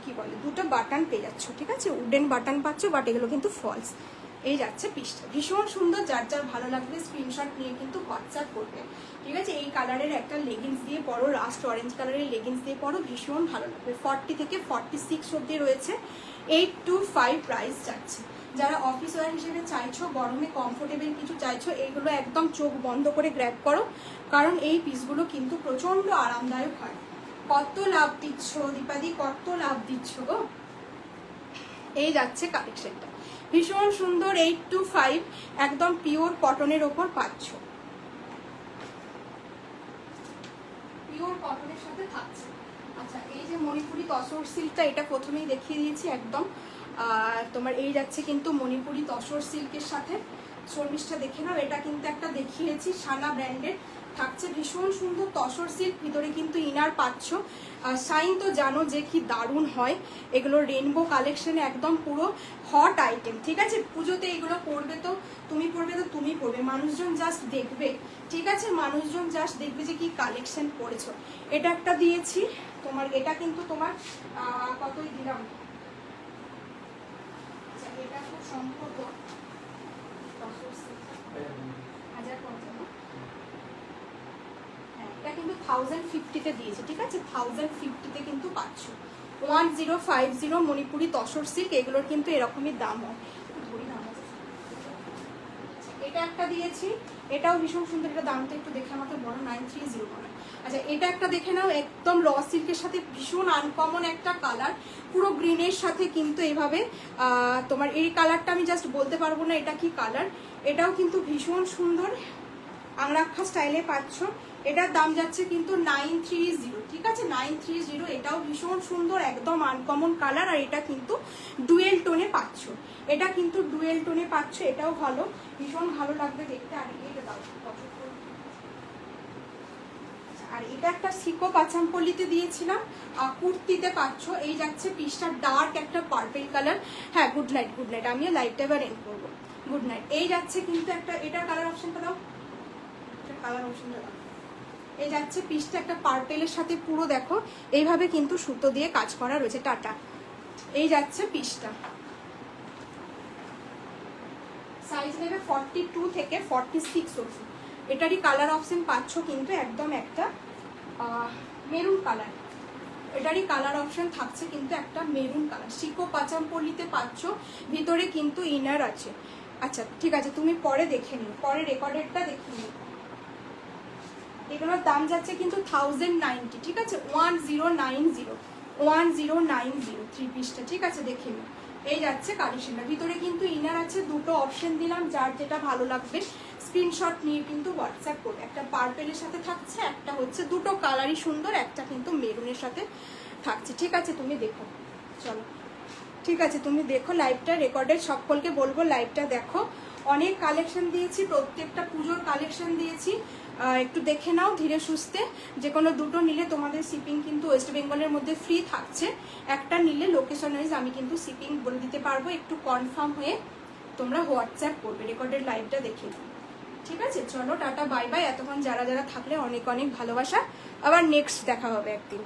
কি বলে, দুটো বাটন পেয়ে যাচ্ছ, ঠিক আছে? উডেন বাটন পাচ্ছ, বাট এগুলো কিন্তু ফলস। এই যাচ্ছে পিসটা, ভীষণ সুন্দর। যার যার ভালো লাগবে স্ক্রিনশট নিয়ে কিন্তু হোয়াটসঅ্যাপ করবে, ঠিক আছে? এই কালারের একটা লেগিংস দিয়ে পরো, রাস্ট অরেঞ্জ কালারের লেগিংস দিয়ে পরো, ভীষণ ভালো লাগবে। 40 থেকে 46 অবধি রয়েছে। 825 প্রাইস যাচ্ছে। যারা অফিস ওয়্যার হিসেবে চাইছো, গরমে কমফোর্টেবল কিছু চাইছো, এইগুলো একদম চোখ বন্ধ করে গ্র্যাব করো, কারণ এই পিসগুলো কিন্তু প্রচন্ড আরামদায়ক হয়। কত লাভ দিচ্ছ দীপাদি, কত লাভ দিচ্ছ গো। এই যাচ্ছে কালেকশনটা, ভীষণ সুন্দর। 825, একদম পিওর কটনের ওপর পাচ্ছ। পিওর কটনের সাথে থাকছে। আচ্ছা, এই যে মণিপুরি তসর সিল্কটা, এটা প্রথমেই দেখিয়ে দিয়েছি একদম। তোমার এই যাচ্ছে কিন্তু মণিপুরি তসর সিল্কের সাথে, চর্মিসটা দেখে নাও। এটা কিন্তু একটা দেখিয়েছি সানা ব্র্যান্ডের, থাকছে ভীষণ সুন্দর তসর সিল্ক, ভিতরে কিন্তু ইনার পাচ্ছ। শাইন তো জানো যে কি দারুণ হয়, এগুলো রেনবো কালেকশনে একদম পুরো হট আইটেম, ঠিক আছে? পুজোতে এগুলো পরবে তো তুমি পরবে, মানুষজন জাস্ট দেখবে, ঠিক আছে? মানুষজন জাস্ট দেখবে যে কি কালেকশন পরেছো। এটা একটা দিয়েছি তোমার, এটা কিন্তু তোমার কতই দিলাম, আচ্ছা এটা খুব সম্ভবত 1050, এটা কিন্তু 1050-তে দিয়েছে, ঠিক আছে? 1050-তে কিন্তু পাচ্ছ। 1050 মণিপুরি তসর সিল্ক, এগুলোর কিন্তু এরকমই দাম হয়। এটা একটা দিয়েছি, এটাও ভীষণ সুন্দর, এটা দামটা একটু দেখে আমাকে বড়, 9301। আচ্ছা, এটা একটা দেখে নাও, একদম র সিল্কের সাথে ভীষণ আনকমন একটা কালার, পুরো গ্রিনের সাথে কিন্তু এইভাবে তোমার এই কালারটা আমি জাস্ট বলতে পারবো না এটা কি কালার, এটাও কিন্তু ভীষণ সুন্দর আংরাক্ষা স্টাইলে পাচ্ছ। এটার দাম যাচ্ছে কিন্তু 930, ঠিক আছে? 930, এটাও ভীষণ সুন্দর একদম আনকমন কালার, আর এটা কিন্তু ডুয়েল টোনে পাচ্ছ, এটা কিন্তু ডুয়েল টোনে পাচ্ছ, এটাও ভালো, ভীষণ ভালো লাগবে দেখতে। আর এটা দাও, আর এটা একটা সিকো পাচামপল্লিতে দিয়েছিলাম, কুর্তিতে পাচ্ছ। এই যাচ্ছে পিসটা ডার্ক একটা পার্পল কালার। হ্যাঁ, গুড নাইট, গুড নাইট, আমিও লাইটটা এবার এন্ড করবো। Good night. এই যাচ্ছে কিন্তু একটা, এটা কালার অপশনটা দাও, কালার অপশনটা দাও। এই যাচ্ছে পিসটা একটা পার্পেলের সাথে, পুরো দেখো এইভাবে কিন্তু সুতো দিয়ে কাজ করা রয়েছে। টাটা। এই যাচ্ছে পিসটা, সাইজ নেবে 42 থেকে 46 অবধি। এটারই কালার অপশন পাচ্ছ কিন্তু একদম একটা মেরুন কালার, এটারই কালার অপশন থাকছে কিন্তু একটা মেরুন কালার। সিকো পাচামপল্লিতে পাচ্ছ, ভিতরে কিন্তু ইনার আছে। আচ্ছা ঠিক আছে, তুমি পরে দেখে নিও, পরে রেকর্ডেডটা দেখে নিও। এগুলোর দাম যাচ্ছে কিন্তু 1090, ঠিক আছে? 1090 থ্রি পিসটা, ঠিক আছে? দেখে নিও। এই যাচ্ছে কালেকশনটা, ভিতরে কিন্তু ইনার আছে, দুটো অপশন দিলাম, যার যেটা ভালো লাগবে স্ক্রিনশট নিয়ে কিন্তু হোয়াটসঅ্যাপ করবে। একটা পার্পেলের সাথে থাকছে, একটা হচ্ছে, দুটো কালারই সুন্দর, একটা কিন্তু মেরুনের সাথে থাকছে, ঠিক আছে? তুমি দেখো, চলো ঠিক আছে, তুমি দেখো লাইভটা রেকর্ডেড, সকলকে বলবো লাইভটা দেখো। অনেক কালেকশন দিয়েছি, প্রত্যেকটা পুজোর কালেকশন দিয়েছি, একটু দেখে নাও ধীরে সুস্থে। যে কোনো দুটো নিলে তোমাদের শিপিং কিন্তু ওয়েস্ট বেঙ্গলের মধ্যে ফ্রি থাকছে, একটা নিলে লোকেশন ওয়াইজ আমি কিন্তু শিপিং বলে দিতে পারবো, একটু কনফার্ম হয়ে তোমরা হোয়াটসঅ্যাপ করবে, রেকর্ডেড লাইভটা দেখে নাও, ঠিক আছে? চলো টাটা, বাই বাই। এতক্ষণ যারা যারা থাকলে অনেক অনেক ভালোবাসা, আবার নেক্সট দেখা হবে একদিন।